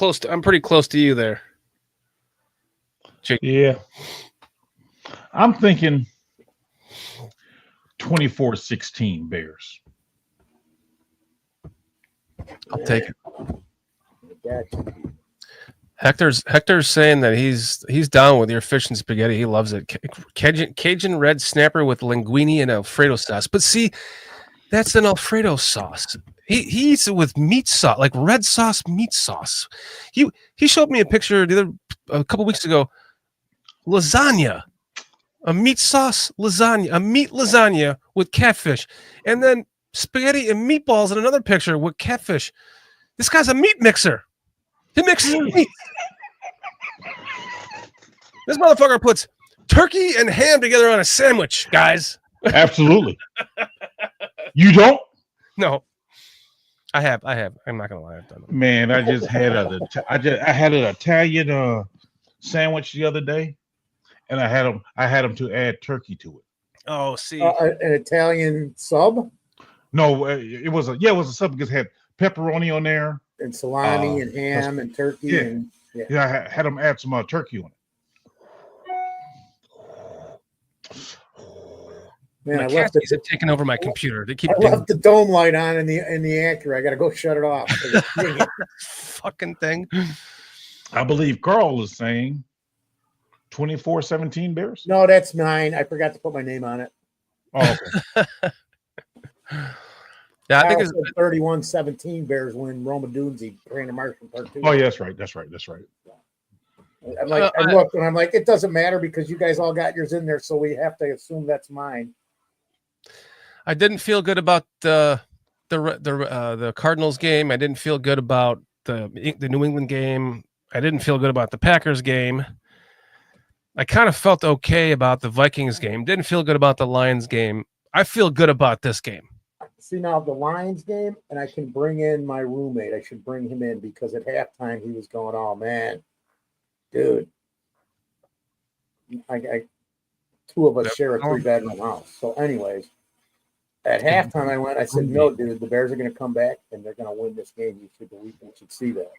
B: pretty close to you there, Jake.
C: Yeah. I'm thinking 24-16 Bears.
B: I'll take it. Hector's saying that he's down with your fish and spaghetti. He loves it. Cajun red snapper with linguine and Alfredo sauce. But see, that's an Alfredo sauce. He eats it with meat sauce, like red sauce, meat sauce. He showed me a picture a couple weeks ago. Lasagna, a meat sauce lasagna, a meat lasagna with catfish, and then spaghetti and meatballs in another picture with catfish. This guy's a meat mixer. He mixes meat. This motherfucker puts turkey and ham together on a sandwich, guys.
C: Absolutely. You don't?
B: No. I have. I'm not gonna lie. I've done it.
C: Man, I just had I had an Italian sandwich the other day, and I had them to add turkey to it.
B: Oh, see,
A: an Italian sub?
C: No, it was a sub because it had pepperoni on there
A: and salami and ham and turkey.
C: Yeah. I had them add some turkey on it.
A: Man,
B: I left it taking over my computer. They keep
A: left the dome light on in the Acura. I got to go shut it off.
B: Fucking thing.
C: I believe Carl is saying 24-17 Bears?
A: No, that's mine. I forgot to put my name on it.
C: Oh, okay.
B: Yeah, I think
A: Kyle
B: it's
A: said 31-17 Bears win. Roma Dunzi, Brandon Marshall part 2.
C: Oh, yeah, that's right.
A: I'm like, I looked and I'm like, it doesn't matter because you guys all got yours in there, so we have to assume that's mine.
B: I didn't feel good about the Cardinals game. I didn't feel good about the New England game. I didn't feel good about the Packers game. I kind of felt okay about the Vikings game. Didn't feel good about the Lions game. I feel good about this game.
A: See, now the Lions game, and I can bring in my roommate. I should bring him in because at halftime he was going, "Oh man, dude, I two of us share a 3-bedroom house." So, anyways, at halftime I said, "No, dude, the Bears are going to come back and they're going to win this game. You should see that."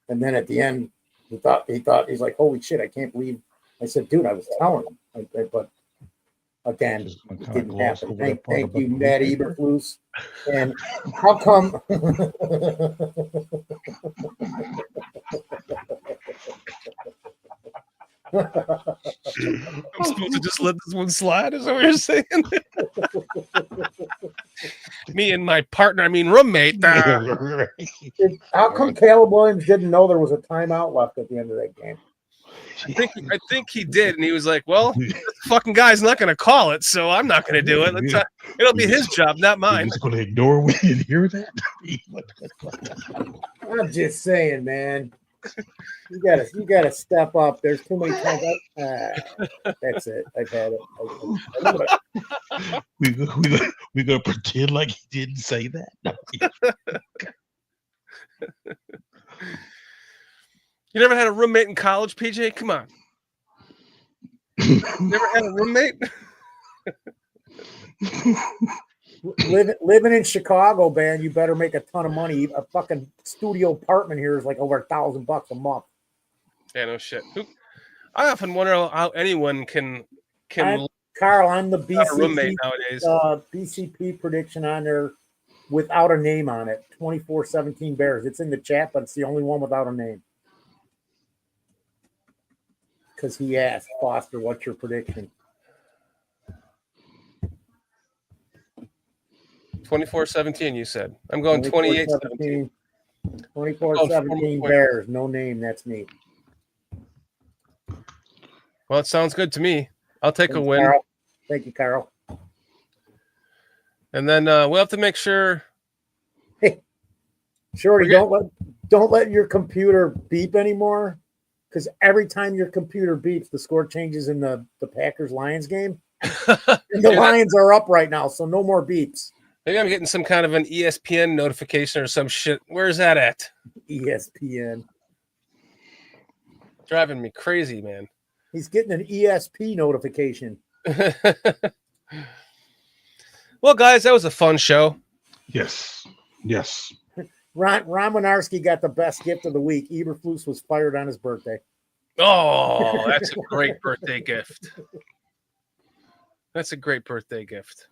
A: And then at the end, he's like, "Holy shit, I can't believe." I said, "Dude, I was telling him," but again, it didn't happen. Thank you, Matt Eberflus. And how come?
B: I'm supposed to just let this one slide, is that what you're saying? Me and my partner, roommate.
A: How come Caleb Williams didn't know there was a timeout left at the end of that game?
B: I think he did, and he was like, "Well, this fucking guy's not going to call it, so I'm not going to do it. It'll be his job, not mine."
C: You're just going to ignore we didn't hear that?
A: I'm just saying, man. You gotta step up. There's too many times. That's it. I've had it.
C: We're gonna pretend like he didn't say that.
B: You never had a roommate in college, PJ? Come on. Never had a roommate?
A: Living in Chicago, man, you better make a ton of money. A fucking studio apartment here is like over $1,000 a month.
B: Yeah, no shit. I often wonder how anyone can
A: Carl, I'm the
B: a roommate nowadays.
A: BCP prediction on there without a name on it. 24-17 Bears. It's in the chat, but it's the only one without a name. Because he asked, Foster, what's your prediction?
B: 24-17, you said. I'm going 28-17.
A: 24-17 Bears. No name. That's me.
B: Well, it sounds good to me. I'll take a win.
A: Carl. Thank you, Carl.
B: And then we'll have to make sure.
A: Hey, Shorty, don't let your computer beep anymore. Because every time your computer beeps, the score changes in the Packers-Lions game. And the Lions are up right now, so no more beeps.
B: Maybe I'm getting some kind of an ESPN notification or some shit. Where's that at?
A: ESPN.
B: Driving me crazy, man.
A: He's getting an ESP notification.
B: Well, guys, that was a fun show.
C: Yes.
A: Ron Winarski got the best gift of the week. Eberflus was fired on his birthday.
B: Oh, that's a great birthday gift. That's a great birthday gift.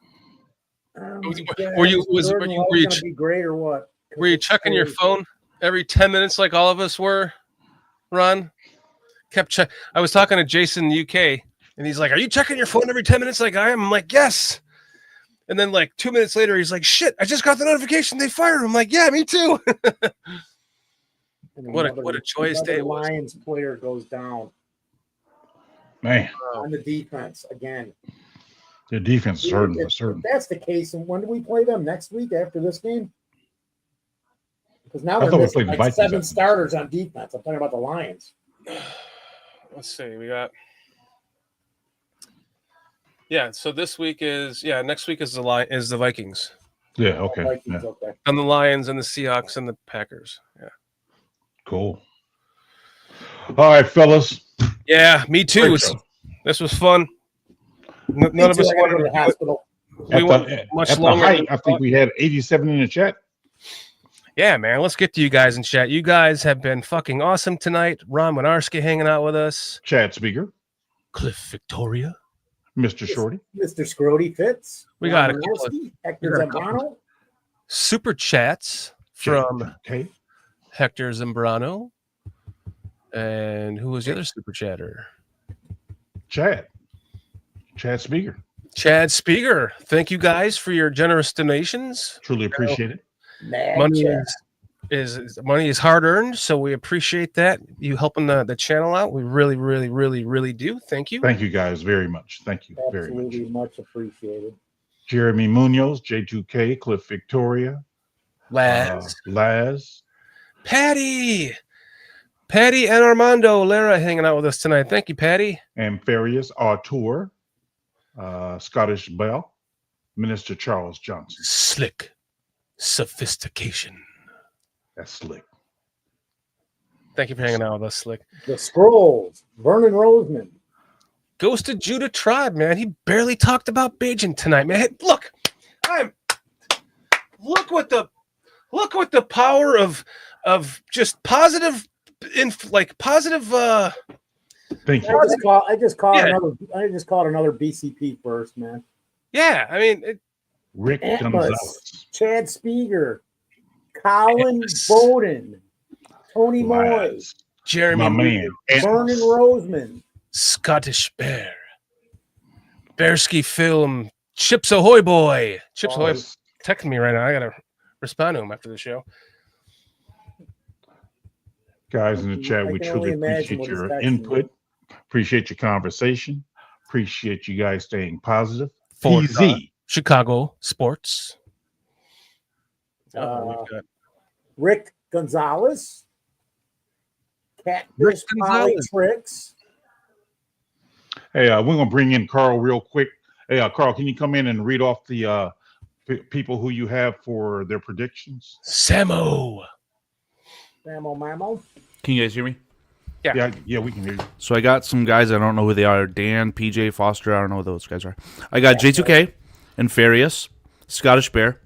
B: Were you
A: be great or what?
B: Were you checking your phone every 10 minutes like all of us were, Ron? I was talking to Jason in the UK, and he's like, "Are you checking your phone every 10 minutes like I am?" I'm like, "Yes." And then like 2 minutes later, he's like, "Shit, I just got the notification they fired him." I'm like, "Yeah, me too." What a joyous day it was.
A: Lions player goes down.
C: Man.
A: On the defense again.
C: The defense is hurting.
A: If that's the case, and when do we play them? Next week after this game? Because now they're missing like 7 starters on defense. I'm talking about the Lions.
B: Let's see. We got so this week is next week is the Vikings.
C: Yeah, okay.
A: Vikings, okay.
B: And the Lions and the Seahawks and the Packers. Yeah.
C: Cool. All right, fellas.
B: Yeah, me too. This was fun. None of us wanted
A: to the hospital.
B: We went much longer.
C: I think we had 87 in the chat.
B: Yeah, man. Let's get to you guys in chat. You guys have been fucking awesome tonight. Ron Winarski hanging out with us.
C: Chat speaker.
B: Cliff Victoria.
C: Mr. Shorty.
A: Mr. Scrody Fitz.
B: We got
A: Hector Zambrano.
B: Super chats from Hector Zambrano. And who was the other super chatter?
C: Chad Speaker.
B: Chad Speaker, thank you guys for your generous donations.
C: Truly appreciate it.
B: Money is hard earned, so we appreciate that. You helping the channel out. We really, really, really, really do. Thank you.
C: Thank you guys very much. Thank you very
A: Absolutely
C: much.
A: much appreciated.
C: Jeremy Munoz, J2K, Cliff Victoria, Laz,
B: Patty, and Armando Lara hanging out with us tonight. Thank you, Patty.
C: Amphibious Auteur, Scottish Bell, Minister Charles Johnson.
B: Slick sophistication.
C: That's slick.
B: Thank you for hanging out with us, Slick.
A: The Scrolls, Vernon Roseman.
B: Goes to Judah Tribe, man. He barely talked about Bajan tonight, man. Hey, look what the power of just positive positive.
C: Thank you.
A: I just caught another BCP first, man.
B: Yeah, I mean,
C: Rick Gonzalez,
A: Chad Speaker, Colin Bowden, Tony Moy,
B: Jeremy,
C: my man,
A: Vernon Roseman,
B: Scottish Bear, Bearski Film, Chips Ahoy boy. Chips Ahoy texting me right now. I gotta respond to him after the show.
C: Guys in the chat, we truly appreciate your input. Appreciate your conversation. Appreciate you guys staying positive. PZ.
B: Chicago Sports.
A: Rick Gonzalez. Catfish Tricks.
C: Hey, we're going to bring in Carl real quick. Hey, Carl, can you come in and read off the people who you have for their predictions?
B: Samo.
A: Mammo.
E: Can you guys hear me?
C: Yeah, we can hear you.
E: So I got some guys, I don't know who they are. Dan, PJ, Foster, I don't know who those guys are. I got J2K, Infarius, Scottish Bear,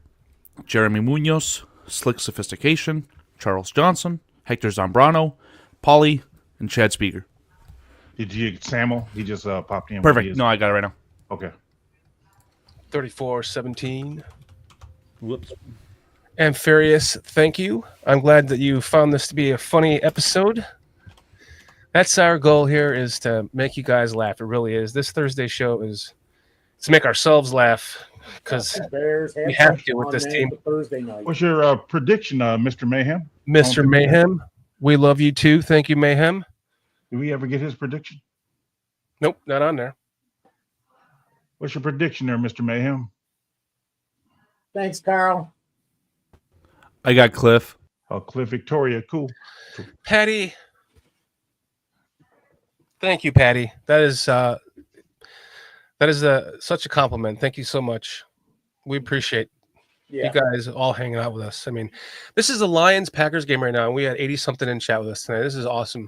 E: Jeremy Munoz, Slick Sophistication, Charles Johnson, Hector Zambrano, Pauly, and Chad Speaker.
C: Did you get Samuel? He just popped in.
E: Perfect. No, I got it right now.
C: Okay.
B: 34-17.
E: Whoops.
B: Amphibious, thank you. I'm glad that you found this to be a funny episode. That's our goal here, is to make you guys laugh. It really is. This Thursday show is to make ourselves laugh, because we have to with this team.
A: Thursday night.
C: What's your prediction, Mr. Mayhem?
B: Mr. Mayhem, we love you too. Thank you, Mayhem.
C: Did we ever get his prediction?
B: Nope, not on there.
C: What's your prediction there, Mr. Mayhem?
A: Thanks, Carl.
E: I got Cliff.
C: Cliff Victoria, cool.
B: Patty. Thank you, Patty. That is such a compliment. Thank you so much. We appreciate you guys all hanging out with us. I mean, this is the Lions-Packers game right now, and we had 80-something in chat with us tonight. This is awesome.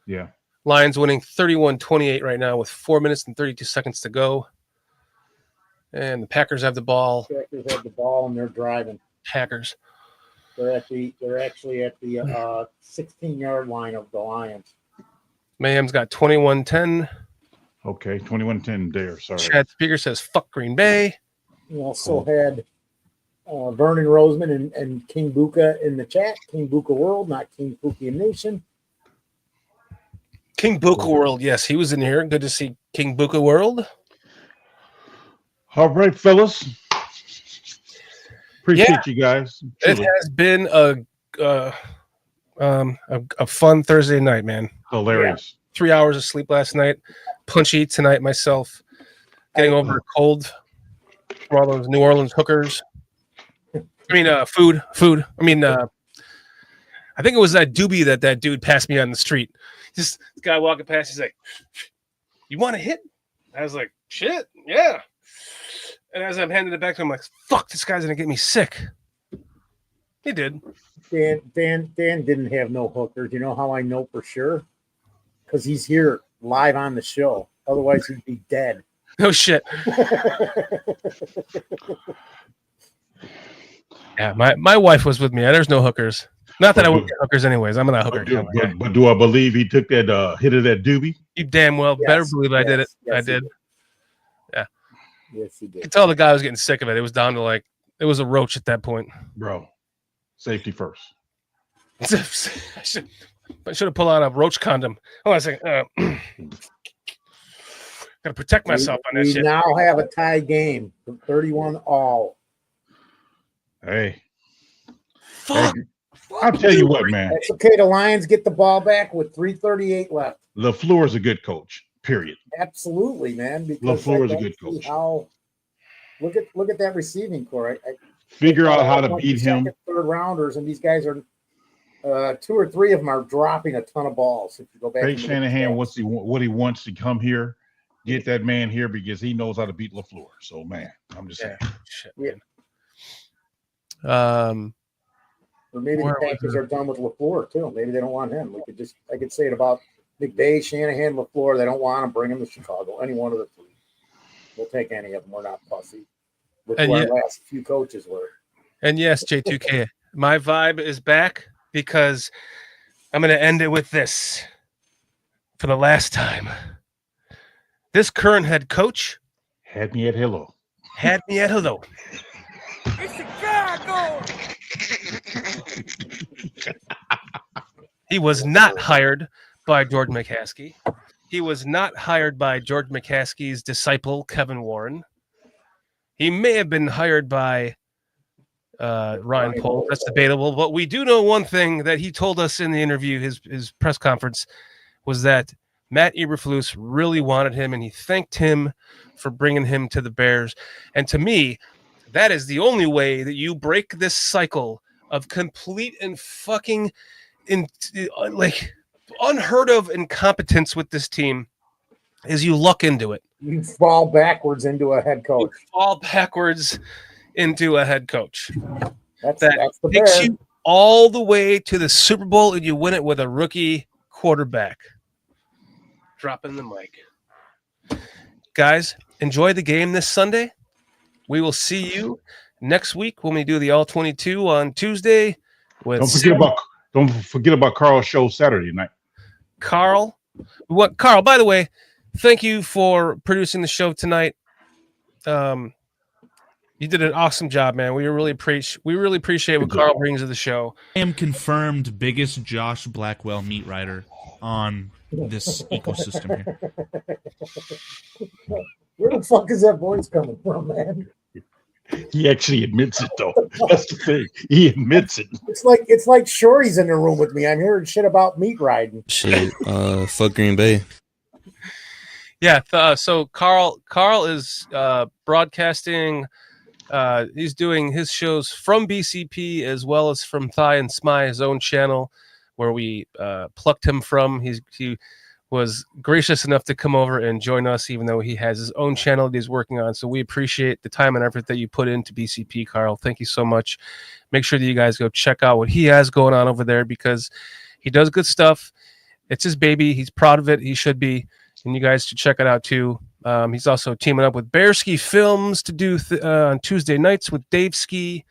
C: Yeah.
B: Lions winning 31-28 right now with 4 minutes and 32 seconds to go. And the Packers have the ball.
A: Packers have the ball, and they're driving.
B: Packers.
A: They're actually at the 16-yard line of the Lions.
B: Mayhem's got 21-10.
C: Okay, 21-10 there. Sorry.
B: Chad Speaker says, fuck Green Bay.
A: We also had Vernon Roseman and King Buka in the chat. King Buka World, not King Pukian Nation.
B: King Buka World, yes, he was in here. Good to see King Buka World.
C: All right, fellas. Appreciate you guys.
B: Truly. It has been a fun Thursday night, man.
C: Hilarious.
B: 3 hours of sleep last night. Punchy tonight myself. Getting over a cold from all those New Orleans hookers. I mean, food. I mean, I think it was that doobie that dude passed me on the street. Just this guy walking past, he's like, "You want a hit?" I was like, "Shit, yeah." And as I'm handing it back to him, I'm like, "Fuck, this guy's gonna get me sick." He did.
A: Dan didn't have no hookers. You know how I know for sure? Because he's here live on the show. Otherwise, he'd be dead.
B: No shit. Yeah, my wife was with me. There's no hookers. Not that I would get hookers anyways. I'm not a hooker.
C: But do I believe he took that hit of that doobie?
B: You damn well better believe I did it. Yes, I did. Yeah.
A: Yes, he did.
B: You could tell the guy was getting sick of it. It was down to it was a roach at that point.
C: Bro, safety first.
B: I should have pulled out a roach condom. Hold on a second. Gotta protect myself on that
A: We
B: shit.
A: now have a tie game, 31 all.
C: Hey,
B: Fuck.
C: I'll tell you what, man.
A: That's okay. The Lions get the ball back with 3:38 left.
C: LaFleur is a good coach. Period.
A: Absolutely, man. Because
C: LaFleur is a
A: don't
C: good
A: see
C: coach.
A: How look at that receiving core.
C: Figure out how to
A: bunch
C: beat
A: of
C: him.
A: second, third rounders, and these guys are 2 or 3 of them are dropping a ton of balls. If you go back,
C: Ray
A: and look at
C: Shanahan,
A: the stats.
C: what he wants to come here, get that man here because he knows how to beat LaFleur. So, man, I'm just saying.
B: Shit,
A: Yeah.
B: man.
A: Or maybe the
B: Where was
A: Packers
B: it?
A: are done with LaFleur too. Maybe they don't want him. I could say it about McVay, Shanahan, LaFleur. They don't want him. Bring him to Chicago. Any one of the 3. We'll take any of them. We're not fussy. Look who our last few coaches were.
B: And yes, J2K, my vibe is back because I'm going to end it with this for the last time. This current head coach
C: Had me at hello.
B: had me at hello. He was not hired by George McCaskey. He was not hired by George McCaskey's disciple, Kevin Warren. He may have been hired by Ryan Pohl. That's debatable. But we do know one thing that he told us in the interview, his press conference, was that Matt Eberflus really wanted him, and he thanked him for bringing him to the Bears. And to me, that is the only way that you break this cycle of complete and fucking unheard of incompetence with this team is you luck into it.
A: You fall backwards into a head coach.
B: You fall backwards into a head coach.
A: That's
B: That
A: the
B: takes
A: Bear.
B: you all the way to the Super Bowl, and you win it with a rookie quarterback. Dropping the mic. Guys, enjoy the game this Sunday. We will see you next week when we do the All-22 on Tuesday. With
C: Don't forget about Carl's show Saturday night.
B: Carl. Carl, by the way, thank you for producing the show tonight. You did an awesome job, man. We really appreciate what Carl brings to the show.
E: I am confirmed biggest Josh Blackwell meat writer on this ecosystem here.
A: Where the fuck is that voice coming from, man?
C: He actually admits it, though. That's the thing. He admits it.
A: It's like Shorty's in the room with me. I'm hearing shit about meat riding.
D: Shit, fuck Green Bay.
B: Yeah. So Carl is broadcasting. He's doing his shows from BCP as well as from Thigh and Smy, his own channel, where we plucked him from. He was gracious enough to come over and join us, even though he has his own channel that he's working on. So we appreciate the time and effort that you put into BCP, Carl. Thank you so much. Make sure that you guys go check out what he has going on over there because he does good stuff. It's his baby. He's proud of it. He should be. And you guys should check it out too. He's also teaming up with Bearski Films to do on Tuesday nights with Dave Ski.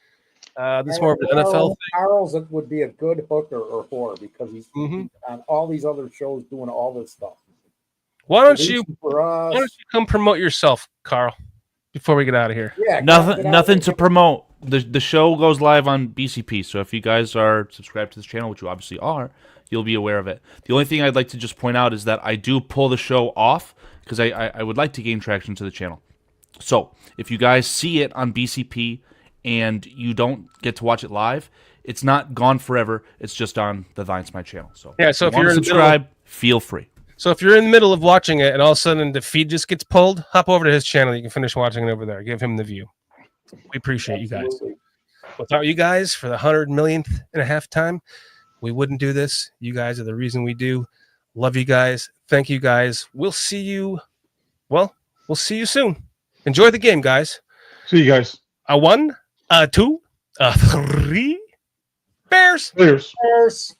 B: This is more of an NFL thing.
A: Carl's would be a good hooker or whore because he's on all these other shows doing all this stuff.
B: Why don't you come promote yourself, Carl, before we get out of here?
A: Yeah,
E: Nothing to promote. The show goes live on BCP, so if you guys are subscribed to this channel, which you obviously are, you'll be aware of it. The only thing I'd like to just point out is that I do pull the show off because I would like to gain traction to the channel. So if you guys see it on BCP and you don't get to watch it live, it's not gone forever. It's just on the Vines My channel. So
B: yeah, so if
E: you
B: you're
E: subscribe, feel free.
B: So if you're in the middle of watching it and all of a sudden the feed just gets pulled, hop over to his channel. You can finish watching it over there. Give him the view. We appreciate you guys. Without you guys, for the 100 millionth and a half time, we wouldn't do this. You guys are the reason we do. Love you guys. Thank you guys. We'll see you. Well, we'll see you soon. Enjoy the game, guys.
C: See you guys.
B: A 1, a 2, a 3. Bears.
C: Bears.
A: Bears.